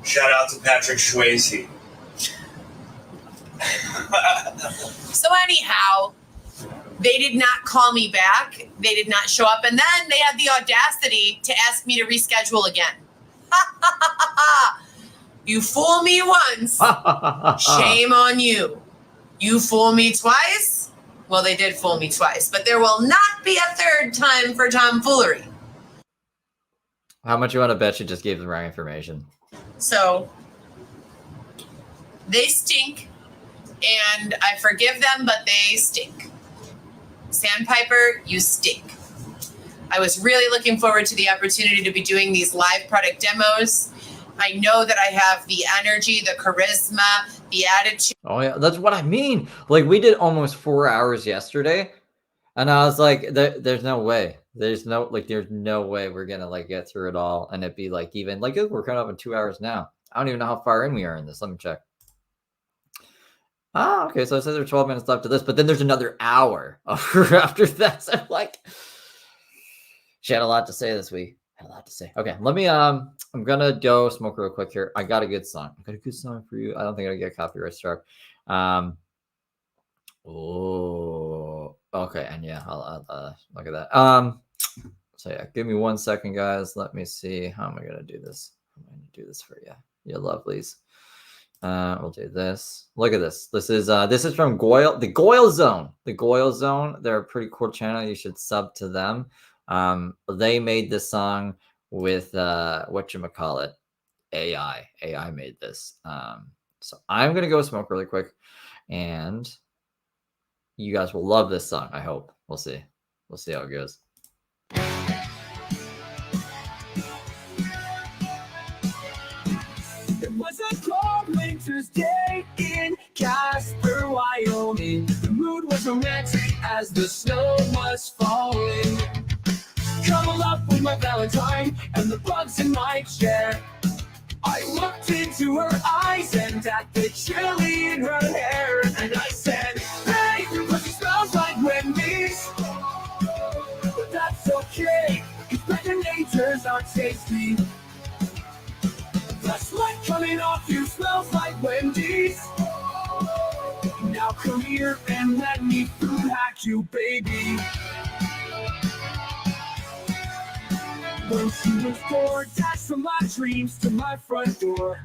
Shout out to Patrick Swayze. So anyhow, they did not call me back. They did not show up. And then they had the audacity to ask me to reschedule again. You fool me once, shame on you. You fool me twice, Well, they did fool me twice, but there will not be a third time for tomfoolery. How much you want to bet you just gave the wrong information? So they stink, and I forgive them, but they stink. Sandpiper, you stink. I was really looking forward to the opportunity to be doing these live product demos. I know that I have the energy, the charisma, the attitude. Oh yeah, that's what I mean. Like we did almost 4 hours yesterday, and I was like, there's no way. There's no way we're gonna like get through it all, and it'd be like even like we're coming up in 2 hours now. I don't even know how far in we are in this. Let me check. Ah, okay. So it says there's 12 minutes left to this, but then there's another hour after that. So I'm like, she had a lot to say this week. Had a lot to say. Okay, let me I'm gonna go smoke real quick here. I got a good song. I got a good song for you. I don't think I get copyright struck. Oh, okay, and yeah, I'll look at that. So yeah, give me 1 second, guys. Let me see how am I gonna do this. I'm gonna do this for you, you lovelies. We'll do this. Look at this. This is from Goyle, the Goyle Zone. The Goyle Zone. They're a pretty cool channel. You should sub to them. They made this song with whatchamacallit, AI. AI made this. So I'm gonna go smoke really quick, and you guys will love this song. I hope. We'll see. We'll see how it goes. It was a cold winter's day in Casper, Wyoming. The mood was romantic as the snow was falling. Cuddled up with my Valentine and the bugs in my chair. I looked into her eyes and at the chili in her hair, and I said, "Hey, your pussy smells like Wendy's." But that's okay, 'cause Baconators are tasty. The sweat coming off you smells like Wendy's. Now come here and let me food hack you, baby. When she was bored, dashed from my dreams to my front door.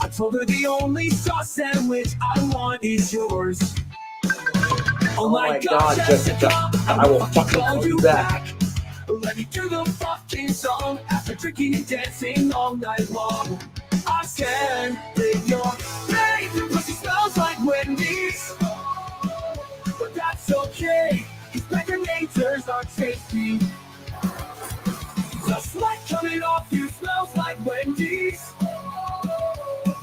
I told her the only sauce sandwich I want is yours. Oh my God, Jessica, I will fucking call you back. Let me do the fucking song after drinking and dancing all night long. I said that your baby pussy smells like Wendy's. But that's okay, 'cause Baconators are tasty. The sweat coming off you smells like Wendy's.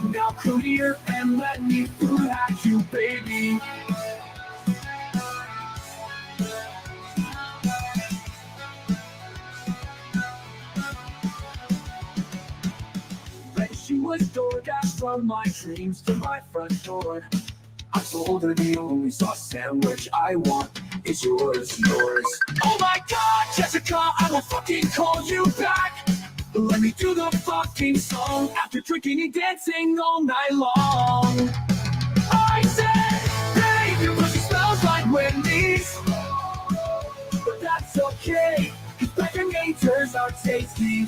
Now come here and let me food hack you, baby. Then she was DoorDash from my dreams to my front door. I told her the only sauce sandwich I want is yours. Oh my God, Jessica, I will fucking call you back. Let me do the fucking song after drinking and dancing all night long. I said, "Hey, your pussy smells like Wendy's." But that's okay, 'cause Baconators are tasty.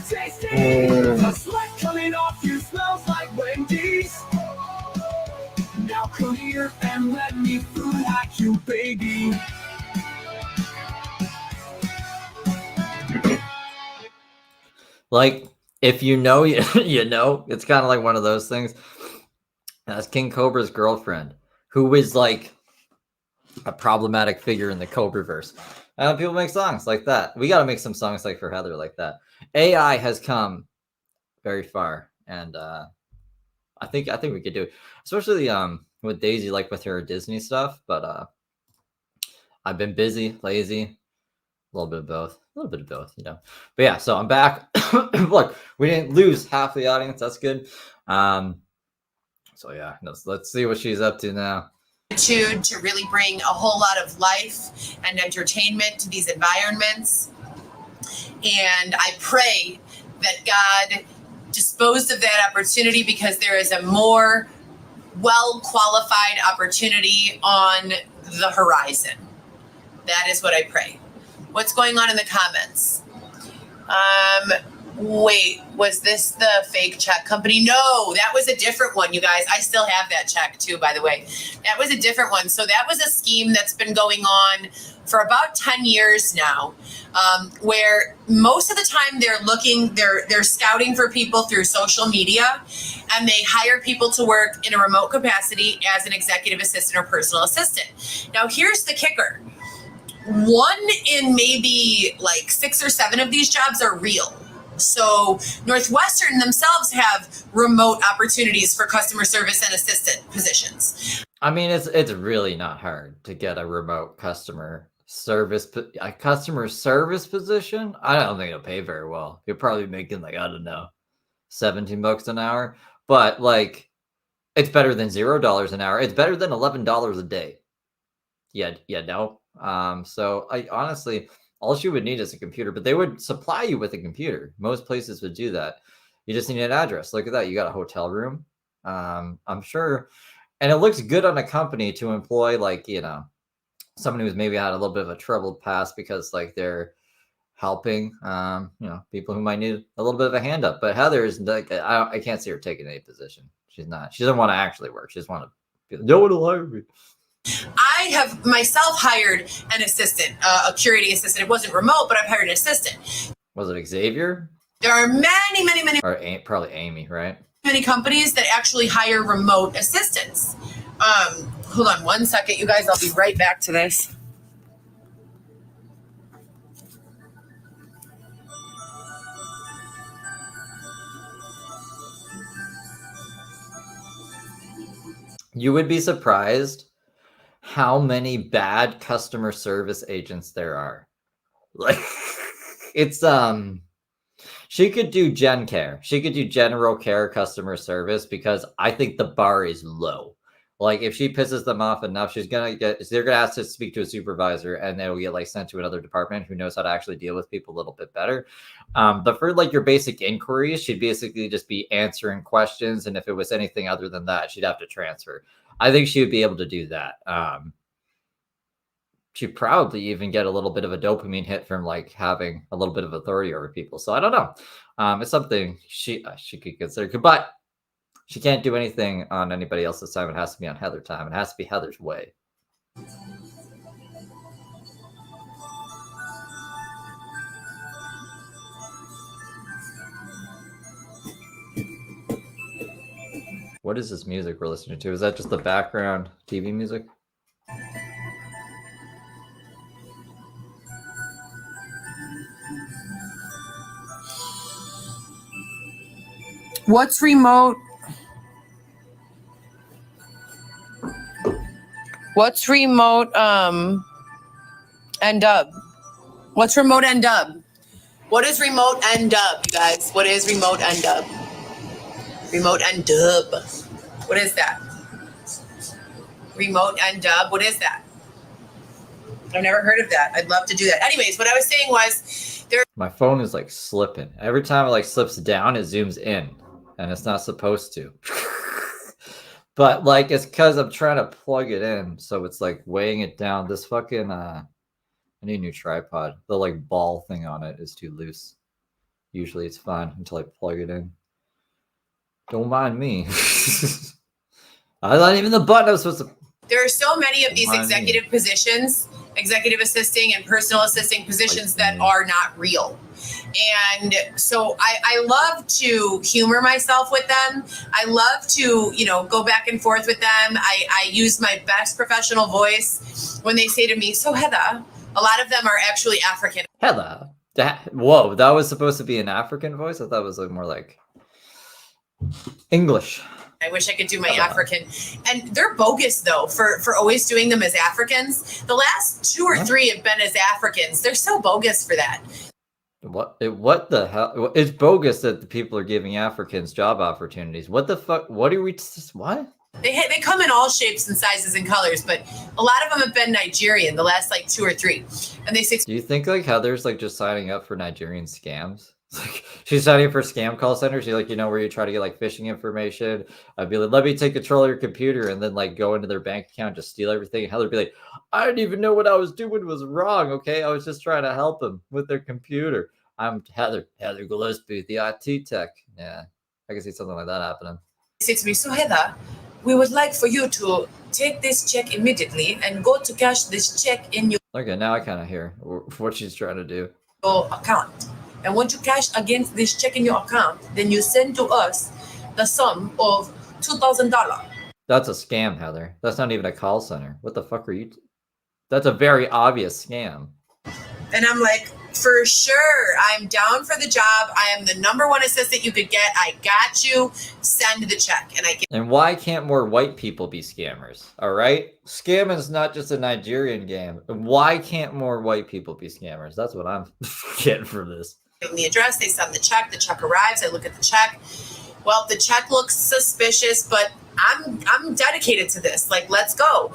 Tasty. The sweat coming off you smells like Wendy's. Now come here and let me food hack you, baby. Like, if you know, you know, it's kind of like one of those things. That's King Cobra's girlfriend, who is like a problematic figure in the Cobraverse. People make songs like that. We got to make some songs like for Heather like that. AI has come very far, and I think we could do it, especially with Daisy, like with her Disney stuff. But I've been busy, lazy, a little bit of both, you know. But yeah, so I'm back. Look, we didn't lose half the audience. That's good. So yeah, let's see what she's up to now. To really bring a whole lot of life and entertainment to these environments. And I pray that God disposed of that opportunity, because there is a more well-qualified opportunity on the horizon. That is what I pray. What's going on in the comments? Wait, was this the fake check company? No, that was a different one, you guys. I still have that check too, by the way. That was a different one. So that was a scheme that's been going on for about 10 years now, where most of the time they're scouting for people through social media, and they hire people to work in a remote capacity as an executive assistant or personal assistant. Now, here's the kicker. One in maybe like 6 or 7 of these jobs are real. So Northwestern themselves have remote opportunities for customer service and assistant positions. I mean, it's really not hard to get a remote customer service position. I don't think it'll pay very well. You're probably making like, I don't know, $17 an hour. But like, it's better than $0 an hour. It's better than $11 a day. Yeah, no. So I honestly, all she would need is a computer, but they would supply you with a computer. Most places would do that. You just need an address. Look at that. You got a hotel room. I'm sure. And it looks good on a company to employ, like, someone who's maybe had a little bit of a troubled past because like they're helping, people who might need a little bit of a hand up. But Heather is like, I can't see her taking any position. She's not. She doesn't want to actually work. She just want to. No one will hire me. I have myself hired an assistant, a curating assistant. It wasn't remote, but I've hired an assistant. Was it Xavier? There are many, or probably Amy, right? Many companies that actually hire remote assistants. Hold on one second, you guys. I'll be right back to this. You would be surprised how many bad customer service agents there are. Like, it's she could do gen care. She could do general care customer service, because I think the bar is low. Like, if she pisses them off enough, they're gonna ask to speak to a supervisor, and they'll get like sent to another department who knows how to actually deal with people a little bit better. But for like your basic inquiries, she'd basically just be answering questions, and if it was anything other than that, she'd have to transfer. I think she would be able to do that. She'd probably even get a little bit of a dopamine hit from like having a little bit of authority over people. So I don't know. It's something she could consider, but she can't do anything on anybody else's time. It has to be on Heather time. It has to be Heather's way. What is this music we're listening to? Is that just the background TV music? What's remote? What's remote NDub? What's remote NDub? What is remote NDub, you guys? What is remote NDub? Remote NDub. What is that? Remote NDub. What is that? I've never heard of that. I'd love to do that. Anyways, what I was saying was my phone is like slipping. Every time it like slips down, it zooms in, and it's not supposed to. But like, it's because I'm trying to plug it in, so it's like weighing it down. This fucking I need a new tripod. The like ball thing on it is too loose. Usually it's fine until I plug it in. Don't mind me. I thought even the button I was supposed to. There are so many of these executive positions, executive assisting and personal assisting positions that are not real. And so I love to humor myself with them. I love to, go back and forth with them. I use my best professional voice when they say to me, so Heather, a lot of them are actually African. Heather. Whoa, that was supposed to be an African voice? I thought it was like more like English. I wish I could do my African. And they're bogus, though, for always doing them as Africans. The last 2 or 3 have been as Africans. They're so bogus for that. What the hell? It's bogus that the people are giving Africans job opportunities. What the fuck? What are we? What? They come in all shapes and sizes and colors, but a lot of them have been Nigerian, the last like 2 or 3. And they say, do you think like Heather's like just signing up for Nigerian scams? Like, she's signing up for scam call centers. She's like, where you try to get like phishing information. I'd be like, let me take control of your computer, and then like go into their bank account, just steal everything. And Heather'd be like, I didn't even know what I was doing was wrong. Okay, I was just trying to help them with their computer. I'm Heather Gillespie, the IT tech. Yeah, I can see something like that happening. Say to me, so Heather, we would like for you to take this check immediately and go to cash this check in your Okay, now I kind of hear what she's trying to do. account. And once you cash against this check in your account, then you send to us the sum of $2,000. That's a scam, Heather. That's not even a call center. What the fuck are you? That's a very obvious scam. And I'm like, for sure, I'm down for the job. I am the #1 assistant you could get. I got you. Send the check. And I get. And why can't more white people be scammers? All right? Scamming is not just a Nigerian game. Why can't more white people be scammers? That's what I'm getting from this. Give them the address. They send the check. The check arrives. I look at the check. Well, the check looks suspicious, but I'm dedicated to this. Like, let's go.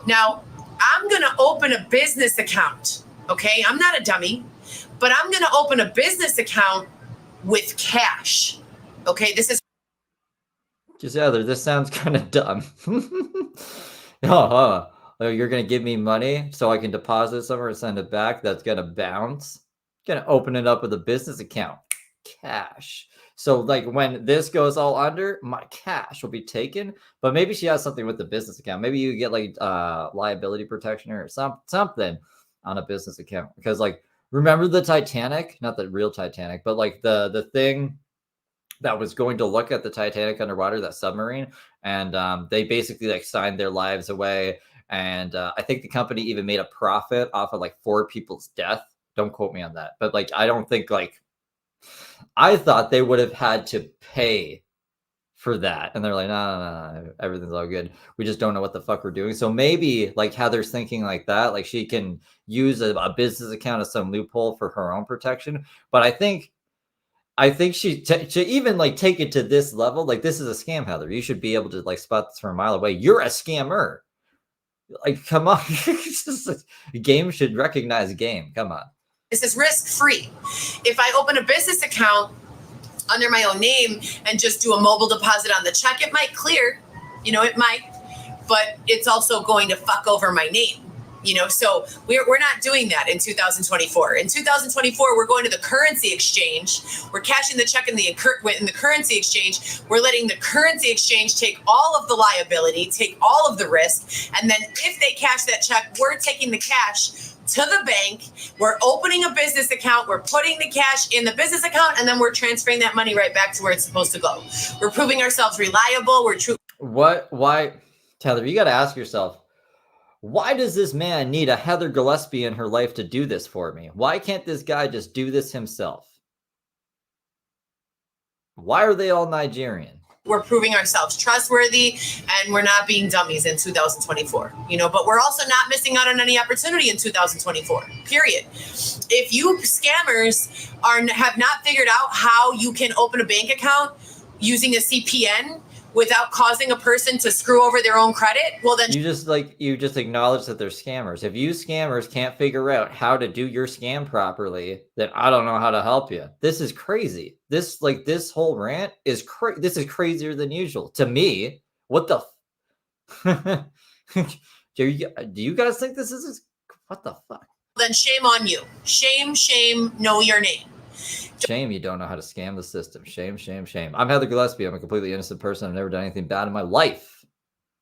Now, I'm going to open a business account. Okay, I'm not a dummy, but I'm going to open a business account with cash. Okay, this is just Heather, this sounds kind of dumb. Oh, you're going to give me money so I can deposit somewhere and send it back? That's going to bounce. Going to open it up with a business account. Cash. So like when this goes all under, my cash will be taken. But maybe she has something with the business account. Maybe you get like liability protection or something on a business account. Because like, remember the Titanic? Not the real Titanic, but like the thing that was going to look at the Titanic underwater, that submarine. And they basically like signed their lives away. And I think the company even made a profit off of like 4 people's death. Don't quote me on that. But like, I don't think like, I thought they would have had to pay for that. And they're like, no, everything's all good. We just don't know what the fuck we're doing. So maybe like Heather's thinking like that, like she can use a business account as some loophole for her own protection. But I think she even like take it to this level. Like, this is a scam, Heather. You should be able to like spot this from a mile away. You're a scammer. Like, come on. Game should recognize game. Come on. This is risk-free. If I open a business account under my own name and just do a mobile deposit on the check, it might clear, it might, but it's also going to fuck over my name, so we're not doing that in 2024. In 2024, we're going to the currency exchange. We're cashing the check in the currency exchange. We're letting the currency exchange take all of the liability, take all of the risk. And then if they cash that check, we're taking the cash to the bank. We're opening a business account. We're putting the cash in the business account, and then we're transferring that money right back to where it's supposed to go. We're proving ourselves reliable. Why, Heather, you got to ask yourself, why does this man need a Heather Gillespie in her life to do this for me? Why can't this guy just do this himself? Why are they all Nigerian? We're proving ourselves trustworthy, and we're not being dummies in 2024, but we're also not missing out on any opportunity in 2024, period. If you scammers have not figured out how you can open a bank account using a CPN without causing a person to screw over their own credit, well then you just acknowledge that they're scammers. If you scammers can't figure out how to do your scam properly, then I don't know how to help you. This is crazy. This whole rant is this is crazier than usual to me. What the do you guys think this is what the fuck? Then shame on you. Shame, know your name. Shame you don't know how to scam the system. Shame. I'm Heather Gillespie. I'm a completely innocent person. I've never done anything bad in my life.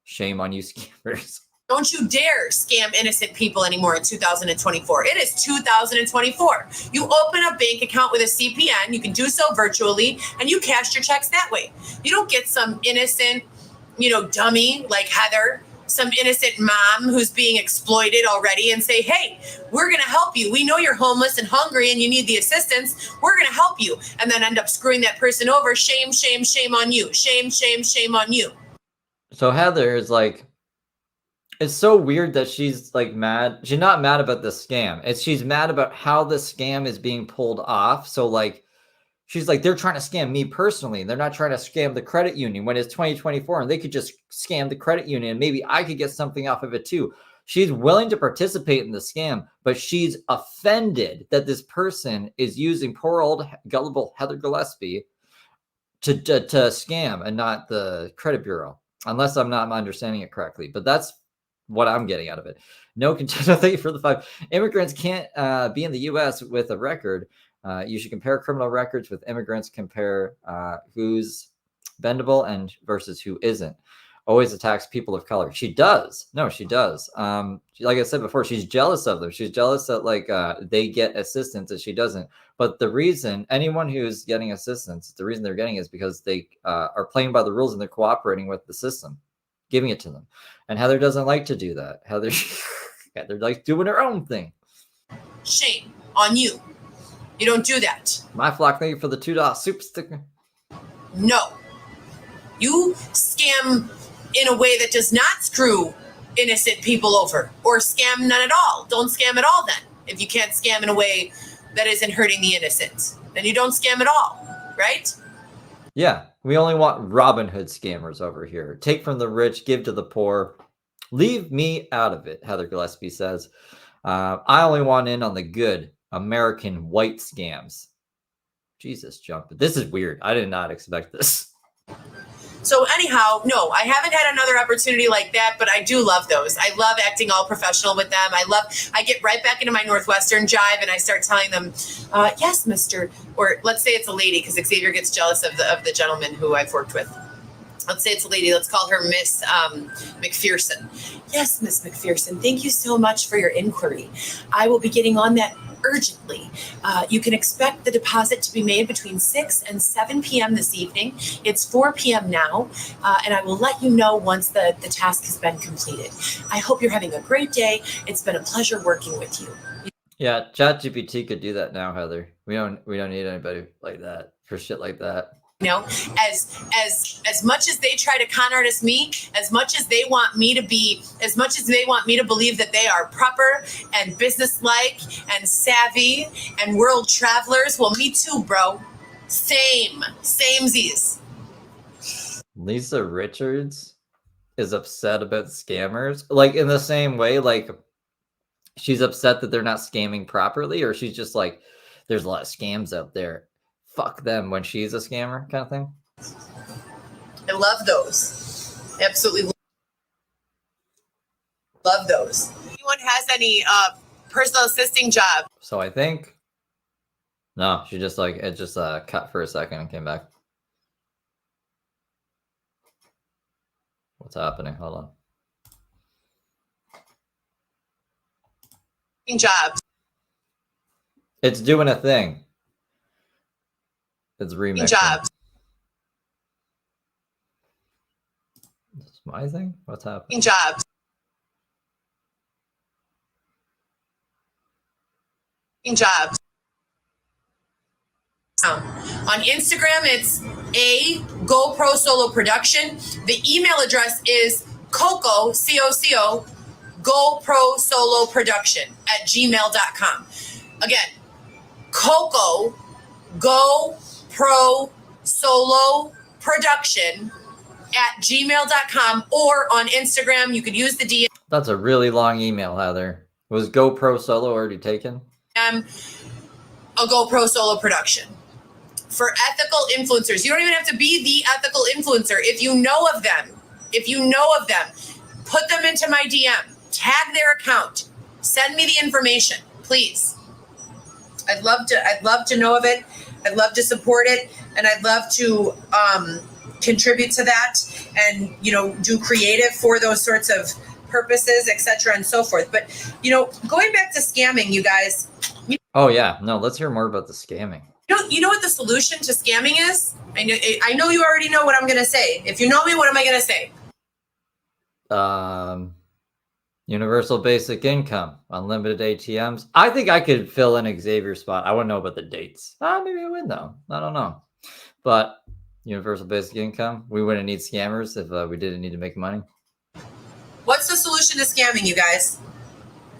Shame on you, scammers. Don't you dare scam innocent people anymore in 2024. It is 2024. You open a bank account with a CPN. You can do so virtually, and you cash your checks that way. You don't get some innocent, dummy like Heather, some innocent mom who's being exploited already, and say, hey, we're going to help you. We know you're homeless and hungry and you need the assistance. We're going to help you. And then end up screwing that person over. Shame on you. Shame on you. So Heather is like, it's so weird that she's like mad. She's not mad about the scam. She's mad about how the scam is being pulled off. So like, she's like, they're trying to scam me personally. They're not trying to scam the credit union when it's 2024 and they could just scam the credit union and maybe I could get something off of it too. She's willing to participate in the scam, but she's offended that this person is using poor old gullible Heather Gillespie to scam and not the credit bureau, unless I'm not understanding it correctly. But that's what I'm getting out of it. No content. Thank you for the 5. Immigrants can't be in the U.S. with a record. You should compare criminal records with immigrants, compare who's bendable and versus who isn't. Always attacks people of color. She does. No, she does. Like I said before, she's jealous of them. She's jealous that like they get assistance and she doesn't. But the reason anyone who's getting assistance, the reason they're getting is because they are playing by the rules and they're cooperating with the system, giving it to them. And Heather doesn't like to do that. Heather likes doing her own thing. Shame on you. You don't do that. My flock, thank you for the $2 super sticker. No. You scam in a way that does not screw innocent people over, or scam none at all. Don't scam at all then. If you can't scam in a way that isn't hurting the innocent, then you don't scam at all, right? Yeah, we only want Robin Hood scammers over here. Take from the rich, give to the poor. Leave me out of it, Heather Gillespie says. I only want in on the good American white scams. Jesus, jump. This is weird. I did not expect this. So anyhow, no, I haven't had another opportunity like that, but I do love those. I love acting all professional with them. I get right back into my Northwestern jive and I start telling them, yes, Mr. Or let's say it's a lady because Xavier gets jealous of the gentleman who I've worked with. Let's say it's a lady. Let's call her Miss McPherson. Yes, Miss McPherson, thank you so much for your inquiry. I will be getting on that urgently. You can expect the deposit to be made between 6 and 7 p.m. this evening. It's 4 p.m. now, and I will let you know once the task has been completed. I hope you're having a great day. It's been a pleasure working with you. Yeah, ChatGPT could do that now, Heather. We don't need anybody like that for shit like that. You know, as much as they try to con artist me, as much as they want me to believe that they are proper and businesslike and savvy and world travelers, well, me too, bro. Samesies. Lisa Richards is upset about scammers, like in the same way, like she's upset that they're not scamming properly, or she's just like, there's a lot of scams out there. Fuck them when she's a scammer kind of thing. I love those. Absolutely love those. If anyone has any personal assisting job. So I think no, she just like it just cut for a second and came back. What's happening? Hold on. Jobs. It's doing a thing. It's remixing. Jobs. It's my thing? What's happening? Jobs. Jobs. On Instagram, it's a GoPro Solo Production. The email address is Coco, C-O-C-O, GoPro Solo Production at gmail.com. Again, Coco, GoPro Solo Production at gmail.com, or on Instagram, you could use the DM. That's a really long email, Heather. Was GoPro Solo already taken? A GoPro Solo Production. For ethical influencers, you don't even have to be the ethical influencer. If you know of them, put them into my DM, tag their account, send me the information, please. I'd love to know of it. I'd love to support it, and I'd love to contribute to that, and do creative for those sorts of purposes, etc., and so forth. But going back to scamming, you guys. Oh yeah, no. Let's hear more about the scamming. You know what the solution to scamming is? I know you already know what I'm going to say. If you know me, what am I going to say? Universal basic income, unlimited ATMs. I think I could fill in Xavier's spot. I wouldn't know about the dates. Maybe I would though. I don't know. But universal basic income, we wouldn't need scammers if we didn't need to make money. What's the solution to scamming, you guys?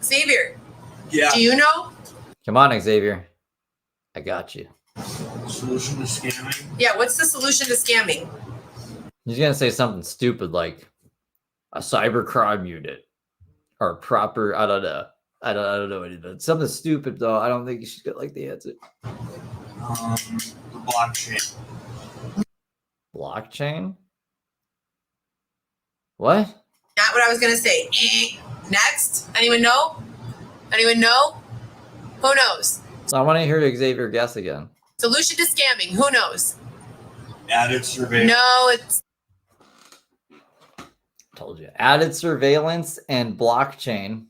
Xavier. Yeah. Do you know? Come on, Xavier. I got you. Solution to scamming? Yeah, what's the solution to scamming? He's gonna say something stupid like a cybercrime unit or proper. I don't know. I don't know anything. Something stupid though. I don't think you should get like the answer. The blockchain. Blockchain? What? Not what I was going to say. Next. Anyone know? Who knows? So I want to hear Xavier guess again. Solution to scamming, who knows? Added surveillance. No, it's Told you. Added surveillance and blockchain.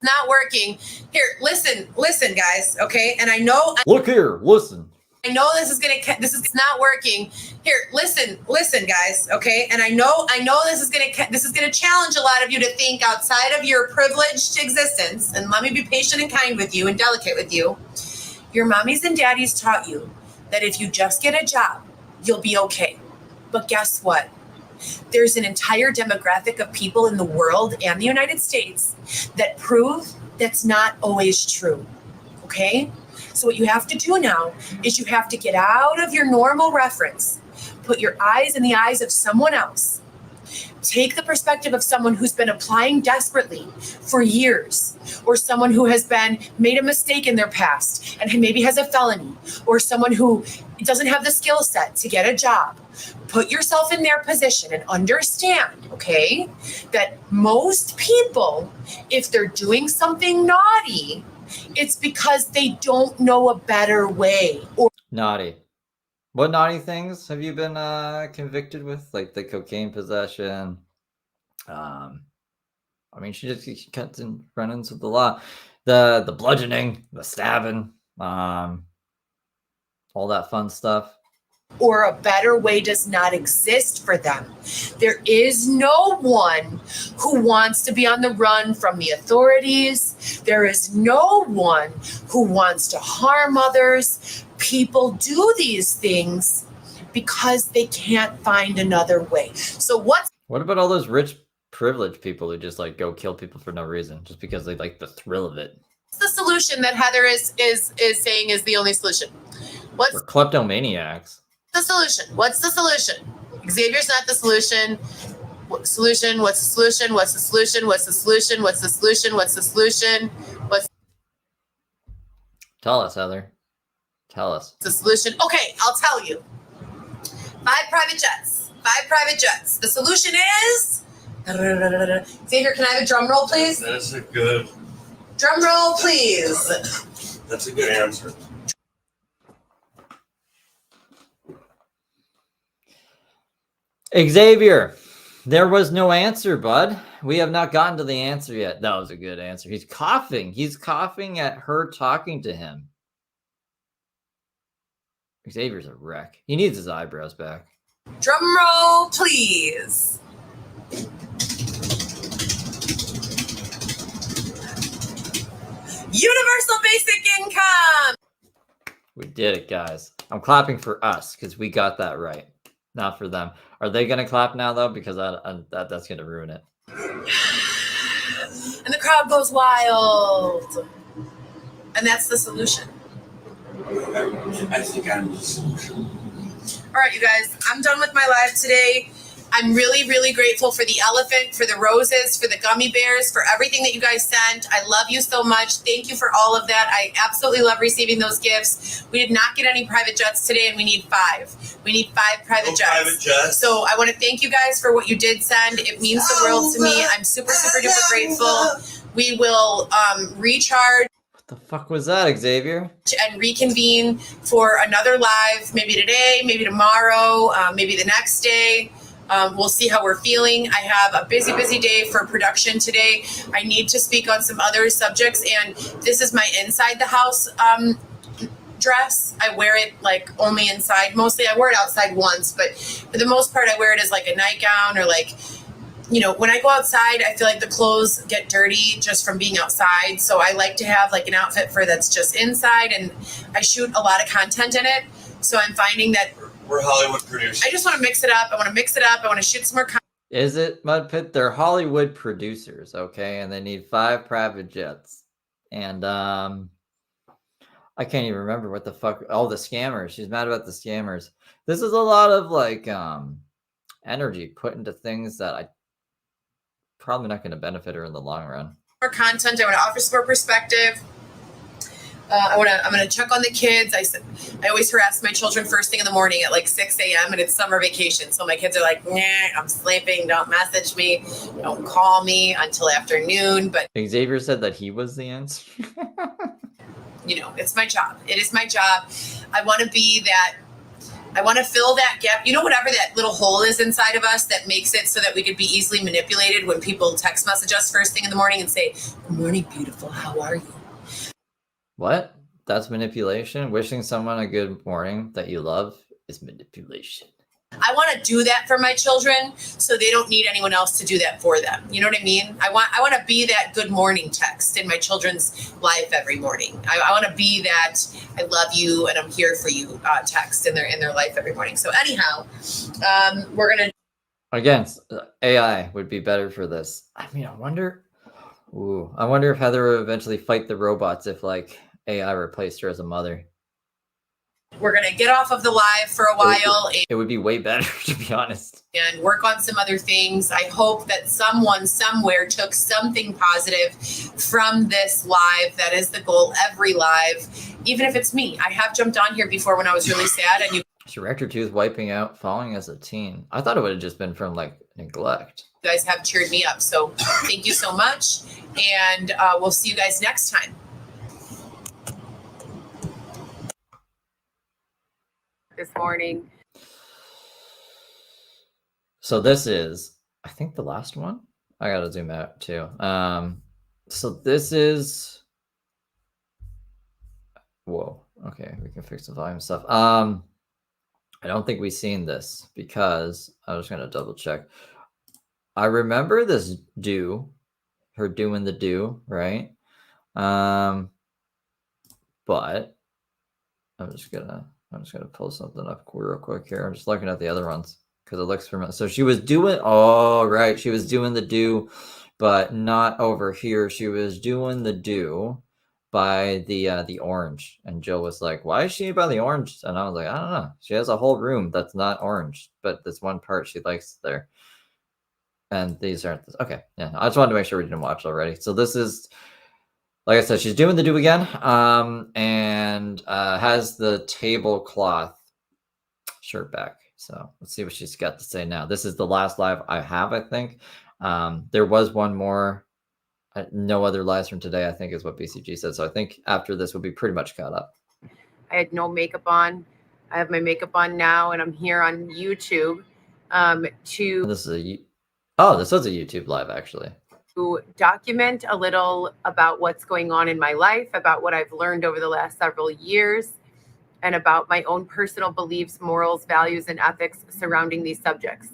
not working. Here, listen, guys, okay? And I know Look here, listen. this is not working. Here, listen, guys, okay? And I know this is gonna challenge a lot of you to think outside of your privileged existence. And let me be patient and kind with you and delicate with you. Your mommies and daddies taught you that if you just get a job, you'll be okay. But guess what? There's an entire demographic of people in the world and the United States that prove that's not always true, okay? So what you have to do now is you have to get out of your normal reference, put your eyes in the eyes of someone else, take the perspective of someone who's been applying desperately for years, or someone who has made a mistake in their past and maybe has a felony, or someone who doesn't have the skill set to get a job. Put yourself in their position and understand, okay, that most people, if they're doing something naughty, it's because they don't know a better way. Or Naughty. What naughty things have you been convicted with? Like the cocaine possession. I mean, she just cuts in run-ins with the law. The bludgeoning, the stabbing, all that fun stuff. or a better way does not exist for them. There is no one who wants to be on the run from the authorities. There is no one who wants to harm others. People do these things because they can't find another way. So what about all those rich, privileged people who just like go kill people for no reason, just because they like the thrill of it? What's the solution that Heather is saying is the only solution? What's We're kleptomaniacs. the solution? What's the solution? Xavier's not the solution. Solution? What's the solution? What's the solution? What's the solution? What's the solution? What's the solution? What's Tell us, Heather. Tell us. the solution? Okay, I'll tell you. 5 private jets. 5 private jets. The solution is. Xavier, can I have a drum roll, please? That's a good. Drum roll, please. That's a good answer. Xavier, there was no answer, bud. We have not gotten to the answer yet. That was a good answer. He's coughing. He's coughing at her talking to him. Xavier's a wreck. He needs his eyebrows back. Drum roll, please. Universal basic income. We did it, guys. I'm clapping for us because we got that right, not for them. Are they going to clap now, though? Because that's going to ruin it. And the crowd goes wild. And that's the solution. I think I'm the solution. All right, you guys, I'm done with my live today. I'm really, really grateful for the elephant, for the roses, for the gummy bears, for everything that you guys sent. I love you so much. Thank you for all of that. I absolutely love receiving those gifts. We did not get any private jets today, and we need 5. We need 5 private jets. Private jets. So I want to thank you guys for what you did send. It means the world to me. I'm super, super duper grateful. We will recharge What the fuck was that, Xavier? and reconvene for another live, maybe today, maybe tomorrow, maybe the next day. We'll see how we're feeling. I have a busy, busy day for production today. I need to speak on some other subjects, and this is my inside the house dress. I wear it like only inside mostly. I wear it outside once, but for the most part, I wear it as like a nightgown or like, you know, when I go outside, I feel like the clothes get dirty just from being outside. So I like to have like an outfit for that's just inside, and I shoot a lot of content in it. So I'm finding that We're Hollywood producers. I just want to mix it up. I want to shoot some more content. Is it, Mud Pit? They're Hollywood producers, okay? And they need 5 private jets. And I can't even remember what the fuck. Oh, the scammers. She's mad about the scammers. This is a lot of like energy put into things that I probably not going to benefit her in the long run. More content. I want to offer some more perspective. I'm gonna check on the kids. I always harass my children first thing in the morning at like 6 a.m. and it's summer vacation. So my kids are like, nah, I'm sleeping. Don't message me. Don't call me until afternoon. But Xavier said that he was the answer. it's my job. It is my job. I want to fill that gap. Whatever that little hole is inside of us that makes it so that we could be easily manipulated when people text message us first thing in the morning and say, "Good morning, beautiful. How are you?" What? That's manipulation? Wishing someone a good morning that you love is manipulation. I want to do that for my children so they don't need anyone else to do that for them. You know what I mean? I want to be that good morning text in my children's life every morning. I want to be that I love you and I'm here for you text in their life every morning. So anyhow, we're going to. Again, AI would be better for this. I mean, I wonder if Heather would eventually fight the robots if like AI replaced her as a mother. We're going to get off of the live for a while. It would be way better, to be honest. And work on some other things. I hope that someone somewhere took something positive from this live. That is the goal every live, even if it's me. I have jumped on here before when I was really sad. And she wrecked her tooth wiping out, falling as a teen. I thought it would have just been from like neglect. You guys have cheered me up. So thank you so much. And we'll see you guys next time. This morning. So this is, I think, the last one. I gotta zoom out too. So this is, whoa. Okay, we can fix the volume stuff. I don't think we've seen this because I was gonna double check. I remember this her doing the do, right? But I'm just gonna pull something up real quick here. I'm just looking at the other ones because it looks familiar. So she was doing, she was doing the do, but not over here. She was doing the do by the orange, and Jill was like, "Why is she by the orange?" And I was like, "I don't know. She has a whole room that's not orange, but this one part she likes there." And these aren't okay. Yeah, I just wanted to make sure we didn't watch already. So this is, like I said, she's doing the do again, and has the tablecloth shirt back. So let's see what she's got to say now. This is the last live I have, I think. There was one more. No other lives from today, I think, is what BCG said. So I think after this, we'll be pretty much caught up. I had no makeup on. I have my makeup on now, and I'm here on YouTube This is this is a YouTube live, actually. To document a little about what's going on in my life, about what I've learned over the last several years, and about my own personal beliefs, morals, values, and ethics surrounding these subjects.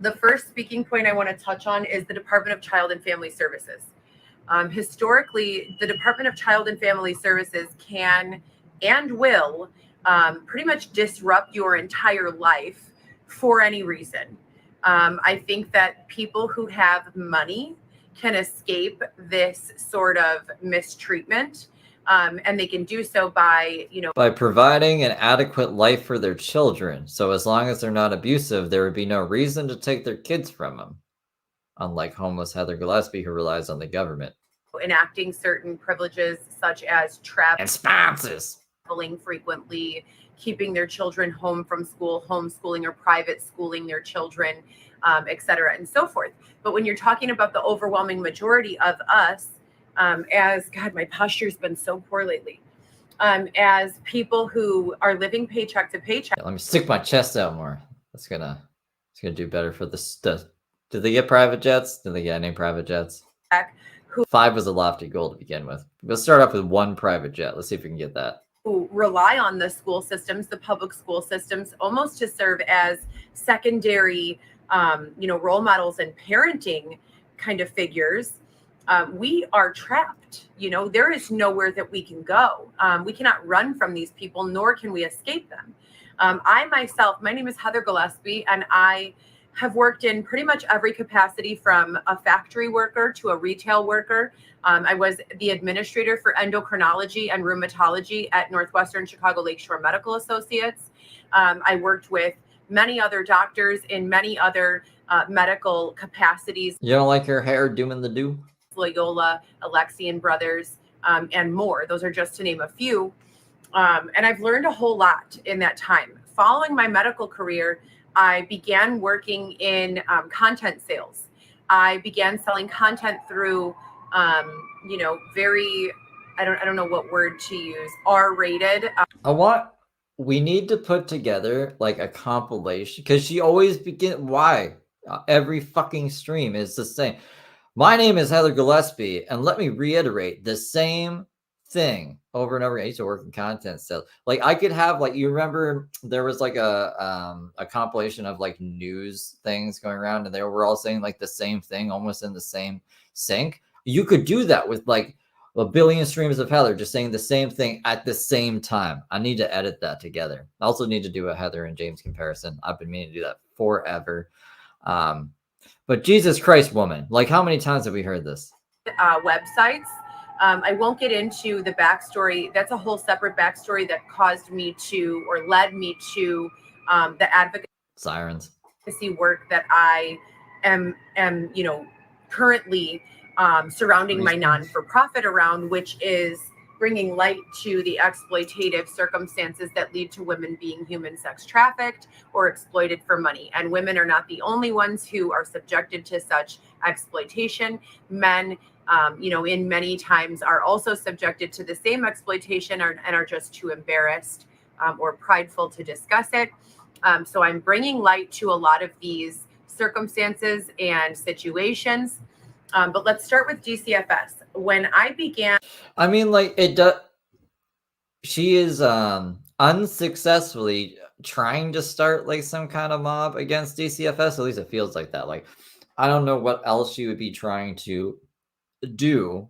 The first speaking point I want to touch on is the Department of Child and Family Services. Historically, the Department of Child and Family Services can and will pretty much disrupt your entire life for any reason. I think that people who have money can escape this sort of mistreatment, and they can do so by providing an adequate life for their children. So as long as they're not abusive, there would be no reason to take their kids from them. Unlike homeless Heather Gillespie, who relies on the government. Enacting certain privileges such as travel and spouses, traveling frequently, keeping their children home from school, homeschooling or private schooling their children, et cetera, and so forth. But when you're talking about the overwhelming majority of us, my posture's been so poor lately, as people who are living paycheck to paycheck. Yeah, let me stick my chest out more. It's gonna do better for the stuff. Did they get private jets? Did they get any private jets? 5 was a lofty goal to begin with. We'll start off with 1 private jet. Let's see if we can get that. Who rely on the school systems, the public school systems, almost to serve as secondary, role models and parenting kind of figures. We are trapped. There is nowhere that we can go. We cannot run from these people, nor can we escape them. I myself, my name is Heather Gillespie, and I have worked in pretty much every capacity, from a factory worker to a retail worker. I was the administrator for endocrinology and rheumatology at Northwestern Chicago Lakeshore Medical Associates. I worked with many other doctors in many other medical capacities. You don't like your hair doing the do? Loyola, Alexian Brothers, and more. Those are just to name a few. And I've learned a whole lot in that time. Following my medical career, I began working in content sales. I began selling content through, very I don't know what word to use, R-rated. We need to put together like a compilation because she always why every fucking stream is the same. My name is Heather Gillespie, and let me reiterate the same thing over and over again. I used to work in content sales. Like I could have like, you remember there was like a compilation of like news things going around, and they were all saying like the same thing, almost in the same sync. You could do that with like a billion streams of Heather just saying the same thing at the same time. I need to edit that together. I also need to do a Heather and James comparison. I've been meaning to do that forever. But Jesus Christ, woman, like how many times have we heard this? Websites. I won't get into the backstory. That's a whole separate backstory that caused me to, or led me to, the advocacy Sirens work that I am, currently surrounding my non-for-profit around, which is bringing light to the exploitative circumstances that lead to women being human sex trafficked or exploited for money. And women are not the only ones who are subjected to such exploitation. Men, in many times are also subjected to the same exploitation and are just too embarrassed or prideful to discuss it. So I'm bringing light to a lot of these circumstances and situations. But let's start with DCFS. When I began, I mean, like it does. She is unsuccessfully trying to start like some kind of mob against DCFS. At least it feels like that. Like I don't know what else she would be trying to do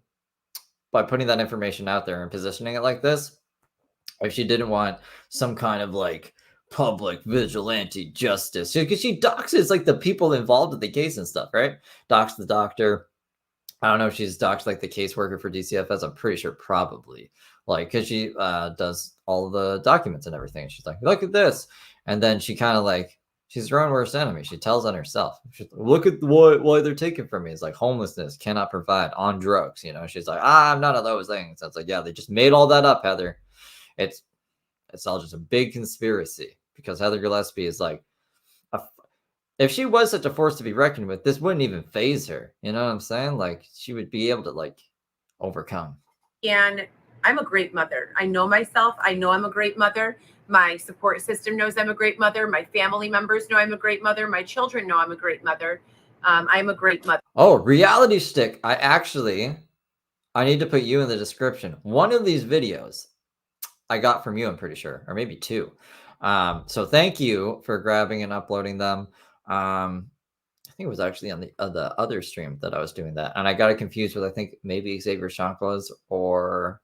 by putting that information out there and positioning it like this. If she didn't want some kind of like public vigilante justice, because she doxes like the people involved in the case and stuff, right? Dox the doctor. I don't know if she's doxed like the caseworker for DCFS. I'm pretty sure probably, like, because she does all the documents and everything. She's like, look at this. And then she kind of like, she's her own worst enemy. She tells on herself. She's like, look at why they're taking from me. It's like homelessness, cannot provide, on drugs. She's like, I'm none of those things. It's like, yeah, they just made all that up, Heather. It's all just a big conspiracy because Heather Gillespie is like, if she was such a force to be reckoned with, this wouldn't even phase her. You know what I'm saying? Like she would be able to like overcome. And I'm a great mother. I know myself. I know I'm a great mother. My support system knows I'm a great mother. My family members know I'm a great mother. My children know I'm a great mother. I'm a great mother. Oh, reality stick. I need to put you in the description. One of these videos I got from you, I'm pretty sure, or maybe two. So thank you for grabbing and uploading them. I think it was actually on the other stream that I was doing that, and I got it confused with I think maybe Xavier Shanklas or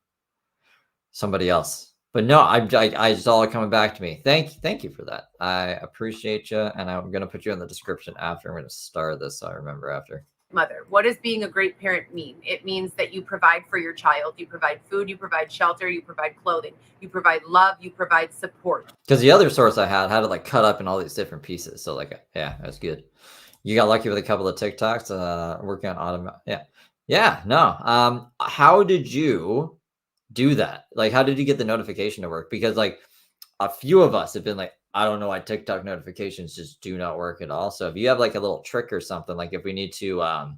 somebody else. But no, I just all coming back to me. Thank you for that. I appreciate you, and I'm gonna put you in the description after. I'm gonna star this so I remember after. Mother. What does being a great parent mean? It means that you provide for your child. You provide food, you provide shelter, you provide clothing, you provide love, you provide support. Because the other source I had it like cut up in all these different pieces. So like, yeah, that's good. You got lucky with a couple of TikToks, working on automatic. Yeah, no. How did you do that? Like, how did you get the notification to work? Because like a few of us have been like, I don't know why TikTok notifications just do not work at all. So if you have like a little trick or something, like if we need to, I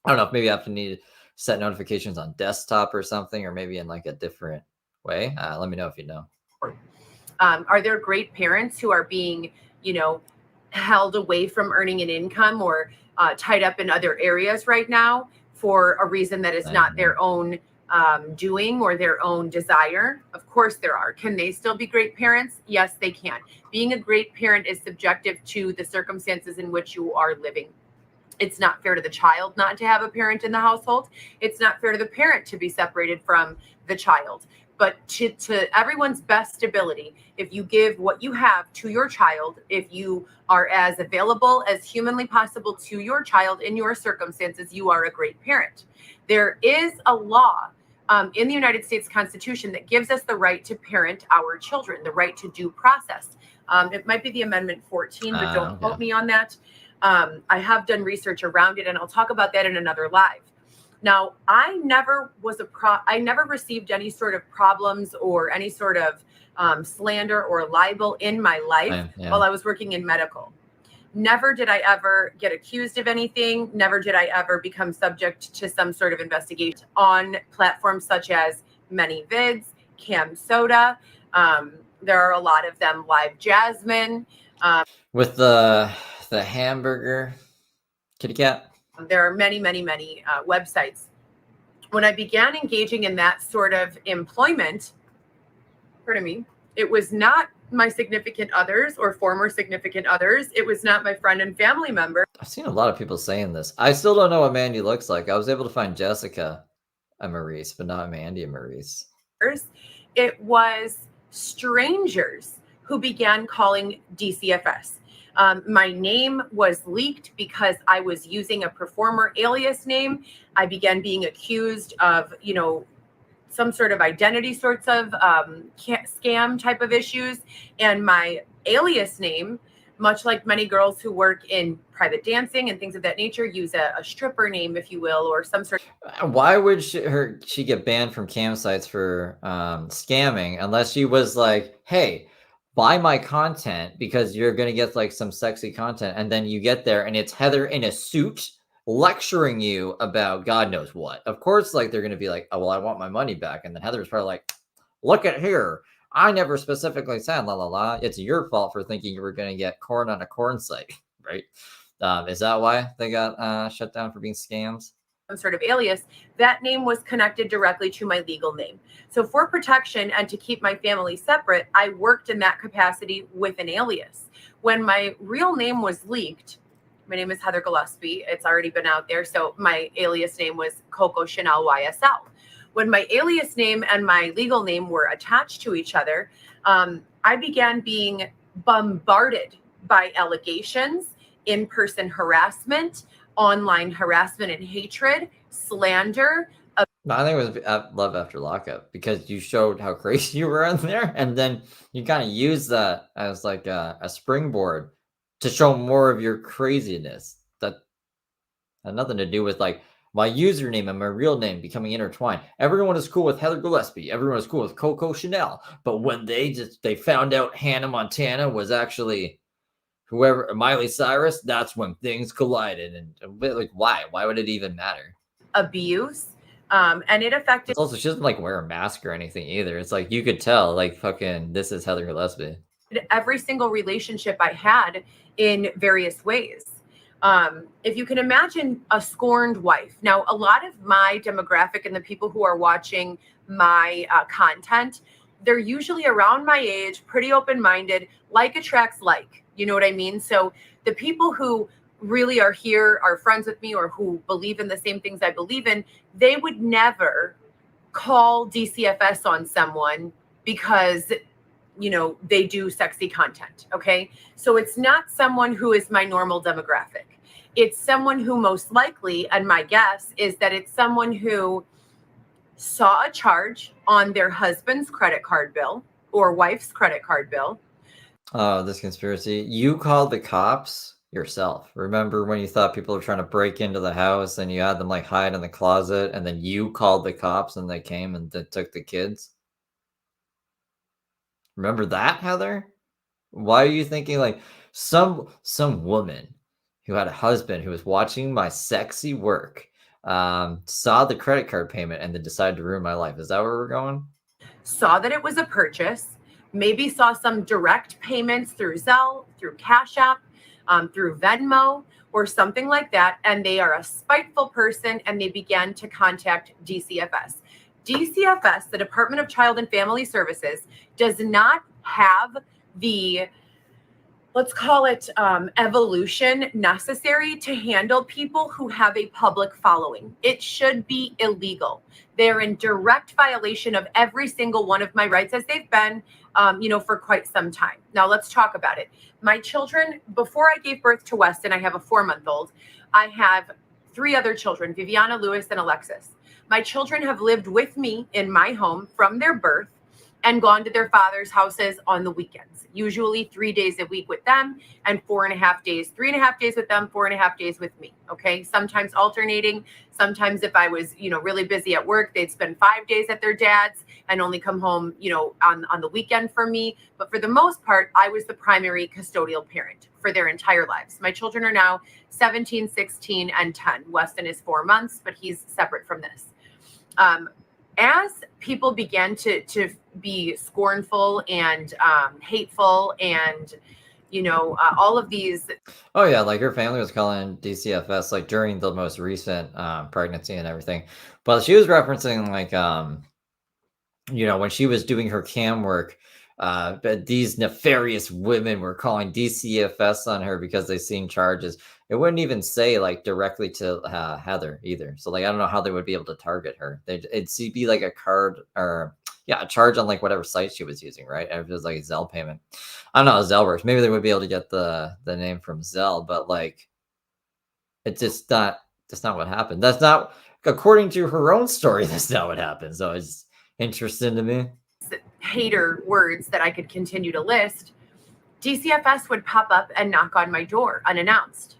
don't know if maybe I have to need to set notifications on desktop or something, or maybe in like a different way. Let me know if you know. Are there great parents who are being, held away from earning an income or tied up in other areas right now for a reason that is not their own doing or their own desire? Of course there are. Can they still be great parents? Yes, they can. Being a great parent is subjective to the circumstances in which you are living. It's not fair to the child not to have a parent in the household. It's not fair to the parent to be separated from the child. But to everyone's best ability, if you give what you have to your child, if you are as available as humanly possible to your child in your circumstances, you are a great parent. There is a law in the United States Constitution that gives us the right to parent our children, the right to due process. It might be the Amendment 14, but don't quote me on that. I have done research around it, and I'll talk about that in another live. Now, I never received any sort of problems or any sort of slander or libel in my life while I was working in medical. Never did I ever get accused of anything. Never did I ever become subject to some sort of investigation on platforms such as ManyVids, Cam Soda. There are a lot of them, Live Jasmine. With the hamburger kitty cat. There are many, many, many websites. When I began engaging in that sort of employment, pardon me, it was not my significant others or former significant others. It was not my friend and family member. I've seen a lot of people saying this. I still don't know what Mandy looks like. I was able to find Jessica and Maurice, but not Mandy and Maurice. It was strangers who began calling DCFS. My name was leaked because I was using a performer alias name. I began being accused of, some sort of identity sorts of scam type of issues. And my alias name, much like many girls who work in private dancing and things of that nature, use a stripper name, if you will, or some sort of. Why would she get banned from campsites for scamming unless she was like, hey, buy my content because you're going to get like some sexy content. And then you get there and it's Heather in a suit lecturing you about God knows what. Of course, like they're going to be like, oh, well, I want my money back. And then Heather's probably like, look at here. I never specifically said la la la. It's your fault for thinking you were going to get corn on a corn site, right? Is that why they got shut down for being scams? Some sort of alias. That name was connected directly to my legal name. So for protection and to keep my family separate, I worked in that capacity with an alias. When my real name was leaked, my name is Heather Gillespie. It's already been out there. So my alias name was Coco Chanel YSL. When my alias name and my legal name were attached to each other, I began being bombarded by allegations, in-person harassment, online harassment and hatred, slander. No, I think it was Love After Lockup because you showed how crazy you were in there. And then you kind of used that as like a springboard to show more of your craziness. That had nothing to do with like my username and my real name becoming intertwined. Everyone is cool with Heather Gillespie. Everyone is cool with Coco Chanel. But when they found out Hannah Montana was actually whoever, Miley Cyrus, that's when things collided. And like, why? Why would it even matter? Abuse. And it affected. It's also, she doesn't like wear a mask or anything either. It's like you could tell, like, fucking, this is Heather Gillespie. Every single relationship I had in various ways. If you can imagine a scorned wife. Now, a lot of my demographic and the people who are watching my content, they're usually around my age, pretty open-minded, like attracts like, you know what I mean? So the people who really are here, are friends with me, or who believe in the same things I believe in, they would never call DCFS on someone because, they do sexy content. Okay. So it's not someone who is my normal demographic. It's someone who most likely, and my guess is that it's someone who saw a charge on their husband's credit card bill or wife's credit card bill. Oh, this conspiracy. You called the cops yourself. Remember when you thought people were trying to break into the house and you had them like hide in the closet and then you called the cops and they came and they took the kids? Remember that, Heather? Why are you thinking like some woman who had a husband who was watching my sexy work saw the credit card payment and then decided to ruin my life? Is that where we're going? Saw that it was a purchase, maybe saw some direct payments through Zelle, through Cash App, through Venmo, or something like that. And they are a spiteful person and they began to contact DCFS. DCFS, the Department of Child and Family Services, does not have the, let's call it evolution necessary to handle people who have a public following. It should be illegal. They're in direct violation of every single one of my rights, as they've been, for quite some time. Now let's talk about it. My children, before I gave birth to Weston, I have a 4-month-old. I have 3 other children, Viviana, Lewis, and Alexis. My children have lived with me in my home from their birth. and gone to their father's houses on the weekends, usually 3 days a week with them and 4.5 days, 3.5 days with them, 4.5 days with me. Okay. Sometimes alternating. Sometimes if I was, really busy at work, they'd spend 5 days at their dad's and only come home, on the weekend for me. But for the most part, I was the primary custodial parent for their entire lives. My children are now 17, 16, and 10. Weston is 4 months, but he's separate from this. As people began to be scornful and hateful and, all of these. Oh yeah, like her family was calling DCFS like during the most recent pregnancy and everything, but she was referencing like when she was doing her cam work, but these nefarious women were calling DCFS on her because they seen charges. It wouldn't even say like directly to Heather either. So like I don't know how they would be able to target her. It'd be like a card or a charge on like whatever site she was using, right? If it was like a Zelle payment. I don't know how Zelle works. Maybe they would be able to get the name from Zelle, but like it's just not that's not what happened. That's not according to her own story, that's not what happened. So it's interesting to me. Hater words that I could continue to list. DCFS would pop up and knock on my door unannounced.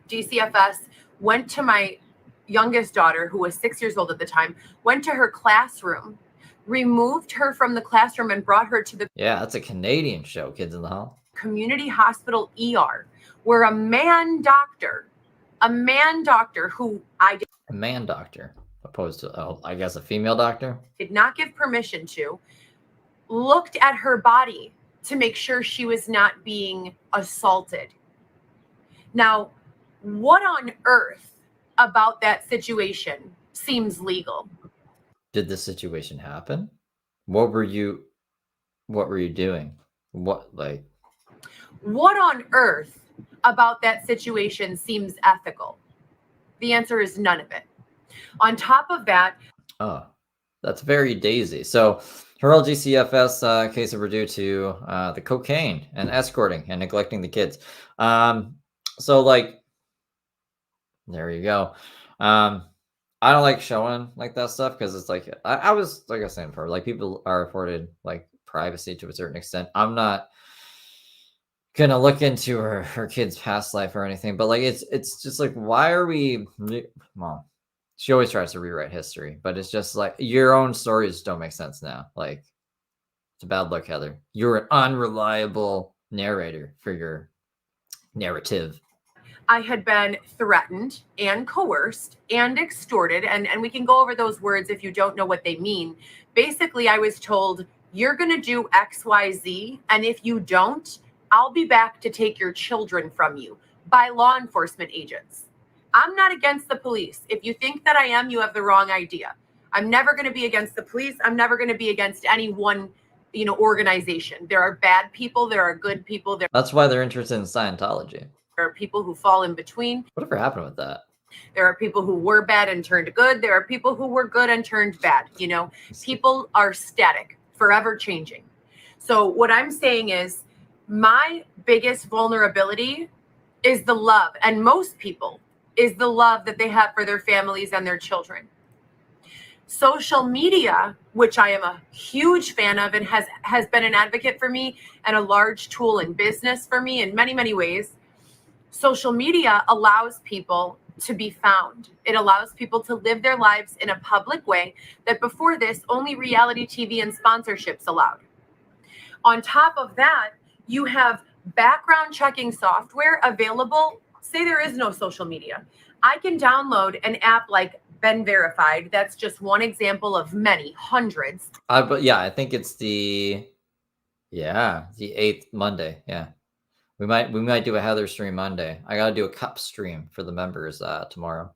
DCFS went to my youngest daughter, who was 6 years old at the time, went to her classroom, removed her from the classroom and brought her to the that's a Canadian show, Kids in the Hall. community hospital ER, where a man doctor who A man doctor, opposed to, I guess, a female doctor. did not give permission to, looked at her body to make sure she was not being assaulted. Now, what on earth about that situation seems legal? Did this situation happen? What were you doing? What on earth about that situation seems ethical? The answer is none of it. On top of that, that's very Daisy. So her LGCFS cases were due to the cocaine and escorting and neglecting the kids. So like, there you go. I don't like showing like that stuff because it's like I was like I was saying before, like people are afforded like privacy to a certain extent. I'm not gonna look into her kid's past life or anything, but like it's just like why are we? Well, she always tries to rewrite history, but it's just like your own stories don't make sense now. Like it's a bad look, Heather. You're an unreliable narrator for your narrative. I had been threatened and coerced and extorted. And we can go over those words if you don't know what they mean. Basically, I was told, you're going to do X, Y, Z. And if you don't, I'll be back to take your children from you by law enforcement agents. I'm not against the police. If you think that I am, you have the wrong idea. I'm never going to be against the police. I'm never going to be against any one, organization. There are bad people. There are good people. That's why they're interested in Scientology. There are people who fall in between. Whatever happened with that? There are people who were bad and turned good. There are people who were good and turned bad. People are static, forever changing. So what I'm saying is my biggest vulnerability is the love, and most people is the love that they have for their families and their children. Social media, which I am a huge fan of and has been an advocate for me and a large tool in business for me in many, many ways. Social media allows people to be found. It allows people to live their lives in a public way that before this, only reality TV and sponsorships allowed. On top of that, you have background checking software available. Say there is no social media. I can download an app like Been Verified. That's just one example of many, hundreds. But yeah, I think it's the 8th Monday. Yeah. We might do a Heather stream Monday. I got to do a cup stream for the members tomorrow.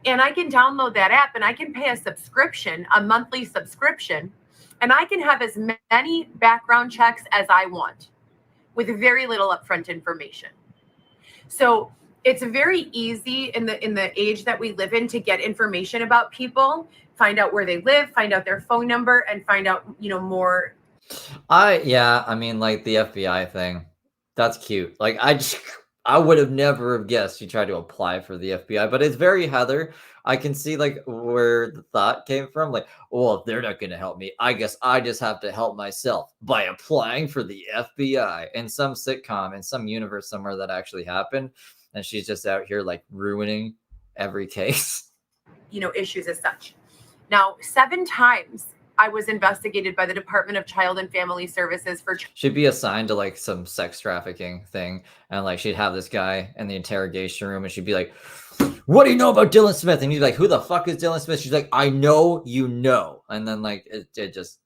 And I can download that app and I can pay a subscription, a monthly subscription, and I can have as many background checks as I want with very little upfront information. So it's very easy in the age that we live in to get information about people, find out where they live, find out their phone number, and find out, more. I mean, like the FBI thing. That's cute. Like I would have never have guessed she tried to apply for the FBI, but it's very Heather. I can see like where the thought came from. Like, well, if they're not going to help me, I guess I just have to help myself by applying for the FBI. In some sitcom, in some universe somewhere that actually happened, and she's just out here like ruining every case. Issues as such. Now, 7 times I was investigated by the Department of Child and Family Services for She'd be assigned to like some sex trafficking thing, and like she'd have this guy in the interrogation room, and she'd be like, "What do you know about Dylan Smith?" And he's like, "Who the fuck is Dylan Smith?" She's like, "I know you know." And then like it would just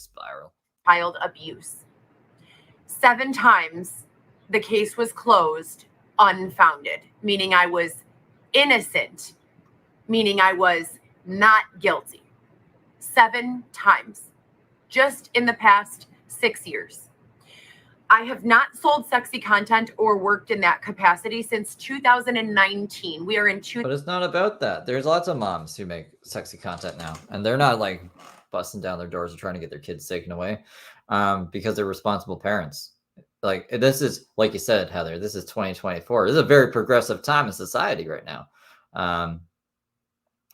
spiral. child abuse. 7 times the case was closed unfounded, meaning I was innocent, meaning I was not guilty. 7 times just in the past 6 years. I have not sold sexy content or worked in that capacity since 2019. We are in But it's not about that. There's lots of moms who make sexy content now, and they're not like busting down their doors or trying to get their kids taken away, because they're responsible parents. Like this is, like you said, Heather. This is 2024. This is a very progressive time in society right now.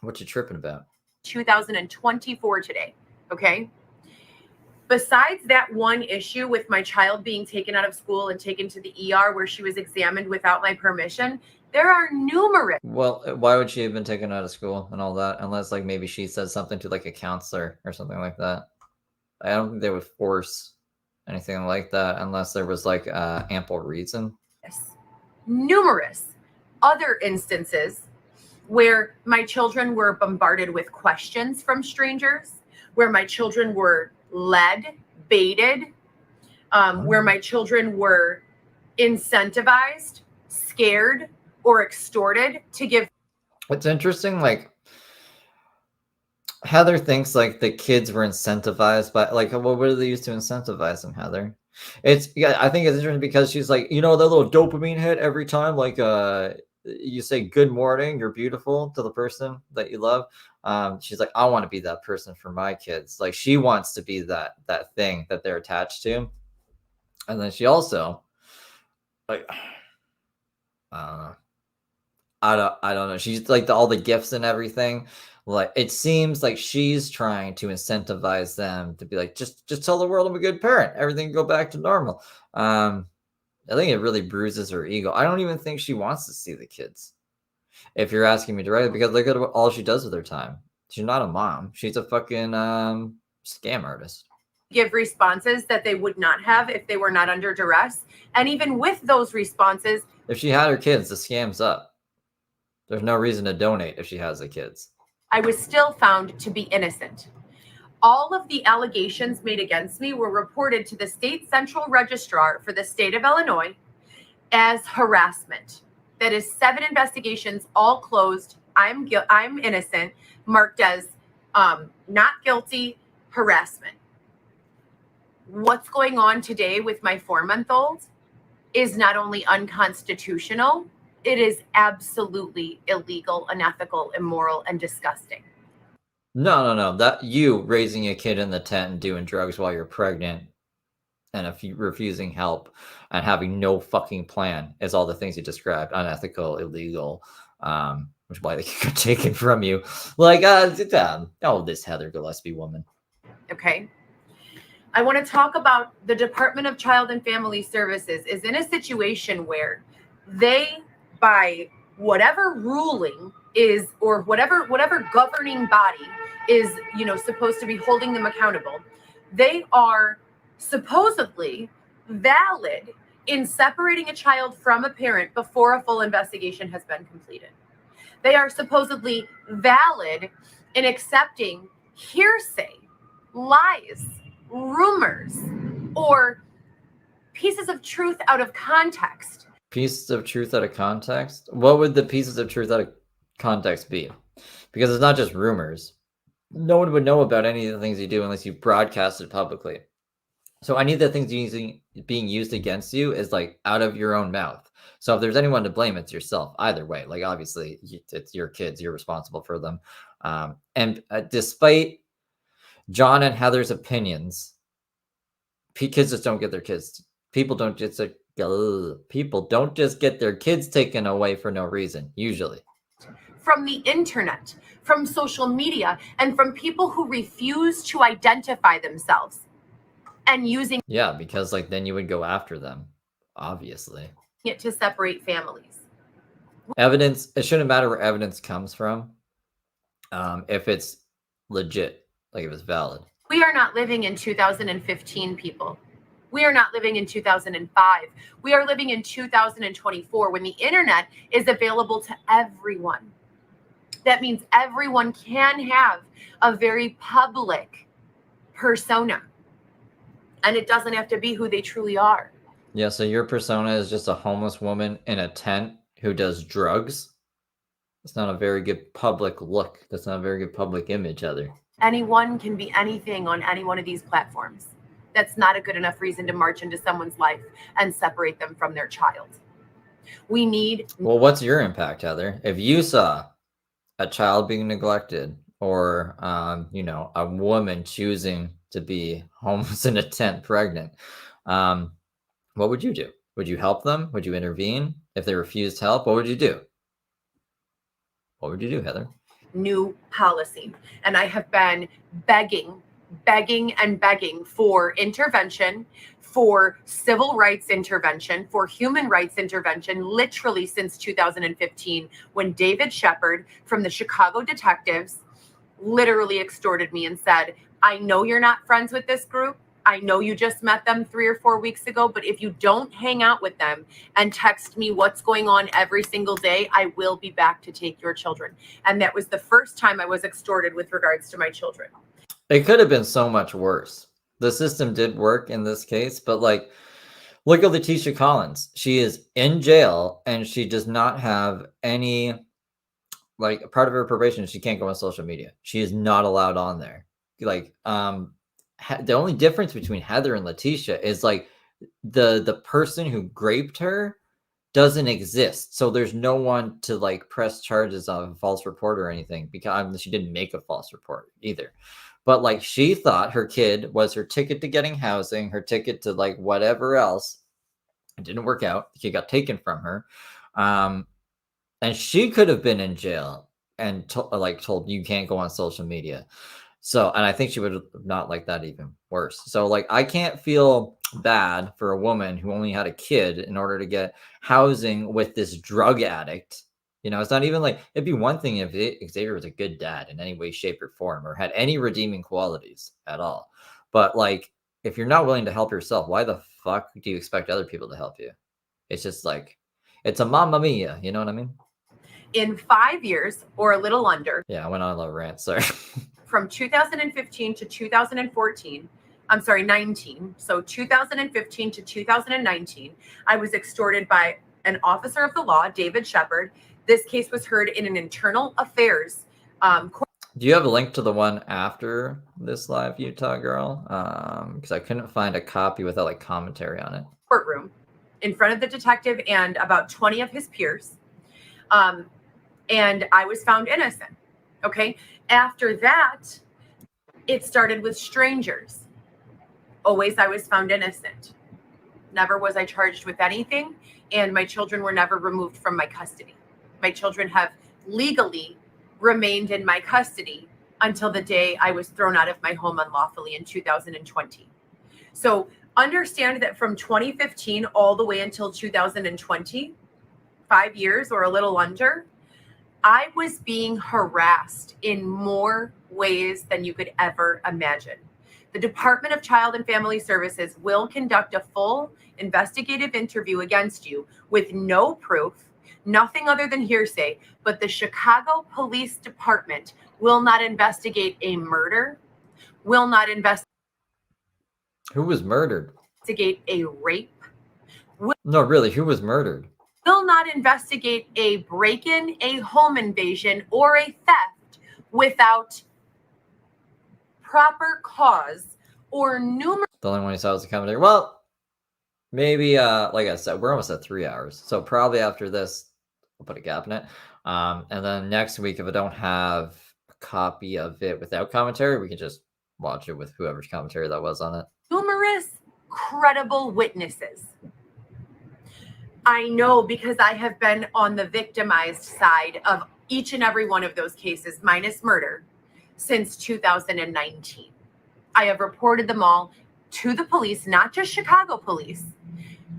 What you tripping about? 2024 today. Okay. Besides that one issue with my child being taken out of school and taken to the ER where she was examined without my permission, there are numerous. Well, why would she have been taken out of school and all that? Unless like maybe she said something to like a counselor or something like that. I don't think they would force anything like that unless there was like ample reason. Numerous other instances where my children were bombarded with questions from strangers, where my children were led, baited, where my children were incentivized, scared, or extorted to give. What's interesting, like Heather thinks like the kids were incentivized by like what do they use to incentivize them, Heather? I think it's interesting because she's like, that little dopamine hit every time like you say good morning, you're beautiful to the person that you love. She's like, I want to be that person for my kids. Like she wants to be that thing that they're attached to. And then she also like I don't know. She's like all the gifts and everything. Like it seems like she's trying to incentivize them to be like, just tell the world I'm a good parent. Everything can go back to normal. I think it really bruises her ego. I don't even think she wants to see the kids. If you're asking me directly, because look at all she does with her time. She's not a mom. She's a fucking scam artist. Give responses that they would not have if they were not under duress. And even with those responses, if she had her kids, the scam's up. There's no reason to donate if she has the kids. I was still found to be innocent. All of the allegations made against me were reported to the state central registrar for the state of Illinois as harassment. That is 7 investigations, all closed. I'm innocent, marked as not guilty, harassment. What's going on today with my 4-month-old is not only unconstitutional, it is absolutely illegal, unethical, immoral, and disgusting. No. That you raising a kid in the tent and doing drugs while you're pregnant and if you refusing help and having no fucking plan is all the things you described: unethical, illegal, which is why they get taken from you. Like, this Heather Gillespie woman. Okay. I want to talk about the Department of Child and Family Services is in a situation where they, by whatever ruling is, or whatever governing body is, supposed to be holding them accountable, they are supposedly valid in separating a child from a parent before a full investigation has been completed. They are supposedly valid in accepting hearsay, lies, rumors, or pieces of truth out of context. Pieces of truth out of context? What would the pieces of truth out of context be? Because it's not just rumors. No one would know about any of the things you do unless you broadcast it publicly. So any of the things being used against you is like out of your own mouth. So if there's anyone to blame, it's yourself. Either way, like obviously it's your kids, you're responsible for them. And despite John and Heather's opinions, kids just don't get their kids. People don't. It's like People don't just get their kids taken away for no reason, usually. From the internet, from social media, and from people who refuse to identify themselves and using Yeah, because like then you would go after them, obviously. it to separate families. Evidence, it shouldn't matter where evidence comes from. If it's legit, like if it's valid. We are not living in 2015, people. We are not living in 2005. We are living in 2024 when the internet is available to everyone. That means everyone can have a very public persona. And it doesn't have to be who they truly are. Yeah, so your persona is just a homeless woman in a tent who does drugs. It's not a very good public look. That's not a very good public image, Heather. Anyone can be anything on any one of these platforms. That's not a good enough reason to march into someone's life and separate them from their child. We need. Well, what's your impact, Heather? If you saw a child being neglected or, a woman choosing to be homeless in a tent pregnant, what would you do? Would you help them? Would you intervene? If they refused help, what would you do? What would you do, Heather? New policy. And I have been begging for intervention, for civil rights intervention, for human rights intervention, literally since 2015, when David Shepard from the Chicago detectives literally extorted me and said, I know you're not friends with this group. I know you just met them 3 or 4 weeks ago, but if you don't hang out with them and text me what's going on every single day, I will be back to take your children. And that was the first time I was extorted with regards to my children. It could have been so much worse. The system did work in this case, but like, look at Letitia Collins. She is in jail and she does not have any, like, part of her probation. She can't go on social media. She is not allowed on there. Like, the only difference between Heather and Letitia is like the person who raped her doesn't exist. So there's no one to like press charges on a false report or anything, because she didn't make a false report either. But like she thought her kid was her ticket to getting housing, her ticket to like whatever else. It didn't work out. The kid got taken from her. And she could have been in jail and told you can't go on social media. So, and I think she would have not liked that even worse. So like, I can't feel bad for a woman who only had a kid in order to get housing with this drug addict. It's not even like, it'd be one thing if Xavier was a good dad in any way, shape, or form, or had any redeeming qualities at all. But like, if you're not willing to help yourself, why the fuck do you expect other people to help you? It's just like, it's a mamma mia, you know what I mean? In 5 years or a little under. Yeah, I went on a little rant, sorry. From 2015 to 2014, I'm sorry, 19. So 2015 to 2019, I was extorted by an officer of the law, David Shepard. This case was heard in an internal affairs court. Do you have a link to the one after this live, Utah girl? Because I couldn't find a copy without like commentary on it. Courtroom in front of the detective and about 20 of his peers. And I was found innocent. Okay. After that, it started with strangers. Always I was found innocent. Never was I charged with anything. And my children were never removed from my custody. My children have legally remained in my custody until the day I was thrown out of my home unlawfully in 2020. So understand that from 2015 all the way until 2020, 5 years or a little under, I was being harassed in more ways than you could ever imagine. The Department of Child and Family Services will conduct a full investigative interview against you with no proof, nothing other than hearsay, but the Chicago Police Department will not investigate a murder, will not investigate. Who was murdered? A rape. No, really, who was murdered? Will not investigate a break-in, a home invasion, or a theft without proper cause or numerous. The only one I saw was a commentary. Well, maybe, like I said, we're almost at 3 hours. So probably after this, I'll put a gap in it. And then next week, if I don't have a copy of it without commentary, we can just watch it with whoever's commentary that was on it. Numerous credible witnesses I know, because I have been on the victimized side of each and every one of those cases, minus murder, since 2019. I have reported them all to the police, not just Chicago police,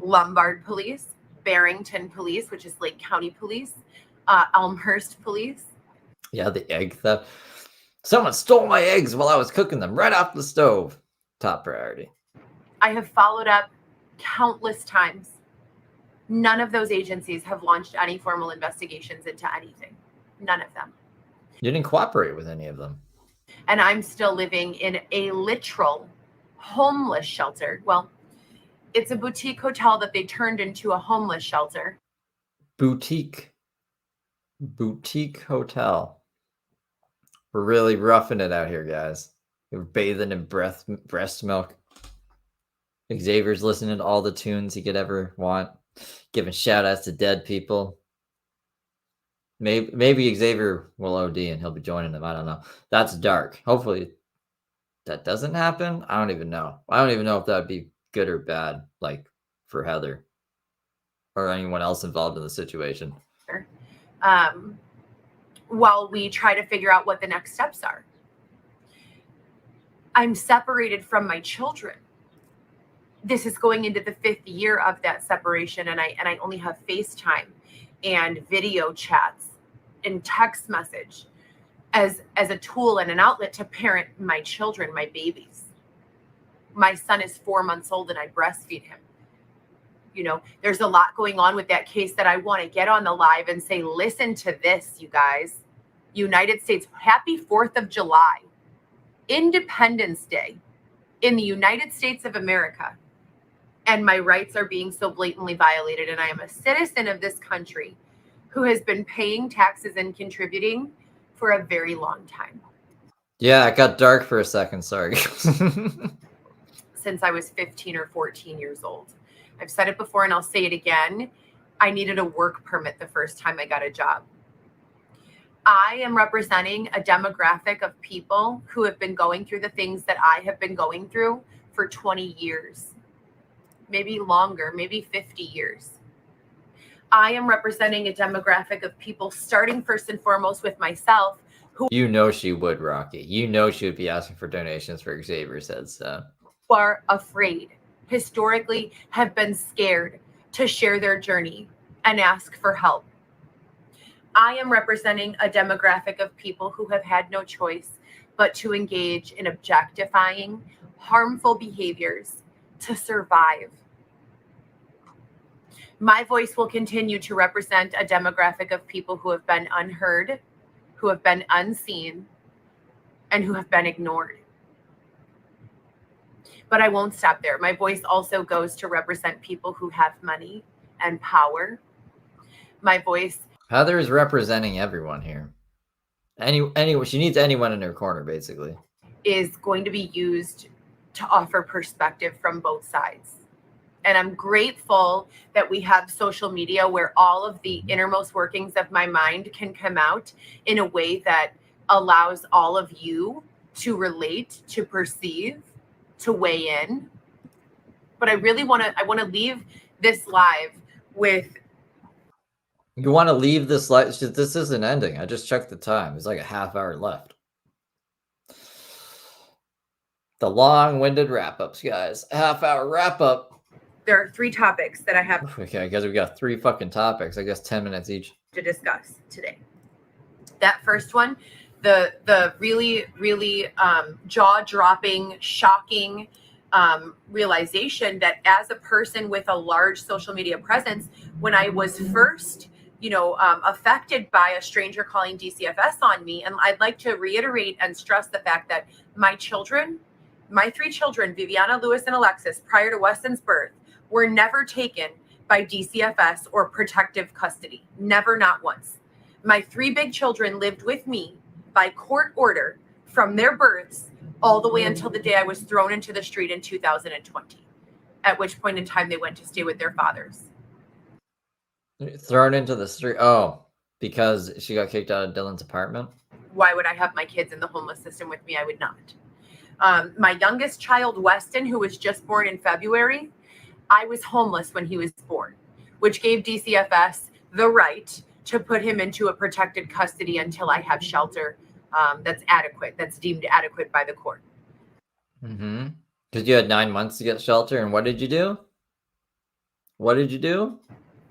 Lombard police, Barrington police, which is Lake County police, Elmhurst police. Yeah, the egg theft. Someone stole my eggs while I was cooking them right off the stove. Top priority. I have followed up countless times. None of those agencies have launched any formal investigations into anything. None of them. You didn't cooperate with any of them. And I'm still living in a literal homeless shelter. Well, it's a boutique hotel that they turned into a homeless shelter. Boutique hotel. We're really roughing it out here, guys. We're bathing in breast milk. Xavier's listening to all the tunes he could ever want, giving shout outs to dead people. Maybe Xavier will OD and he'll be joining them. I don't know. That's dark. Hopefully that doesn't happen. I don't even know. I don't even know if that would be good or bad, like for Heather or anyone else involved in the situation. While we try to figure out what the next steps are. I'm separated from my children. This is going into the 5th year of that separation, and I only have FaceTime and video chats and text message as a tool and an outlet to parent my children, my babies. My son is 4 months old and I breastfeed him. You know, there's a lot going on with that case that I want to get on the live and say, listen to this, you guys. United States, happy 4th of July, Independence Day in the United States of America. And my rights are being so blatantly violated. And I am a citizen of this country who has been paying taxes and contributing for a very long time. Yeah, it got dark for a second. Sorry. Since I was 15 or 14 years old. I've said it before and I'll say it again. I needed a work permit the first time I got a job. I am representing a demographic of people who have been going through the things that I have been going through for 20 years, maybe longer, maybe 50 years. I am representing a demographic of people, starting first and foremost with myself. You know she would, Rocky. You know she would be asking for donations for Xavier's head, so. Who are afraid, historically have been scared to share their journey and ask for help. I am representing a demographic of people who have had no choice but to engage in objectifying, harmful behaviors to survive. My voice will continue to represent a demographic of people who have been unheard, who have been unseen, and who have been ignored. But I won't stop there. My voice also goes to represent people who have money and power. My voice. Heather is representing everyone here. Anyway, she needs anyone in her corner, basically. Is going to be used to offer perspective from both sides. And I'm grateful that we have social media where all of the innermost workings of my mind can come out in a way that allows all of you to relate, to perceive, to weigh in. But I really want to leave this live with. You want to leave this live? This isn't ending. I just checked the time. It's like a half hour left. The long-winded wrap-ups, guys. Half-hour wrap-up. There are 3 topics that I have. Okay, I guess we got 3 fucking topics. I guess 10 minutes each to discuss today. That first one, the really, really jaw-dropping, shocking realization that as a person with a large social media presence, when I was first, affected by a stranger calling DCFS on me, and I'd like to reiterate and stress the fact that my 3 children, Viviana, Lewis, and Alexis, prior to Weston's birth, were never taken by DCFS or protective custody. Never, not once. My 3 big children lived with me by court order from their births all the way until the day I was thrown into the street in 2020, at which point in time they went to stay with their fathers. Thrown into the street? Oh, because she got kicked out of Dylan's apartment? Why would I have my kids in the homeless system with me? I would not. My youngest child, Weston, who was just born in February, I was homeless when he was born, which gave DCFS the right to put him into a protected custody until I have shelter that's adequate, that's deemed adequate by the court. Mm-hmm. Because you had 9 months to get shelter, and what did you do? What did you do?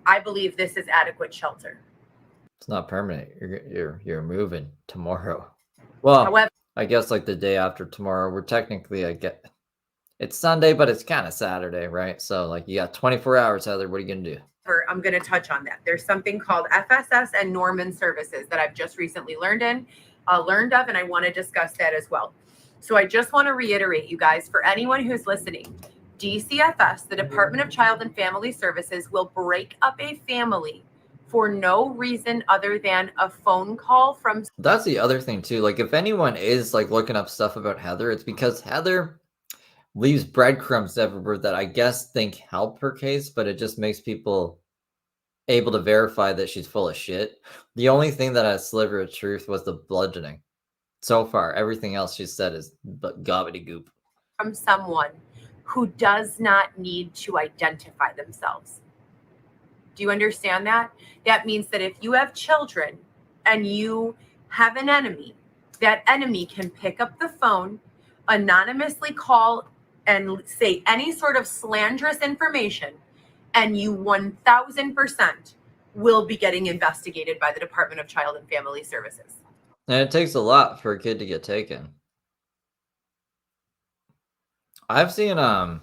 I believe this is adequate shelter. It's not permanent. You're moving tomorrow. Well, However, I guess like the day after tomorrow. We're technically it's Sunday, but it's kind of Saturday, right? So like you got 24 hours, Heather. What are you gonna do? I'm going to touch on that. There's something called FSS and Norman services that I've just recently learned of, and I want to discuss that as well. So I just want to reiterate, you guys, for anyone who's listening, DCFS, the Department of Child and Family Services, will break up a family for no reason other than a phone call from. That's the other thing too. Like if anyone is like looking up stuff about Heather, it's because Heather leaves breadcrumbs everywhere that I guess think help her case, but it just makes people able to verify that she's full of shit. The only thing that had a sliver of truth was the bludgeoning. So far, everything else she said is gobbledygook. From someone who does not need to identify themselves. Do you understand that? That means that if you have children and you have an enemy, that enemy can pick up the phone, anonymously call and say any sort of slanderous information, and you 1000% will be getting investigated by the Department of Child and Family Services. And it takes a lot for a kid to get taken. I've seen I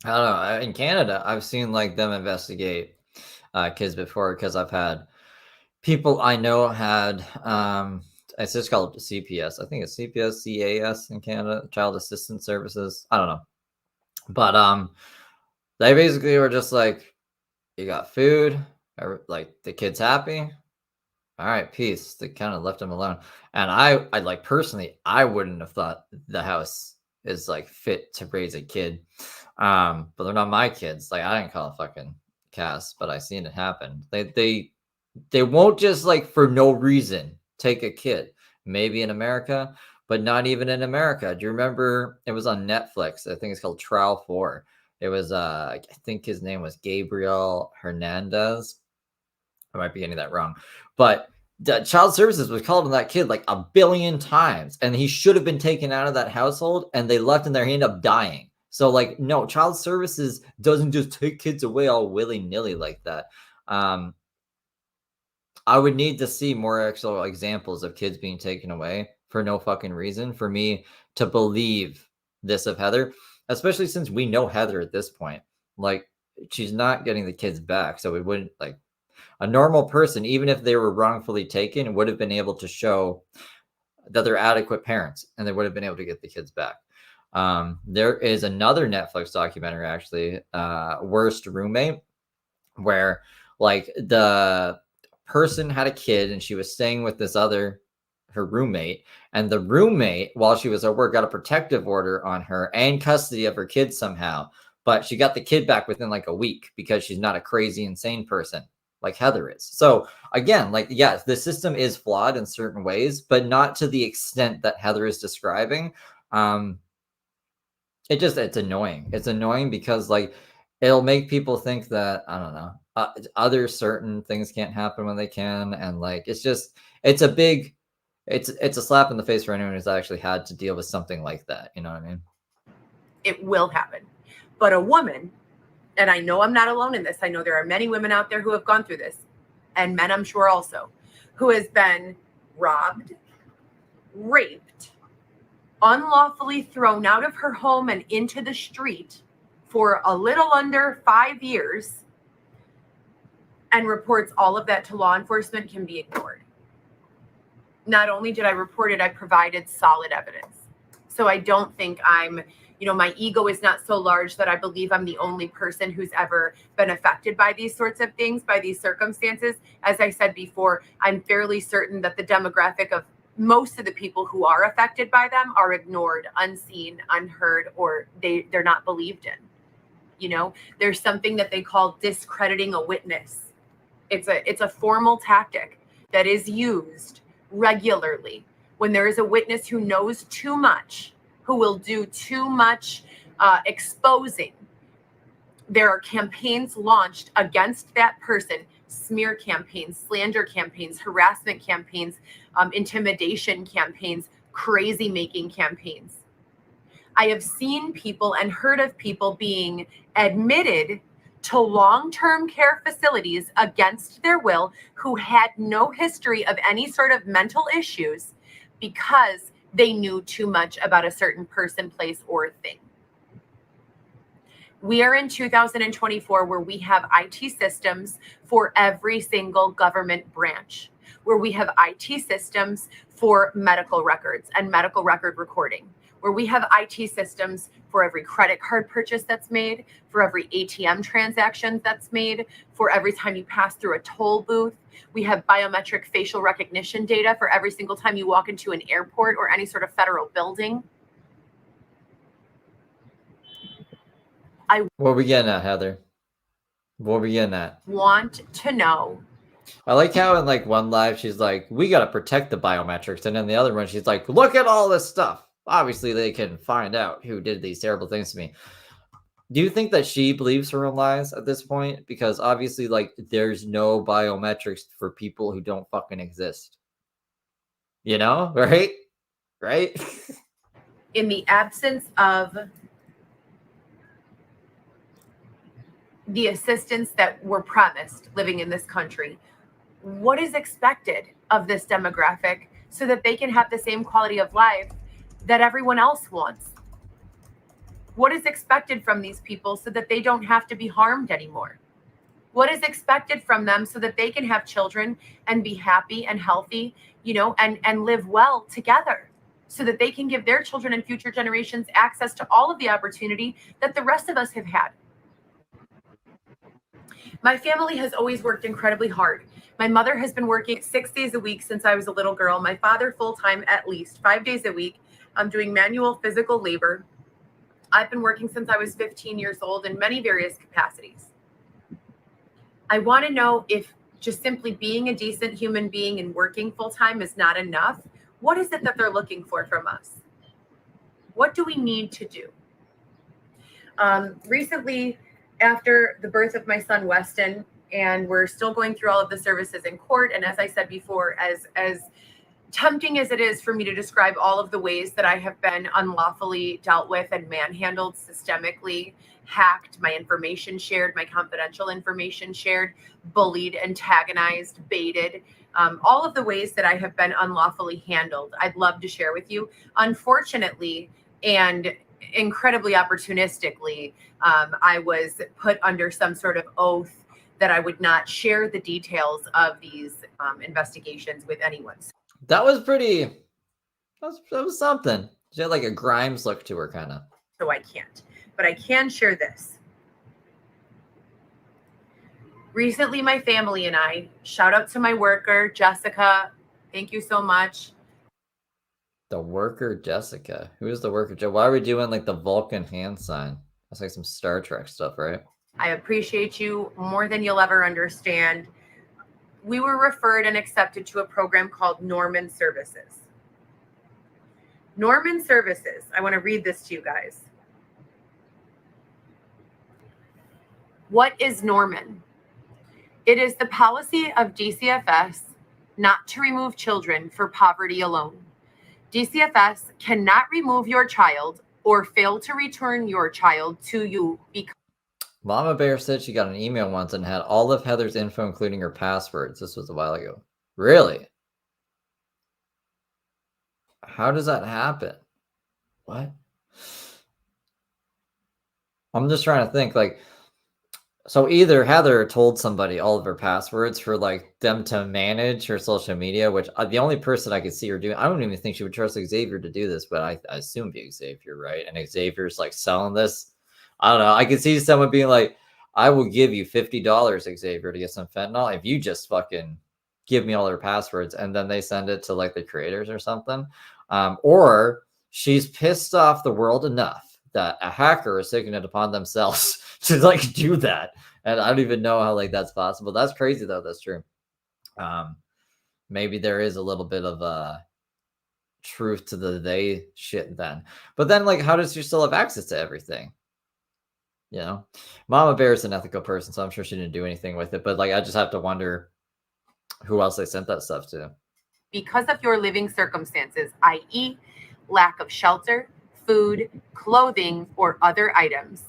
don't know, in Canada, I've seen like them investigate kids before because I've had people I know had it's just called CPS. I think it's CPS, CAS in Canada, Child Assistance Services. I don't know. But they basically were just like, you got food, like the kid's happy. All right, peace. They kind of left him alone. And I like personally, I wouldn't have thought the house is like fit to raise a kid. But they're not my kids. Like I didn't call a fucking cast, but I seen it happen. They won't just like for no reason take a kid. Maybe in America, but not even in America. Do you remember it was on Netflix? I think it's called Trial 4. It was I think his name was Gabriel Hernandez. I might be getting that wrong, but the child services was called on that kid like 1 billion times, and he should have been taken out of that household, and they left him there. He ended up dying. So like, no, child services doesn't just take kids away all willy-nilly like that. I would need to see more actual examples of kids being taken away for no fucking reason for me to believe this of Heather, especially since we know Heather at this point. Like, she's not getting the kids back, so we wouldn't like. A normal person, even if they were wrongfully taken, would have been able to show that they're adequate parents and they would have been able to get the kids back. There is another Netflix documentary, actually, Worst Roommate, where like the person had a kid and she was staying with her roommate, and the roommate, while she was at work, got a protective order on her and custody of her kid somehow. But she got the kid back within like a week because she's not a crazy, insane person like Heather is. So again, like, yes, the system is flawed in certain ways, but not to the extent that Heather is describing. It's annoying. It's annoying because like it'll make people think that, I don't know, other certain things can't happen when they can. And like, it's a slap in the face for anyone who's actually had to deal with something like that. You know what I mean? It will happen. But a woman, and I know I'm not alone in this, I know there are many women out there who have gone through this, and men, I'm sure also, who has been robbed, raped, unlawfully thrown out of her home and into the street for a little under 5 years, and reports all of that to law enforcement can be ignored. Not only did I report it, I provided solid evidence. So I don't think my ego is not so large that I believe I'm the only person who's ever been affected by these sorts of things, by these circumstances. As I said before, I'm fairly certain that the demographic of most of the people who are affected by them are ignored, unseen, unheard, or they're not believed in. You know, there's something that they call discrediting a witness. It's a formal tactic that is used regularly when there is a witness who knows too much, who will do too much exposing, there are campaigns launched against that person, smear campaigns, slander campaigns, harassment campaigns, intimidation campaigns, crazy making campaigns. I have seen people and heard of people being admitted to long-term care facilities against their will who had no history of any sort of mental issues because they knew too much about a certain person, place, or thing. We are in 2024 where we have IT systems for every single government branch, where we have IT systems for medical records and medical record recording, where we have IT systems for every credit card purchase that's made, for every ATM transaction that's made, for every time you pass through a toll booth. We have biometric facial recognition data for every single time you walk into an airport or any sort of federal building. What are we getting at, Heather? What are we getting at? Want to know. I like how in like one live she's like, we got to protect the biometrics, and then the other one she's like, look at all this stuff. Obviously they can find out who did these terrible things to me. Do you think that she believes her own lies at this point? Because obviously, like, there's no biometrics for people who don't fucking exist. You know, right? Right? In the absence of the assistance that we're promised living in this country, what is expected of this demographic so that they can have the same quality of life that everyone else wants? What is expected from these people so that they don't have to be harmed anymore? What is expected from them so that they can have children and be happy and healthy, you know, and live well together, so that they can give their children and future generations access to all of the opportunity that the rest of us have had? My family has always worked incredibly hard. My mother has been working 6 days a week since I was a little girl. My father full-time at least 5 days a week. I'm doing manual physical labor. I've been working since I was 15 years old in many various capacities. I want to know if just simply being a decent human being and working full-time is not enough. What is it that they're looking for from us? What do we need to do? Recently, after the birth of my son Weston, and we're still going through all of the services in court, and as I said before, as tempting as it is for me to describe all of the ways that I have been unlawfully dealt with and manhandled systemically, hacked, my information shared, my confidential information shared, bullied, antagonized, baited, all of the ways that I have been unlawfully handled, I'd love to share with you. Unfortunately, and incredibly opportunistically, I was put under some sort of oath that I would not share the details of these investigations with anyone. That was pretty. That was something. She had like a Grimes look to her, kind of. So I can't, but I can share this. Recently, my family and I, shout out to my worker, Jessica. Thank you so much. The worker, Jessica. Who is the worker? Why are we doing like the Vulcan hand sign? That's like some Star Trek stuff, right? I appreciate you more than you'll ever understand. We were referred and accepted to a program called Norman Services. Norman Services. I want to read this to you guys. What is Norman? It is the policy of DCFS not to remove children for poverty alone. DCFS cannot remove your child or fail to return your child to you because Mama Bear said she got an email once and had all of Heather's info, including her passwords. This was a while ago. Really? How does that happen? What? I'm just trying to think, like, so either Heather told somebody all of her passwords for like them to manage her social media, which the only person I could see her doing, I don't even think she would trust Xavier to do this, but I assume be Xavier, right? And Xavier's like selling this. I don't know. I could see someone being like, I will give you $50, Xavier, to get some fentanyl if you just fucking give me all their passwords. And then they send it to like the creators or something. Or she's pissed off the world enough that a hacker is taking it upon themselves to like do that. And I don't even know how like that's possible. That's crazy though. That's true. Maybe there is a little bit of truth to the they shit then. But then like, how does she still have access to everything? You know, Mama Bear is an ethical person, so I'm sure she didn't do anything with it. But like, I just have to wonder who else they sent that stuff to. Because of your living circumstances, i.e., lack of shelter, food, clothing, or other items,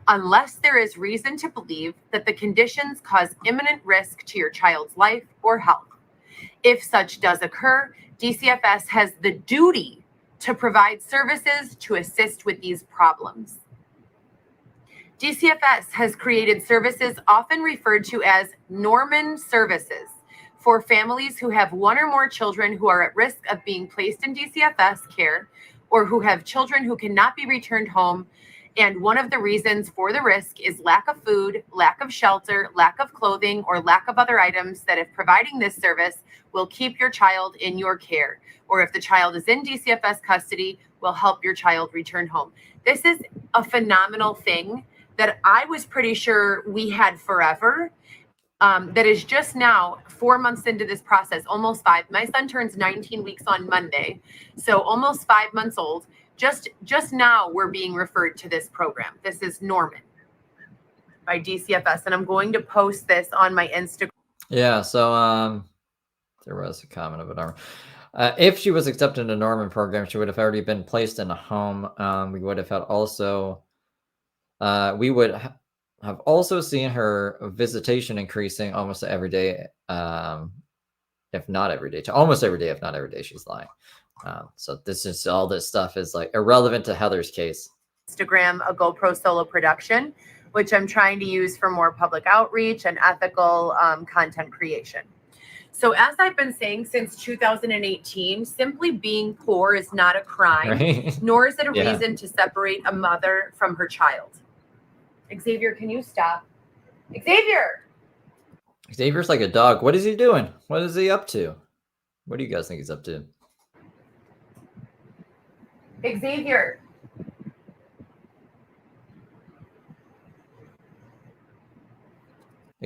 unless there is reason to believe that the conditions cause imminent risk to your child's life or health. If such does occur, DCFS has the duty to provide services to assist with these problems. DCFS has created services often referred to as Norman services for families who have one or more children who are at risk of being placed in DCFS care, or who have children who cannot be returned home. And one of the reasons for the risk is lack of food, lack of shelter, lack of clothing, or lack of other items that, if providing this service, will keep your child in your care, or if the child is in DCFS custody, will help your child return home. This is a phenomenal thing that I was pretty sure we had forever. That is just now 4 months into this process, almost 5. My son turns 19 weeks on Monday, so almost 5 months old. Just now we're being referred to this program. This is Norman by DCFS, and I'm going to post this on my Instagram. Yeah, so there was a comment of it. If she was accepted in the Norman program, she would have already been placed in a home. We would have had also, we would have also seen her visitation increasing almost every day, if not every day, to almost every day, if not every day. She's lying. So all this stuff is like irrelevant to Heather's case. Instagram, a GoPro solo production, which I'm trying to use for more public outreach and ethical content creation. So as I've been saying since 2018, simply being poor is not a crime, Right? nor is it a Yeah. reason to separate a mother from her child. Xavier, can you stop? Xavier! Xavier's like a dog. What is he doing? What is he up to? What do you guys think he's up to? Xavier.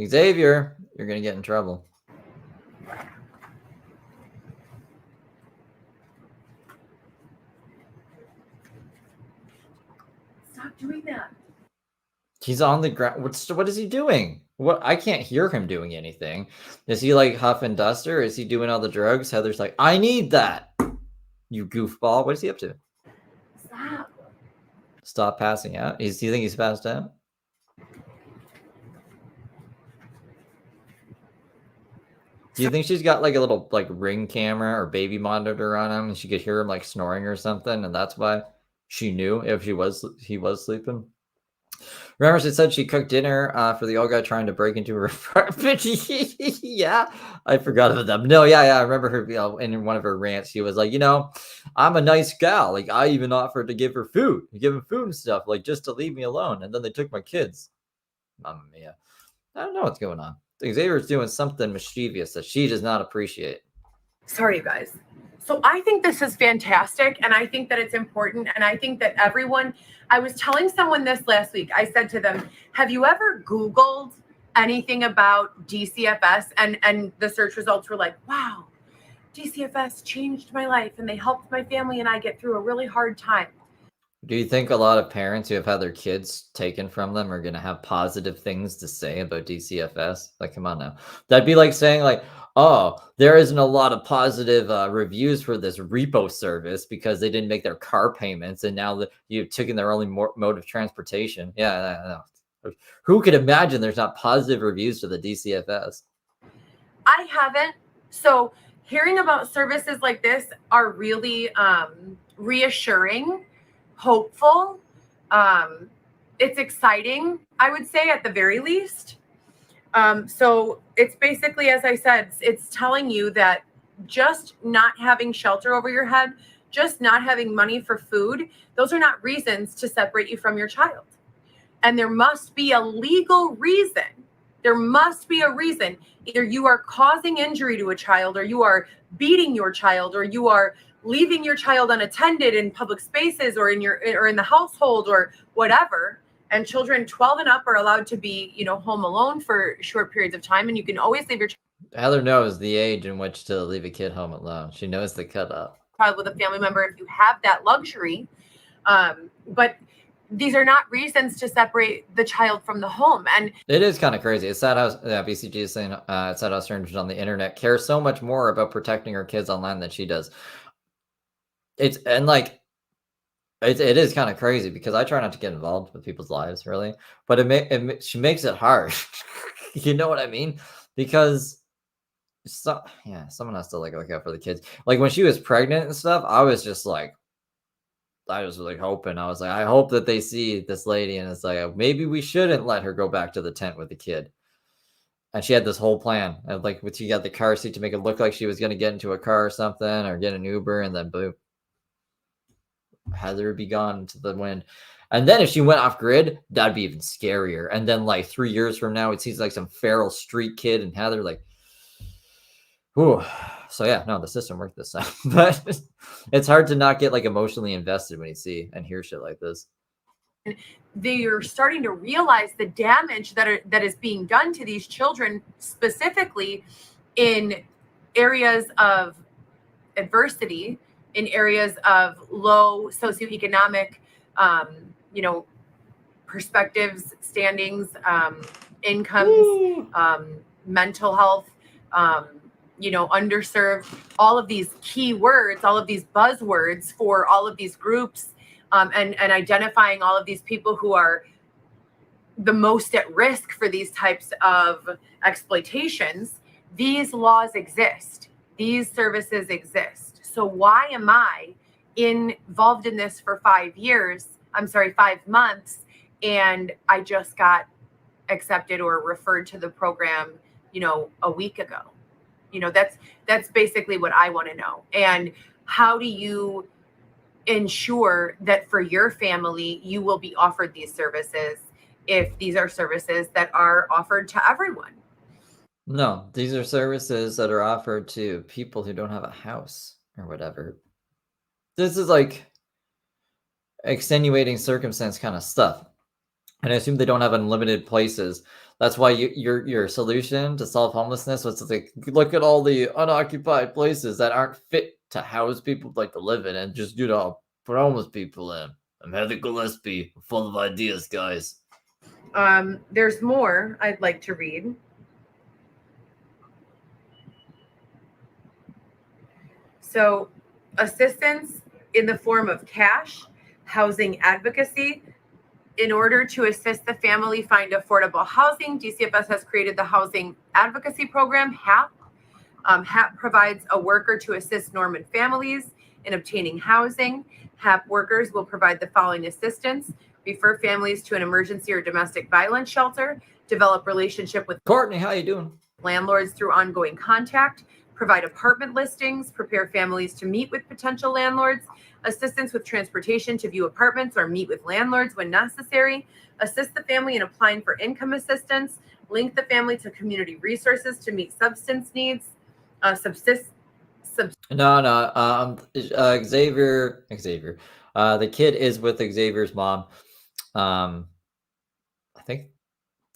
Xavier, you're going to get in trouble. Stop doing that. He's on the ground. What is he doing? What? I can't hear him doing anything. Is he like huff and duster? Is he doing all the drugs? Heather's like, I need that. You goofball. What is he up to? Stop. Stop passing out. Do you think he's passed out? Do you think she's got like a little like ring camera or baby monitor on him, and she could hear him like snoring or something, and that's why she knew if he was sleeping? Remember, she said she cooked dinner for the old guy trying to break into her apartment. Yeah, I forgot about that. No, yeah, I remember her in one of her rants. She was like, I'm a nice gal. Like, I even offered to give him food and stuff, like just to leave me alone. And then they took my kids. Mamma mia. I don't know what's going on. Xavier's doing something mischievous that she does not appreciate. Sorry, you guys. So I think this is fantastic, and I think that it's important, and I think that everyone, I was telling someone this last week. I said to them, have you ever Googled anything about DCFS? And the search results were like, wow, DCFS changed my life, and they helped my family and I get through a really hard time. Do you think a lot of parents who have had their kids taken from them are going to have positive things to say about DCFS? Like, come on now. That'd be like saying like, oh, there isn't a lot of positive reviews for this repo service because they didn't make their car payments, and now that you've taken their only mode of transportation. Yeah, no. Who could imagine there's not positive reviews to the DCFS? I haven't. So hearing about services like this are really reassuring, hopeful. It's exciting, I would say, at the very least. So it's basically, as I said, it's telling you that just not having shelter over your head, just not having money for food, those are not reasons to separate you from your child. And there must be a legal reason. There must be a reason. Either you are causing injury to a child, or you are beating your child, or you are leaving your child unattended in public spaces, or in the household, or whatever. And children 12 and up are allowed to be, home alone for short periods of time, and you can always leave your Heather knows the age in which to leave a kid home alone. She knows the cutoff. child with a family member if you have that luxury. But these are not reasons to separate the child from the home. And it is kind of crazy. It's sad how BCG is saying it's sad how strangers on the internet care so much more about protecting her kids online than she does. It's and like it is kind of crazy because I try not to get involved with people's lives really, but she makes it hard. You know what I mean? Because someone has to like look out for the kids. Like when she was pregnant and stuff, I was like hoping. I was like, I hope that they see this lady and it's like maybe we shouldn't let her go back to the tent with the kid. And she had this whole plan. And like she got the car seat to make it look like she was gonna get into a car or something or get an Uber, and then boom. Heather be gone to the wind. And then if she went off grid, that'd be even scarier. And then like 3 years from now, it seems like some feral street kid and Heather like, ooh. So yeah, no, the system worked this time. But it's hard to not get like emotionally invested when you see and hear shit like this. they are starting to realize the damage that is being done to these children, specifically in areas of adversity, in areas of low socioeconomic, perspectives, standings, incomes, mental health, underserved, all of these key words, all of these buzzwords for all of these groups, and identifying all of these people who are the most at risk for these types of exploitations. These laws exist. These services exist. So why am I involved in this for 5 months, and I just got accepted or referred to the program, a week ago? That's basically what I want to know. And how do you ensure that for your family, you will be offered these services if these are services that are offered to everyone? No, these are services that are offered to people who don't have a house or whatever. This is like extenuating circumstance kind of stuff. And I assume they don't have unlimited places. That's why your solution to solve homelessness was to like, look at all the unoccupied places that aren't fit to house people like to live in, and just put homeless people in. I'm Heather Gillespie, full of ideas, guys. There's more I'd like to read. So, assistance in the form of cash, housing advocacy. In order to assist the family find affordable housing, DCFS has created the Housing Advocacy Program, HAP. HAP provides a worker to assist Norman families in obtaining housing. HAP workers will provide the following assistance: refer families to an emergency or domestic violence shelter, develop relationship with Courtney, how you doing? landlords through ongoing contact, provide apartment listings, prepare families to meet with potential landlords, assistance with transportation to view apartments or meet with landlords when necessary, assist the family in applying for income assistance, link the family to community resources to meet substance needs, Xavier. The kid is with Xavier's mom. I think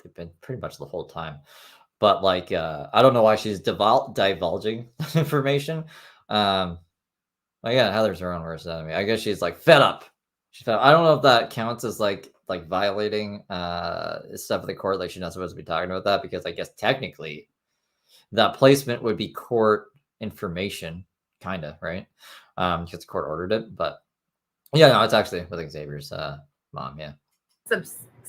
they've been pretty much the whole time. But like, I don't know why she's divulging information. Yeah, Heather's her own worst enemy. I guess she's like fed up. She's fed up. I don't know if that counts as like violating stuff of the court. Like she's not supposed to be talking about that, because I guess technically that placement would be court information, kind of, right? Because the court ordered it. But yeah, no, it's actually with Xavier's mom. Yeah.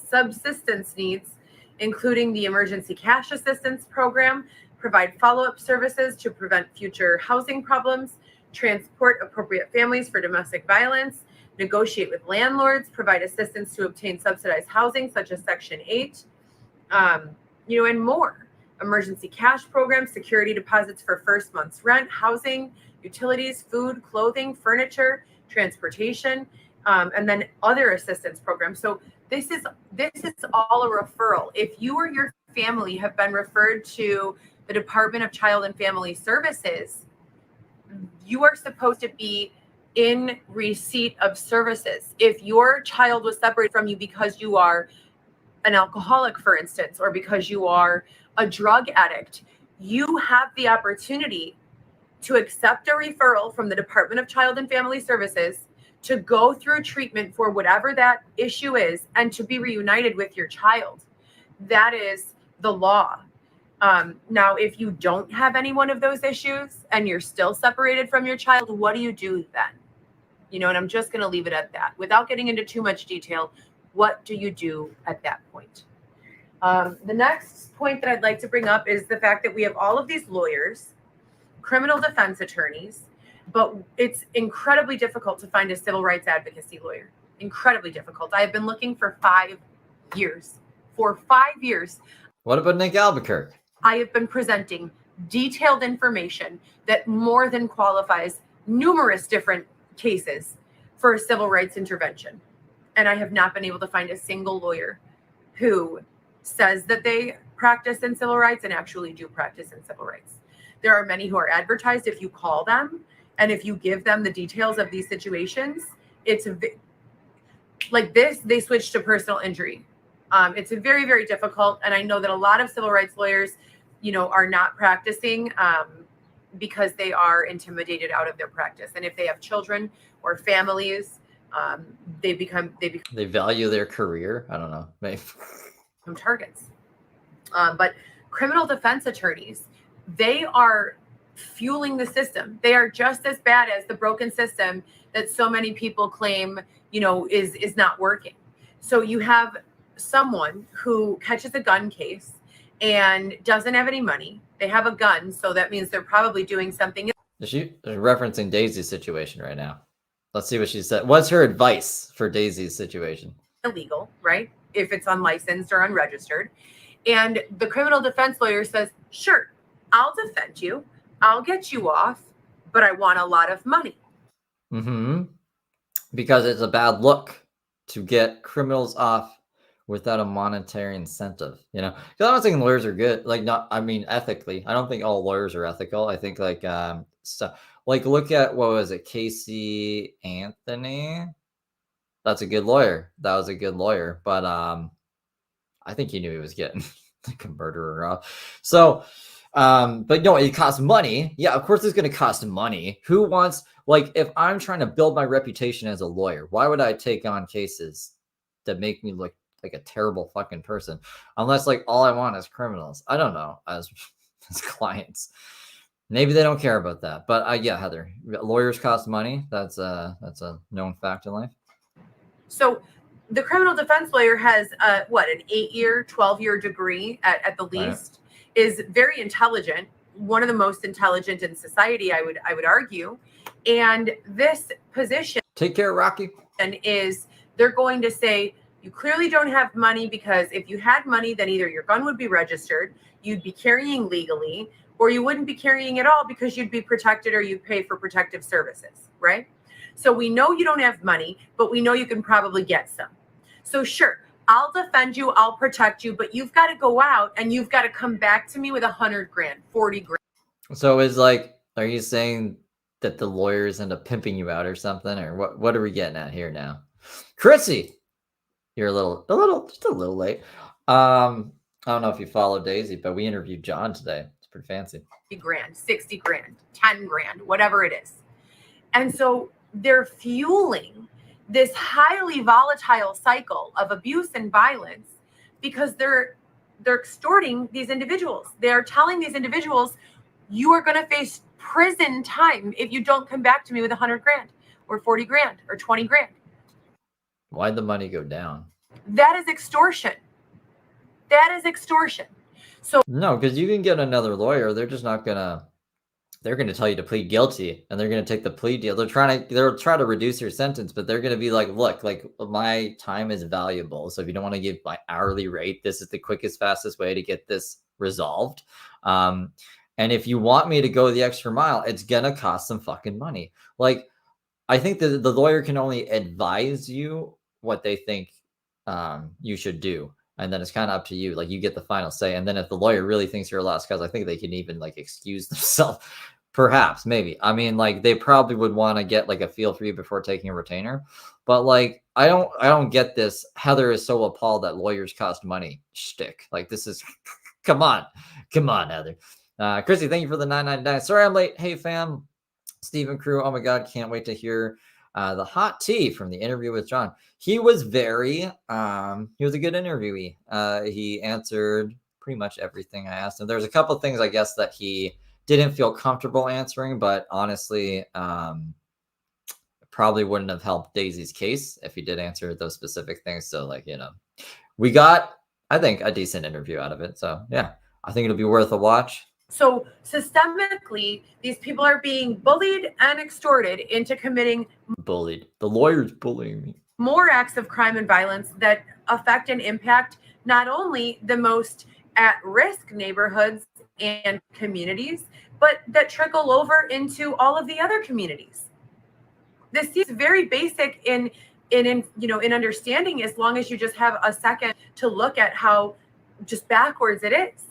Subsistence needs, including the emergency cash assistance program, provide follow-up services to prevent future housing problems, transport appropriate families for domestic violence, negotiate with landlords, provide assistance to obtain subsidized housing such as Section 8, and more. Emergency cash program, security deposits for first month's rent, housing, utilities, food, clothing, furniture, transportation, and then other assistance programs. So this is all a referral. If you or your family have been referred to the Department of Child and Family Services, you are supposed to be in receipt of services. If your child was separated from you because you are an alcoholic, for instance, or because you are a drug addict, you have the opportunity to accept a referral from the Department of Child and Family Services to go through treatment for whatever that issue is and to be reunited with your child. That is the law. Now, if you don't have any one of those issues and you're still separated from your child, what do you do then? You know, and I'm just going to leave it at that without getting into too much detail. What do you do at that point? The next point that I'd like to bring up is the fact that we have all of these lawyers, criminal defense attorneys, but it's incredibly difficult to find a civil rights advocacy lawyer. Incredibly difficult. I have been looking for 5 years. For 5 years. What about Nick Albuquerque? I have been presenting detailed information that more than qualifies numerous different cases for a civil rights intervention. And I have not been able to find a single lawyer who says that they practice in civil rights and actually do practice in civil rights. There are many who are advertised. If you call them and if you give them the details of these situations, it's like this, they switch to personal injury. It's a very, very difficult. And I know that a lot of civil rights lawyers, you know, are not practicing because they are intimidated out of their practice. And if they have children or families, they value their career. I don't know. Maybe. Some targets. But criminal defense attorneys, they are fueling the system. They are just as bad as the broken system that so many people claim, you know, is not working. So you have someone who catches a gun case and doesn't have any money. They have a gun, so that means they're probably doing something. She's referencing Daisy's situation right now. Let's see what she said. What's her advice for Daisy's situation? Illegal, right? If it's unlicensed or unregistered. And the criminal defense lawyer says, sure, I'll defend you. I'll get you off, but I want a lot of money. Because it's a bad look to get criminals off without a monetary incentive, you know? Because I don't think lawyers are good. Like, not, I mean, ethically. I don't think all lawyers are ethical. I think, like, look at, what was it, Casey Anthony? That's a good lawyer. That was a good lawyer. But I think he knew he was getting like a murderer off. So, but no, it costs money. Yeah, of course it's going to cost money. Who wants, like, if I'm trying to build my reputation as a lawyer, why would I take on cases that make me look like a terrible fucking person? Unless, like, all I want is criminals. I don't know, as clients. Maybe they don't care about that. But yeah, Heather, lawyers cost money. That's a known fact in life. So the criminal defense lawyer has an 8-year, 12-year degree at the least, is very intelligent, one of the most intelligent in society, I would argue. And this position, take care, Rocky, and is they're going to say, you clearly don't have money, because if you had money, then either your gun would be registered, you'd be carrying legally, or you wouldn't be carrying at all because you'd be protected or you'd pay for protective services, right? So we know you don't have money, but we know you can probably get some. So sure, I'll defend you, I'll protect you, but you've got to go out and you've got to come back to me with 100 grand, 40 grand. So it's like, are you saying that the lawyers end up pimping you out or something? Or what are we getting at here now? Chrissy, you're just a little late. I don't know if you follow Daisy, but we interviewed John today. It's pretty fancy. 50 grand, 60 grand, 10 grand, whatever it is. And so they're fueling this highly volatile cycle of abuse and violence because they're extorting these individuals. They're telling these individuals, you are going to face prison time if you don't come back to me with 100 grand or 40 grand or 20 grand. Why'd the money go down? That is extortion. That is extortion. So no, because you can get another lawyer. They're just not gonna. They're going to tell you to plead guilty, and they're going to take the plea deal. They'll try to reduce your sentence, but they're going to be like, look, like, my time is valuable. So if you don't want to give my hourly rate, this is the quickest, fastest way to get this resolved. And if you want me to go the extra mile, it's going to cost some fucking money. Like, I think that the lawyer can only advise you what they think you should do. And then it's kind of up to you. Like, you get the final say. And then if the lawyer really thinks you're a lost cause, I think they can even, like, excuse themselves. Perhaps, maybe. I mean, like, they probably would want to get, like, a feel for you before taking a retainer. But, like, I don't get this. Heather is so appalled that lawyers cost money shtick. Like, this is, come on, Heather. Chrissy, thank you for the $9.99. Sorry I'm late. Hey, fam. Stephen Crew. Oh my God, can't wait to hear The hot tea from the interview with John. He was very, he was a good interviewee. He answered pretty much everything I asked him. There's a couple things, I guess, that he didn't feel comfortable answering, but honestly, probably wouldn't have helped Daisy's case if he did answer those specific things. So, like, we got, I think, a decent interview out of it. So, yeah, I think it'll be worth a watch. So systemically, these people are being bullied and extorted into committing Bullied. The lawyer's bullying me. more acts of crime and violence that affect and impact not only the most at-risk neighborhoods and communities, but that trickle over into all of the other communities. This is very basic in understanding, as long as you just have a second to look at how just backwards it is.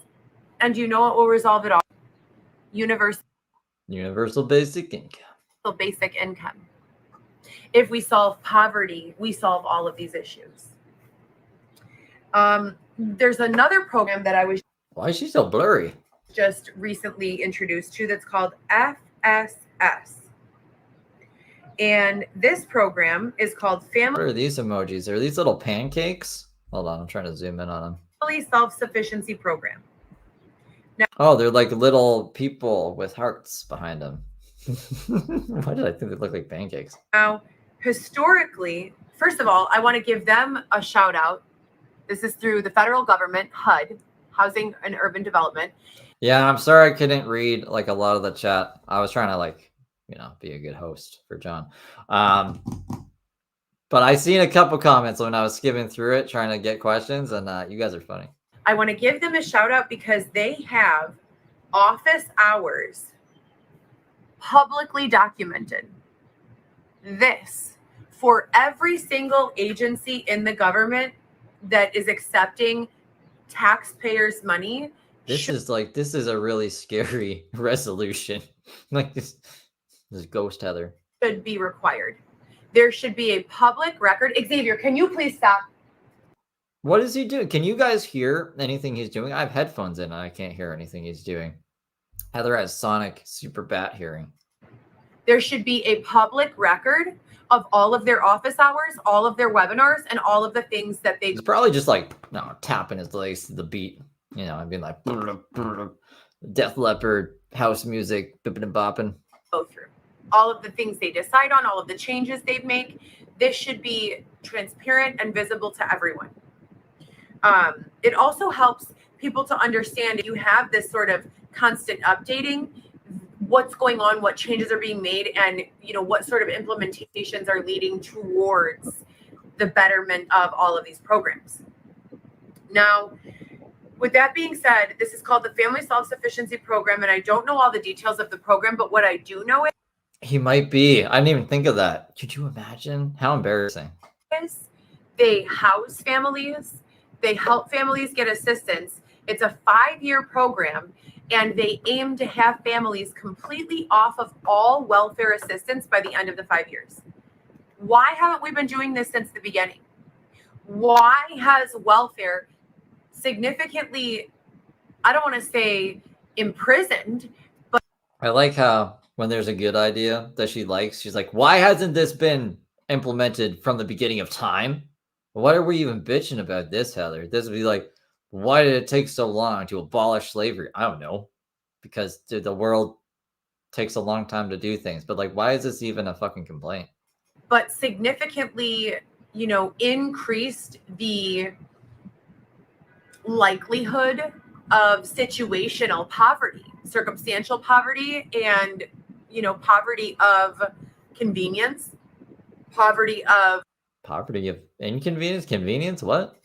And it will resolve it all. Universal basic income. Basic income. If we solve poverty, we solve all of these issues. There's another program that I was Why is she so blurry? just recently introduced to that's called FSS. And this program is called What Family are these emojis? Are these little pancakes? Hold on, I'm trying to zoom in on them. Self-Sufficiency Program. Oh, they're like little people with hearts behind them. Why did I think they look like pancakes? Now, historically, first of all, I want to give them a shout out. This is through the federal government, HUD, Housing and Urban Development. Yeah, I'm sorry I couldn't read like a lot of the chat. I was trying to be a good host for John. But I seen a couple comments when I was skimming through it, trying to get questions, and you guys are funny. I want to give them a shout out because they have office hours publicly documented. This for every single agency in the government that is accepting taxpayers' money. This is a really scary resolution. Like this ghost Heather Should be required. There should be a public record. Xavier, can you please stop? What is he doing? Can you guys hear anything he's doing? I have headphones in and I can't hear anything he's doing. Heather has Sonic Super Bat hearing. There should be a public record of all of their office hours, all of their webinars, and all of the things that they He's probably just tapping his legs to the beat, and being like Def Leppard, house music, bipping and bopping. go through. All of the things they decide on, all of the changes they make. This should be transparent and visible to everyone. It also helps people to understand if you have this sort of constant updating, what's going on, what changes are being made, and what sort of implementations are leading towards the betterment of all of these programs. Now, with that being said, this is called the Family Self-Sufficiency Program, and I don't know all the details of the program, but what I do know He might be. I didn't even think of that. Could you imagine? How embarrassing. is they house families, they help families get assistance. It's a 5-year program, and they aim to have families completely off of all welfare assistance by the end of the 5 years. Why haven't we been doing this since the beginning? Why has welfare significantly, I don't want to say imprisoned, but I like how when there's a good idea that she likes, she's like, why hasn't this been implemented from the beginning of time? What are we even bitching about this, Heather? This would be like, why did it take so long to abolish slavery? I don't know. Because the world takes a long time to do things. But why is this even a fucking complaint? but significantly, increased the likelihood of situational poverty, circumstantial poverty, and, poverty of convenience, poverty of inconvenience, convenience, what?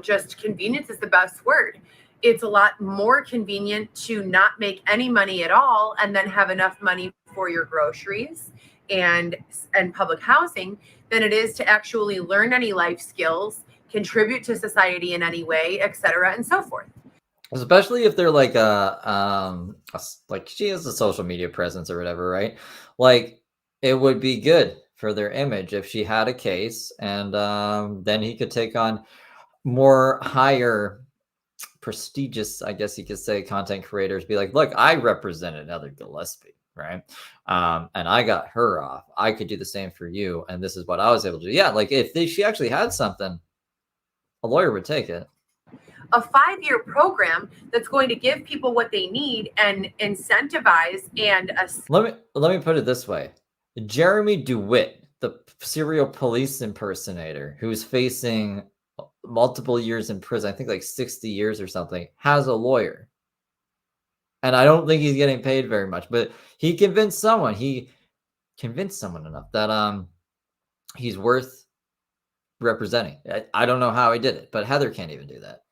Just convenience is the best word. It's a lot more convenient to not make any money at all and then have enough money for your groceries and public housing than it is to actually learn any life skills, contribute to society in any way, etc., and so forth. Especially if they're like she has a social media presence or whatever, right? It would be good for their image if she had a case, and then he could take on more higher prestigious, I guess you could say, content creators. Be like, look, I represented Heather Gillespie. right? And I got her off. I could do the same for you, and this is what I was able to do. Yeah, like if she actually had something, a lawyer would take it. A 5-year program that's going to give people what they need and incentivize and let me put it this way. Jeremy DeWitt, the serial police impersonator who's facing multiple years in prison, I think like 60 years or something, has a lawyer. And I don't think he's getting paid very much, but he convinced someone. He convinced someone enough that he's worth representing. I don't know how he did it, but Heather can't even do that.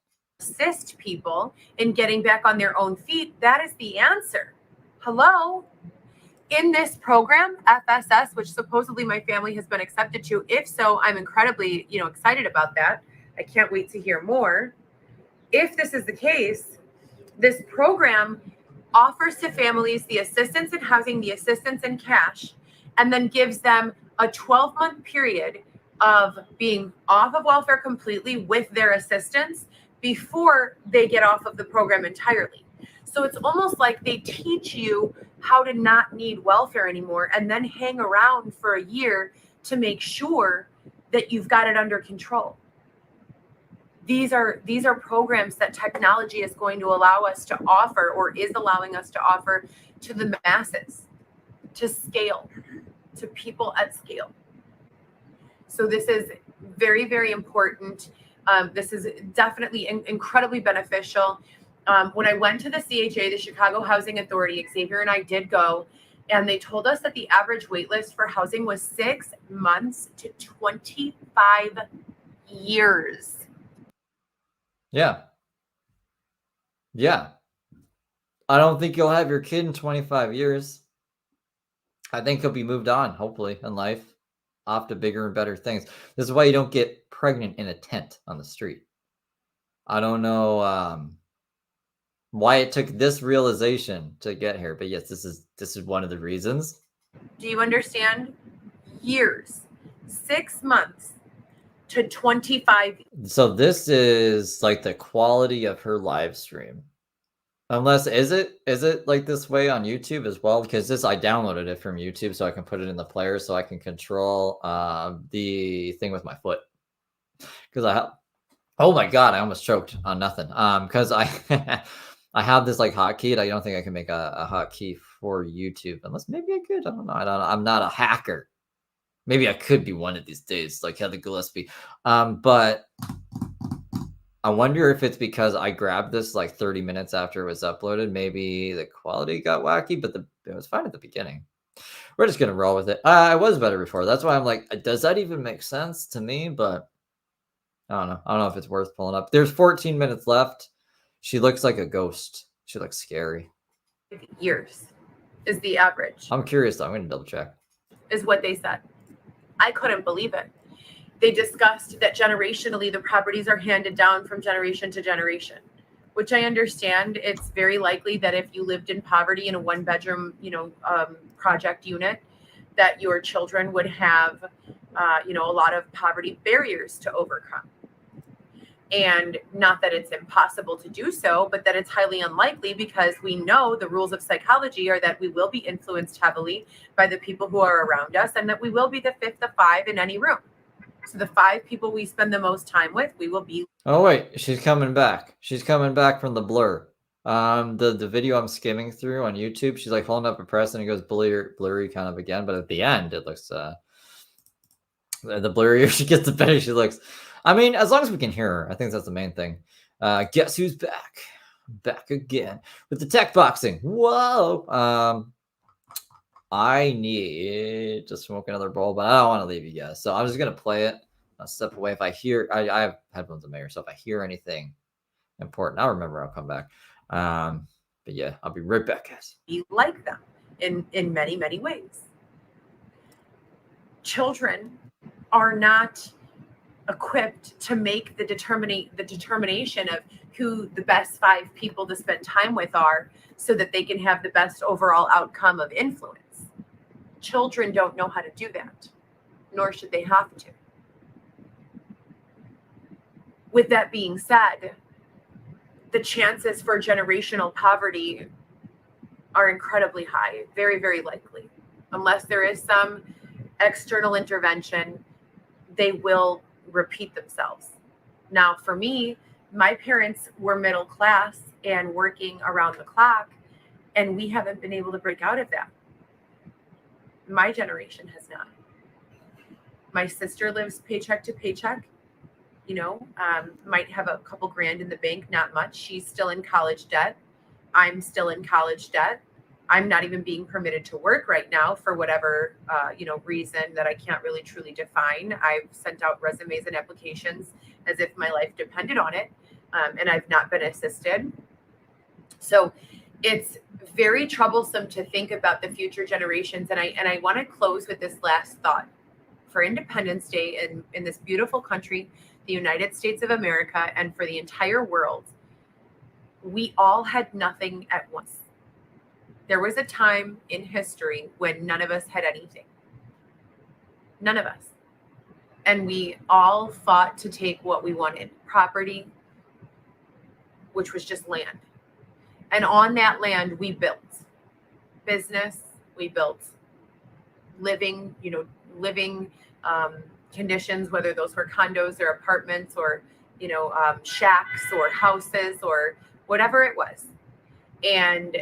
assist people in getting back on their own feet. That is the answer. Hello? In this program, FSS, which supposedly my family has been accepted to, if so, I'm incredibly, excited about that. I can't wait to hear more. If this is the case, this program offers to families the assistance in housing, the assistance in cash, and then gives them a 12-month period of being off of welfare completely with their assistance before they get off of the program entirely. So it's almost like they teach you how to not need welfare anymore and then hang around for a year to make sure that you've got it under control. These are programs that technology is going to allow us to offer, or is allowing us to offer, to the masses, to scale, to people at scale. So this is very, very important. This is definitely incredibly beneficial. When I went to the CHA, the Chicago Housing Authority, Xavier and I did go, and they told us that the average wait list for housing was 6 months to 25 years. Yeah. Yeah. I don't think you'll have your kid in 25 years. I think he'll be moved on, hopefully, in life, off to bigger and better things. This is why you don't get pregnant in a tent on the street. I don't know why it took this realization to get here, but yes, this is one of the reasons. Do you understand? Years, 6 months to 25. So this is like the quality of her live stream. Unless is it like this way on YouTube as well? Because I downloaded it from YouTube so I can put it in the player so I can control the thing with my foot. Because oh my god, I almost choked on nothing. Because I I have this like hotkey, and I don't think I can make a hotkey for YouTube unless maybe I could. I don't know. I'm not a hacker. Maybe I could be one of these days, like Heather Gillespie. But I wonder if it's because I grabbed this like 30 minutes after it was uploaded. Maybe the quality got wacky, but it was fine at the beginning. We're just going to roll with it. I was better before. That's why I'm like, does that even make sense to me? But I don't know. I don't know if it's worth pulling up. There's 14 minutes left. She looks like a ghost. She looks scary. Years is the average. I'm curious, though. I'm going to double check. Is what they said. I couldn't believe it. They discussed that generationally, the properties are handed down from generation to generation, which I understand. It's very likely that if you lived in poverty in a 1-bedroom, project unit, that your children would have, a lot of poverty barriers to overcome. And not that it's impossible to do so, but that it's highly unlikely, because we know the rules of psychology are that we will be influenced heavily by the people who are around us, and that we will be the fifth of 5 in any room. So the 5 people we spend the most time with, we will be. Oh wait, she's coming back. She's coming back from the blur. The video I'm skimming through on YouTube, she's like holding up a press and it goes blurry kind of again, but at the end it looks the blurrier she gets, the better she looks. I mean, as long as we can hear her, I think that's the main thing. Guess who's back? Back again with the tech boxing. Whoa. I need to smoke another bowl, but I don't want to leave you guys. So I'm just going to play it. I'll step away. If I hear, I have headphones in my ear, so if I hear anything important, I'll remember, I'll come back. But yeah, I'll be right back, guys. Be like them in many, many ways. Children are not equipped to make the determination of who the best 5 people to spend time with are, so that they can have the best overall outcome of influence. Children don't know how to do that, nor should they have to. With that being said, the chances for generational poverty are incredibly high, very, very likely. Unless there is some external intervention, they will repeat themselves. Now, for me, my parents were middle class and working around the clock, and we haven't been able to break out of that. My generation has not. My sister lives paycheck to paycheck, might have a couple grand in the bank, not much. She's still in college debt. I'm still in college debt. I'm not even being permitted to work right now for whatever, reason that I can't really truly define. I've sent out resumes and applications as if my life depended on it, and I've not been assisted. So it's very troublesome to think about the future generations. And I want to close with this last thought. For Independence Day in this beautiful country, the United States of America, and for the entire world, we all had nothing at once. There was a time in history when none of us had anything. None of us. And we all fought to take what we wanted. Property, which was just land. And on that land, we built business, we built living conditions, whether those were condos or apartments or, shacks or houses or whatever it was. And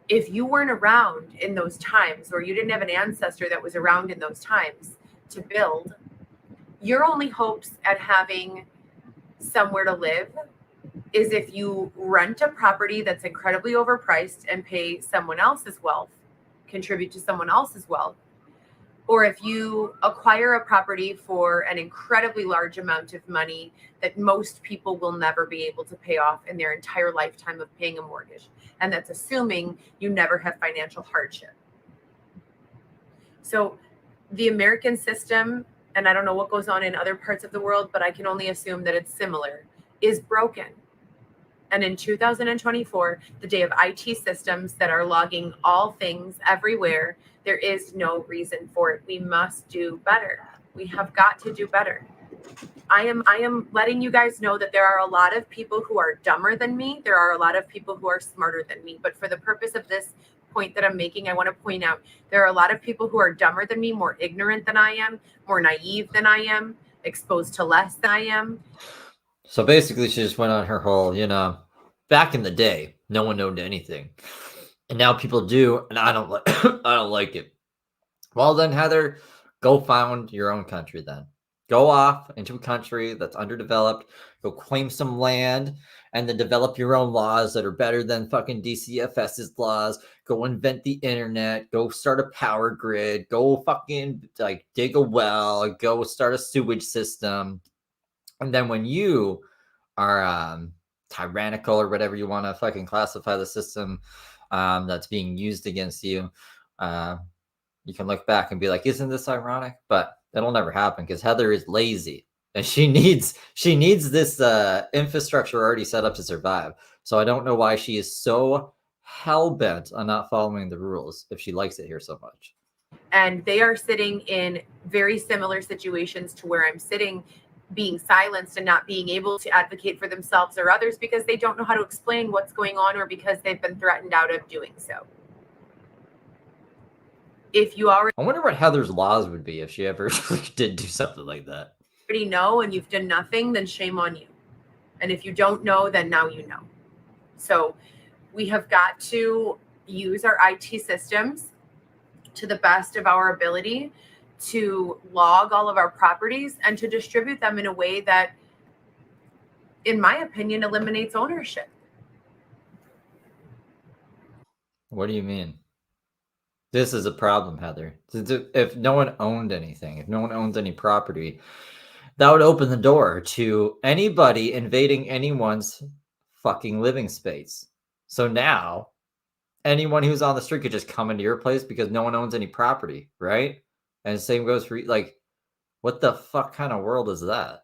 if you weren't around in those times, or you didn't have an ancestor that was around in those times to build, your only hopes at having somewhere to live is if you rent a property that's incredibly overpriced and pay someone else's wealth, contribute to someone else's wealth, or if you acquire a property for an incredibly large amount of money that most people will never be able to pay off in their entire lifetime of paying a mortgage. And that's assuming you never have financial hardship. So the American system, and I don't know what goes on in other parts of the world, but I can only assume that it's similar, is broken. And in 2024, the day of IT systems that are logging all things everywhere, there is no reason for it. We must do better. We have got to do better. I am letting you guys know that there are a lot of people who are dumber than me. There are a lot of people who are smarter than me. But for the purpose of this point that I'm making, I want to point out there are a lot of people who are dumber than me, more ignorant than I am, more naive than I am, exposed to less than I am. So basically, she just went on her whole, back in the day, no one owned anything, and now people do, and I don't like, I don't like it. Well, then, Heather, go found your own country. Then go off into a country that's underdeveloped. Go claim some land, and then develop your own laws that are better than fucking DCFS's laws. Go invent the internet. Go start a power grid. Go fucking dig a well. Go start a sewage system. And then when you are tyrannical or whatever you want to fucking classify the system that's being used against you, you can look back and be like, isn't this ironic? But it'll never happen because Heather is lazy and she needs this infrastructure already set up to survive. So I don't know why she is so hell-bent on not following the rules if she likes it here so much. And they are sitting in very similar situations to where I'm sitting, being silenced and not being able to advocate for themselves or others because they don't know how to explain what's going on or because they've been threatened out of doing so. If you already I wonder what Heather's laws would be if she ever did do something like that. Know and you've done nothing, then shame on you. And if you don't know, then now you know. So we have got to use our IT systems to the best of our ability to log all of our properties and to distribute them in a way that, in my opinion, eliminates ownership. What do you mean? This is a problem, Heather. If no one owned anything, if no one owns any property, that would open the door to anybody invading anyone's fucking living space. So now anyone who's on the street could just come into your place because no one owns any property, right? And the same goes for what the fuck kind of world is that?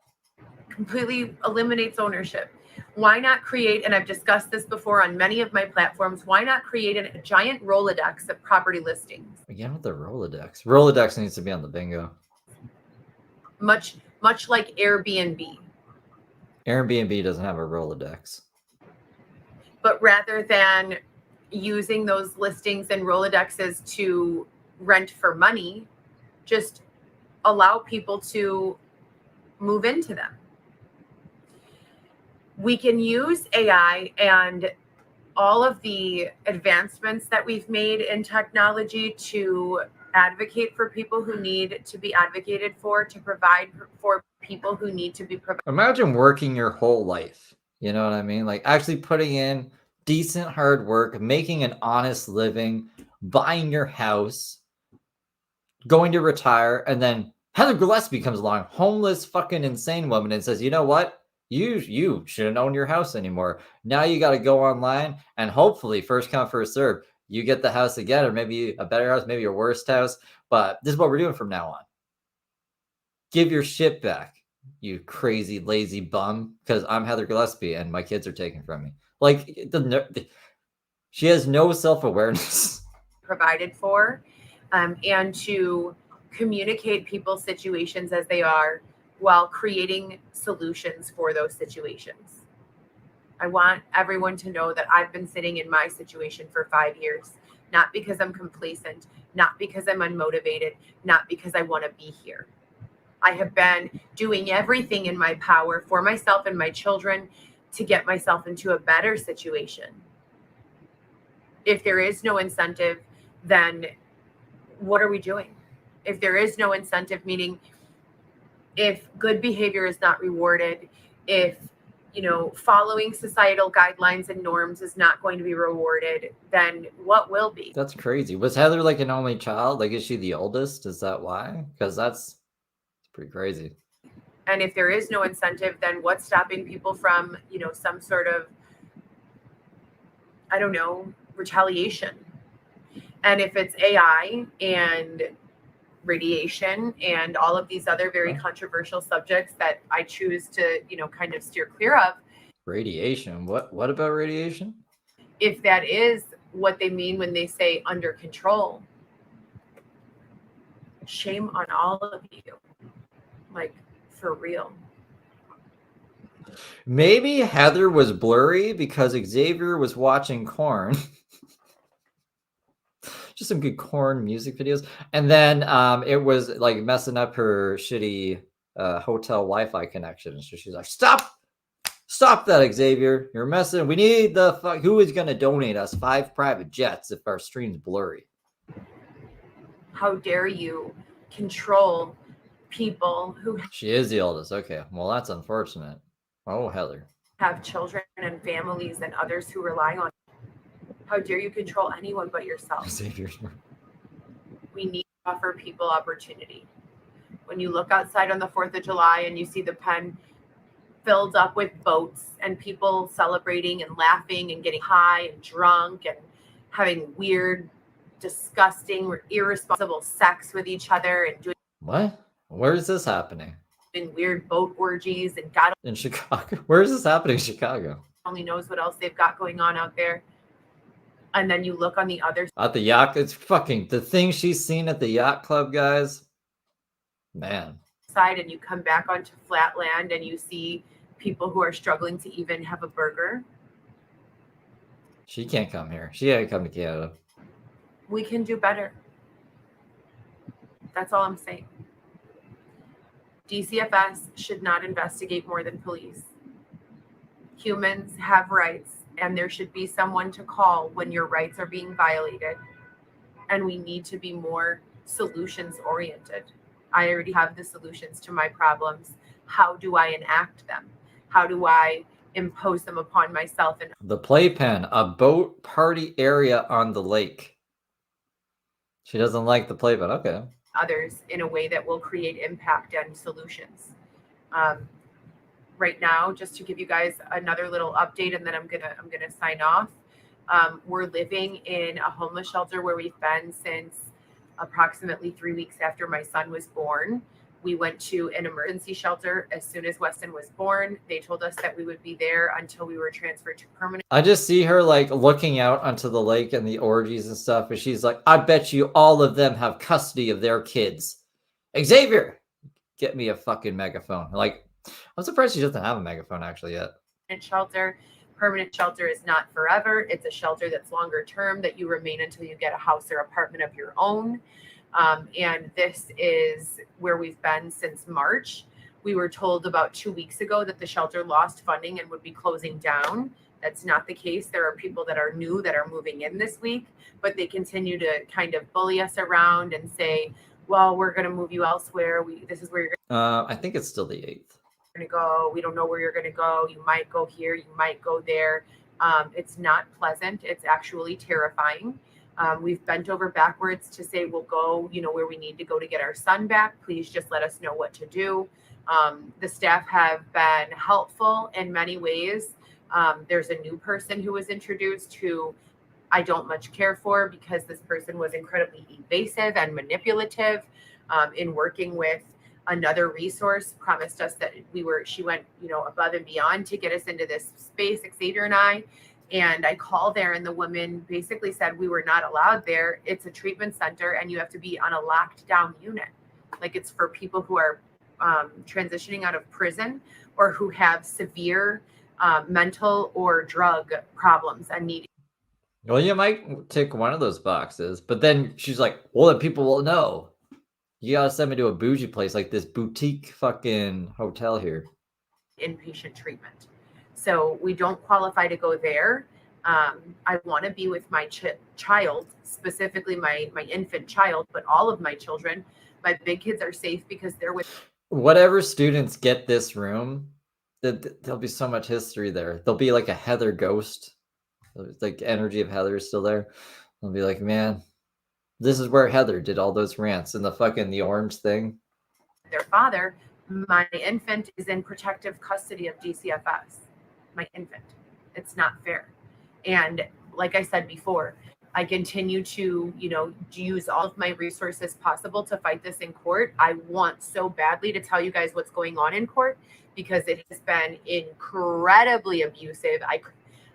Completely eliminates ownership. Why not create, and I've discussed this before on many of my platforms, why not create a giant Rolodex of property listings? Again with the Rolodex. Rolodex needs to be on the bingo. Much like Airbnb. Airbnb doesn't have a Rolodex. But rather than using those listings and Rolodexes to rent for money, just allow people to move into them. We can use AI and all of the advancements that we've made in technology to advocate for people who need to be advocated for, to provide for people who need to be provided. Imagine working your whole life. You know what I mean? Like actually putting in decent hard work, making an honest living, buying your house, going to retire, and then Heather Gillespie comes along, homeless fucking insane woman, and says, you know what? You shouldn't own your house anymore. Now you got to go online and hopefully first come, first serve. You get the house again, or maybe a better house, maybe your worst house. But this is what we're doing from now on. Give your shit back, you crazy, lazy bum, because I'm Heather Gillespie and my kids are taken from me. Like, she has no self-awareness. Provided for, and to communicate people's situations as they are while creating solutions for those situations. I want everyone to know that I've been sitting in my situation for 5 years, not because I'm complacent, not because I'm unmotivated, not because I want to be here. I have been doing everything in my power for myself and my children to get myself into a better situation. If there is no incentive, then what are we doing? If there is no incentive, meaning if good behavior is not rewarded, if following societal guidelines and norms is not going to be rewarded, then what will be? That's crazy. Was Heather like an only child? Like, is she the oldest? Is that why? Because that's pretty crazy. And if there is no incentive, then what's stopping people from, some sort of, I don't know, retaliation? And if it's AI and radiation and all of these other very controversial subjects that I choose to, kind of steer clear of. Radiation? What about radiation? If that is what they mean when they say under control, shame on all of you. Like, for real. Maybe Heather was blurry because Xavier was watching Korn. Just some good Korn music videos. And then it was like messing up her shitty hotel Wi-Fi connection. So she's like, stop that, Xavier. You're messing. We need the fuck. Who is going to donate us 5 private jets if our stream's blurry? How dare you control people who... She is the oldest. Okay. Well, that's unfortunate. Oh, Heather. Have children and families and others who rely on. How dare you control anyone but yourself? Xavier. We need to offer people opportunity. When you look outside on the 4th of July and you see the Pen filled up with boats and people celebrating and laughing and getting high and drunk and having weird, disgusting, irresponsible sex with each other and doing... What? Where is this happening? Weird boat orgies and God... In Chicago? Where is this happening in Chicago? Only knows what else they've got going on out there. And then you look on the other at the yacht. It's fucking the thing she's seen at the yacht club, guys. Man. Side, and you come back onto flat land and you see people who are struggling to even have a burger. She can't come here. She can't come to Canada. We can do better. That's all I'm saying. DCFS should not investigate more than police. Humans have rights, and there should be someone to call when your rights are being violated. And we need to be more solutions oriented. I already have the solutions to my problems. How do I enact them? How do I impose them upon myself? And the playpen, a boat party area on the lake. She doesn't like the playpen. Okay. Others in a way that will create impact and solutions. Right now, just to give you guys another little update, and then I'm gonna sign off. We're living in a homeless shelter where we've been since approximately 3 weeks after my son was born. We went to an emergency shelter as soon as Weston was born. They told us that we would be there until we were transferred to permanent. I just see her like looking out onto the lake and the orgies and stuff, and she's like, I bet you all of them have custody of their kids. Xavier, get me a fucking megaphone. Like, I'm surprised she doesn't have a megaphone actually yet. Shelter, Permanent shelter is not forever. It's a shelter that's longer term, that you remain until you get a house or apartment of your own. And this is where we've been since March. We were told about 2 weeks ago that the shelter lost funding and would be closing down. That's not the case. There are people that are new that are moving in this week, but they continue to kind of bully us around and say, well, we're going to move you elsewhere. This is where you're I think it's still the 8th. going to go. We don't know where you're going to go. You might go here. You might go there. It's not pleasant. It's actually terrifying. We've bent over backwards to say we'll go, where we need to go to get our son back. Please just let us know what to do. The staff have been helpful in many ways. There's a new person who was introduced who I don't much care for, because this person was incredibly evasive and manipulative in working with another resource. Promised us that she went, above and beyond to get us into this space, Xavier and I. And I called there, and the woman basically said we were not allowed there. It's a treatment center, and you have to be on a locked down unit. Like, it's for people who are transitioning out of prison or who have severe mental or drug problems and need. Well, you might tick one of those boxes, but then she's like, well, then people will know. You gotta send me to a bougie place like this boutique fucking hotel here. Inpatient treatment. So we don't qualify to go there. I want to be with my child, specifically my infant child, but all of my children. My big kids are safe because they're with. Whatever students get this room, there'll be so much history there. There'll be like a Heather ghost. Like energy of Heather is still there. I'll be like, man, this is where Heather did all those rants and the orange thing. Their father, my infant is in protective custody of DCFS. My infant. It's not fair. And like I said before, I continue to, use all of my resources possible to fight this in court. I want so badly to tell you guys what's going on in court, because it has been incredibly abusive.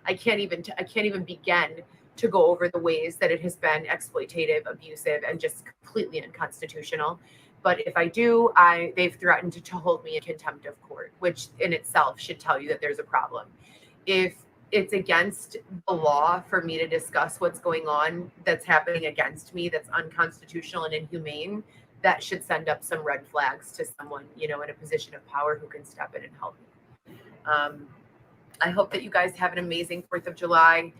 I can't even begin to go over the ways that it has been exploitative, abusive, and just completely unconstitutional. But if I do, they've threatened to hold me in contempt of court, which in itself should tell you that there's a problem. If it's against the law for me to discuss what's going on that's happening against me, that's unconstitutional and inhumane, that should send up some red flags to someone, in a position of power who can step in and help me. I hope that you guys have an amazing 4th of July.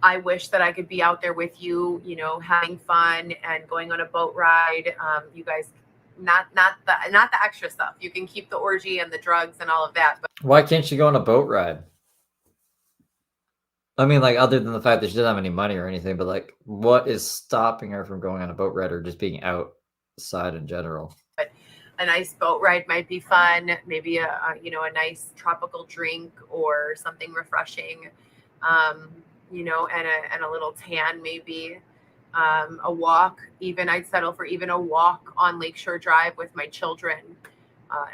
I wish that I could be out there with you, having fun and going on a boat ride. You guys, not the extra stuff. You can keep the orgy and the drugs and all of that. But why can't she go on a boat ride? I mean, like, other than the fact that she doesn't have any money or anything, but like, what is stopping her from going on a boat ride or just being outside in general? But a nice boat ride might be fun. Maybe a nice tropical drink or something refreshing, and a little tan, maybe a walk. Even I'd settle for even a walk on Lakeshore Drive with my children,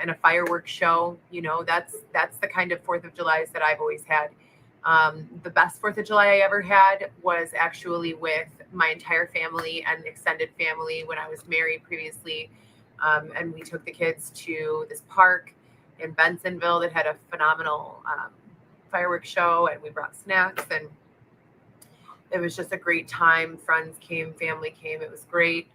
and a fireworks show. That's the kind of 4th of July's that I've always had. The best 4th of July I ever had was actually with my entire family and extended family when I was married previously. And we took the kids to this park in Bensonville that had a phenomenal fireworks show, and we brought snacks, and it was just a great time. Friends came, family came. It was great.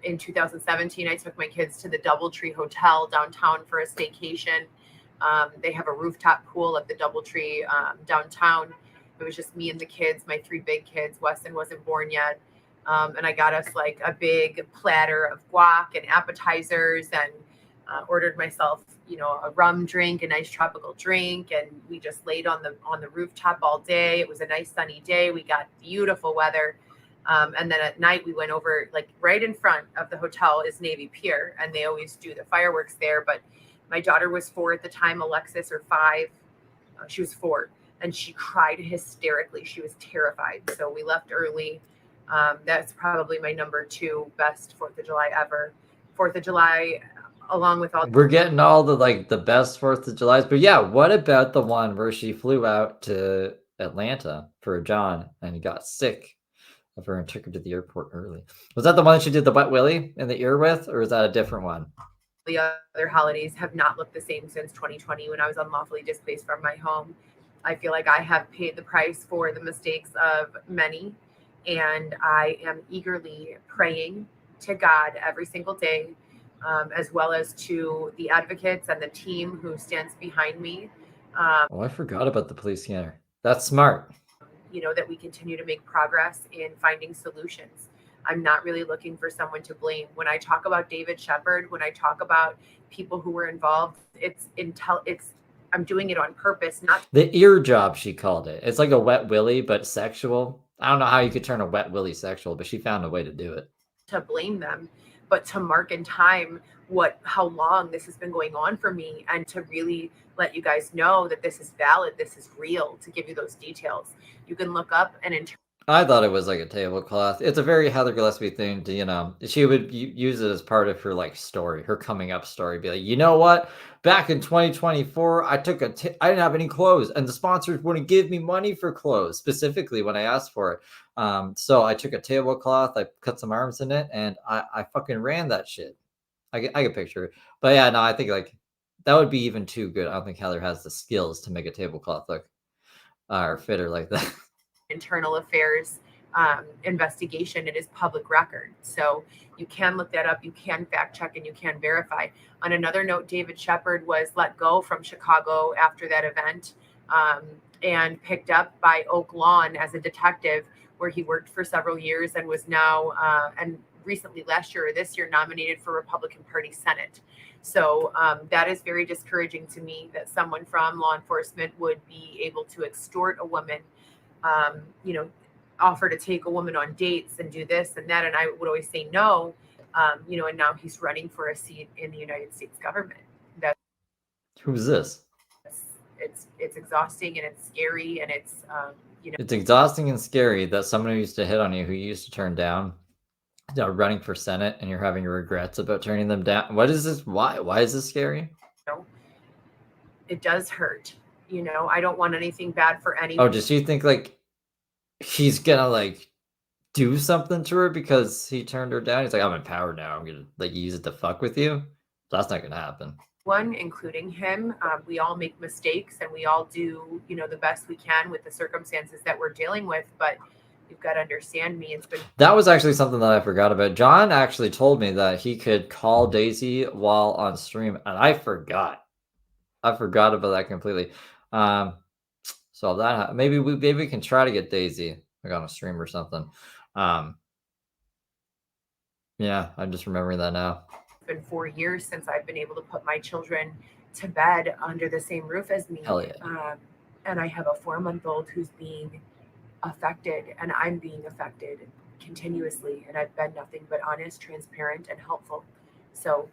In 2017, I took my kids to the Doubletree Hotel downtown for a staycation. They have a rooftop pool at the Doubletree downtown. It was just me and the kids, my 3 big kids. Weston wasn't born yet. And I got us like a big platter of guac and appetizers, and ordered myself, a rum drink, a nice tropical drink. And we just laid on the rooftop all day. It was a nice sunny day. We got beautiful weather. And then at night we went over, like, right in front of the hotel is Navy Pier, and they always do the fireworks there. But my daughter was 4 at the time, Alexis, or 5. She was 4, and she cried hysterically. She was terrified. So we left early. That's probably my number 2 best 4th of July ever. 4th of July, along with all. We're getting all the best 4th of Julys. But yeah, what about the one where she flew out to Atlanta for John and he got sick of her and took her to the airport early? Was that the one she did the wet willy in the ear with, or is that a different one? The other holidays have not looked the same since 2020 when I was unlawfully displaced from my home. I feel like I have paid the price for the mistakes of many, and I am eagerly praying to God every single day, as well as to the advocates and the team who stands behind me. Oh, I forgot about the police scanner. That's smart. That we continue to make progress in finding solutions. I'm not really looking for someone to blame. When I talk about David Shepard, when I talk about people who were involved, I'm doing it on purpose, not The ear job, she called it. It's like a wet willy, but sexual. I don't know how you could turn a wet willy sexual, but she found a way to do it. to blame them, but to mark in time how long this has been going on for me, and to really let you guys know that this is valid, this is real, to give you those details. You can look up and I thought it was like a tablecloth. It's a very Heather Gillespie thing to, she would use it as part of her like story, her coming up story. Be like, you know what? Back in 2024, I didn't have any clothes, and the sponsors wouldn't give me money for clothes, specifically when I asked for it. So I took a tablecloth, I cut some arms in it, and I fucking ran that shit. I can picture it. But yeah, no, I think like that would be even too good. I don't think Heather has the skills to make a tablecloth look or fit her like that. internal affairs investigation. It is public record, so you can look that up, you can fact check, and you can verify. On another note, David Shepard was let go from Chicago after that event, and picked up by Oak Lawn as a detective, where he worked for several years, and was now and recently last year or this year nominated for Republican Party Senate. So that is very discouraging to me, that someone from law enforcement would be able to extort a woman, offer to take a woman on dates and do this and that. And I would always say no, and now he's running for a seat in the United States government. Who's this? It's exhausting, and it's scary, and it's, It's exhausting and scary that someone who used to hit on you, who you used to turn down, running for Senate, and you're having regrets about turning them down. What is this? Why is this scary? It does hurt. I don't want anything bad for anyone. Oh, does she think like he's gonna like do something to her because he turned her down? He's like, I'm in power now, I'm gonna like use it to fuck with you. That's not gonna happen. One, including him, we all make mistakes, and we all do the best we can with the circumstances that we're dealing with, but you've got to understand me. That was actually something that I forgot about. John actually told me that he could call Daisy while on stream, and I forgot about that completely. So that maybe we can try to get Daisy like on a stream or something. Yeah, I'm just remembering that now. It's been 4 years since I've been able to put my children to bed under the same roof as me. Hell yeah. And I have a 4-month-old who's being affected, and I'm being affected continuously. And I've been nothing but honest, transparent, and helpful. So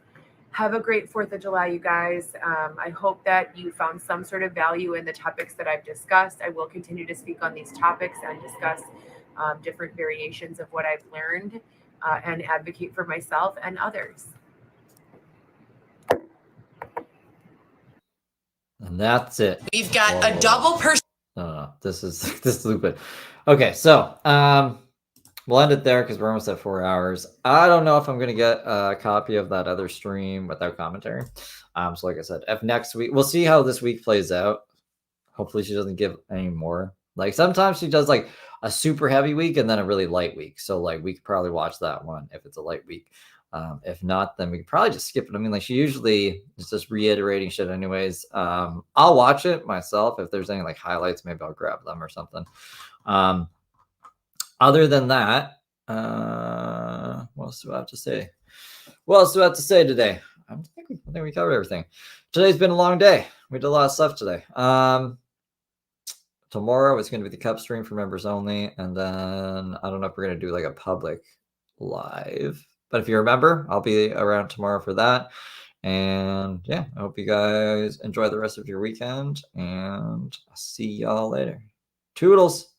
have a great 4th of July, you guys. I hope that you found some sort of value in the topics that I've discussed. I will continue to speak on these topics and discuss different variations of what I've learned, and advocate for myself and others. And that's it. We've got a double person. No, this is stupid. Okay, so we'll end it there because we're almost at 4 hours. I don't know if I'm gonna get a copy of that other stream without commentary. So like I said, if next week, we'll see how this week plays out. Hopefully she doesn't give any more. Like sometimes she does like a super heavy week and then a really light week. So like we could probably watch that one if it's a light week. If not, then we could probably just skip it. I mean, like she usually is just reiterating shit anyways. I'll watch it myself. If there's any like highlights, maybe I'll grab them or something. Other than that, what else do I have to say? What else do I have to say today? I think we covered everything. Today's been a long day. We did a lot of stuff today. Tomorrow it's going to be the cup stream for members only. And then I don't know if we're going to do like a public live. But if you remember, I'll be around tomorrow for that. And yeah, I hope you guys enjoy the rest of your weekend. And I'll see y'all later. Toodles.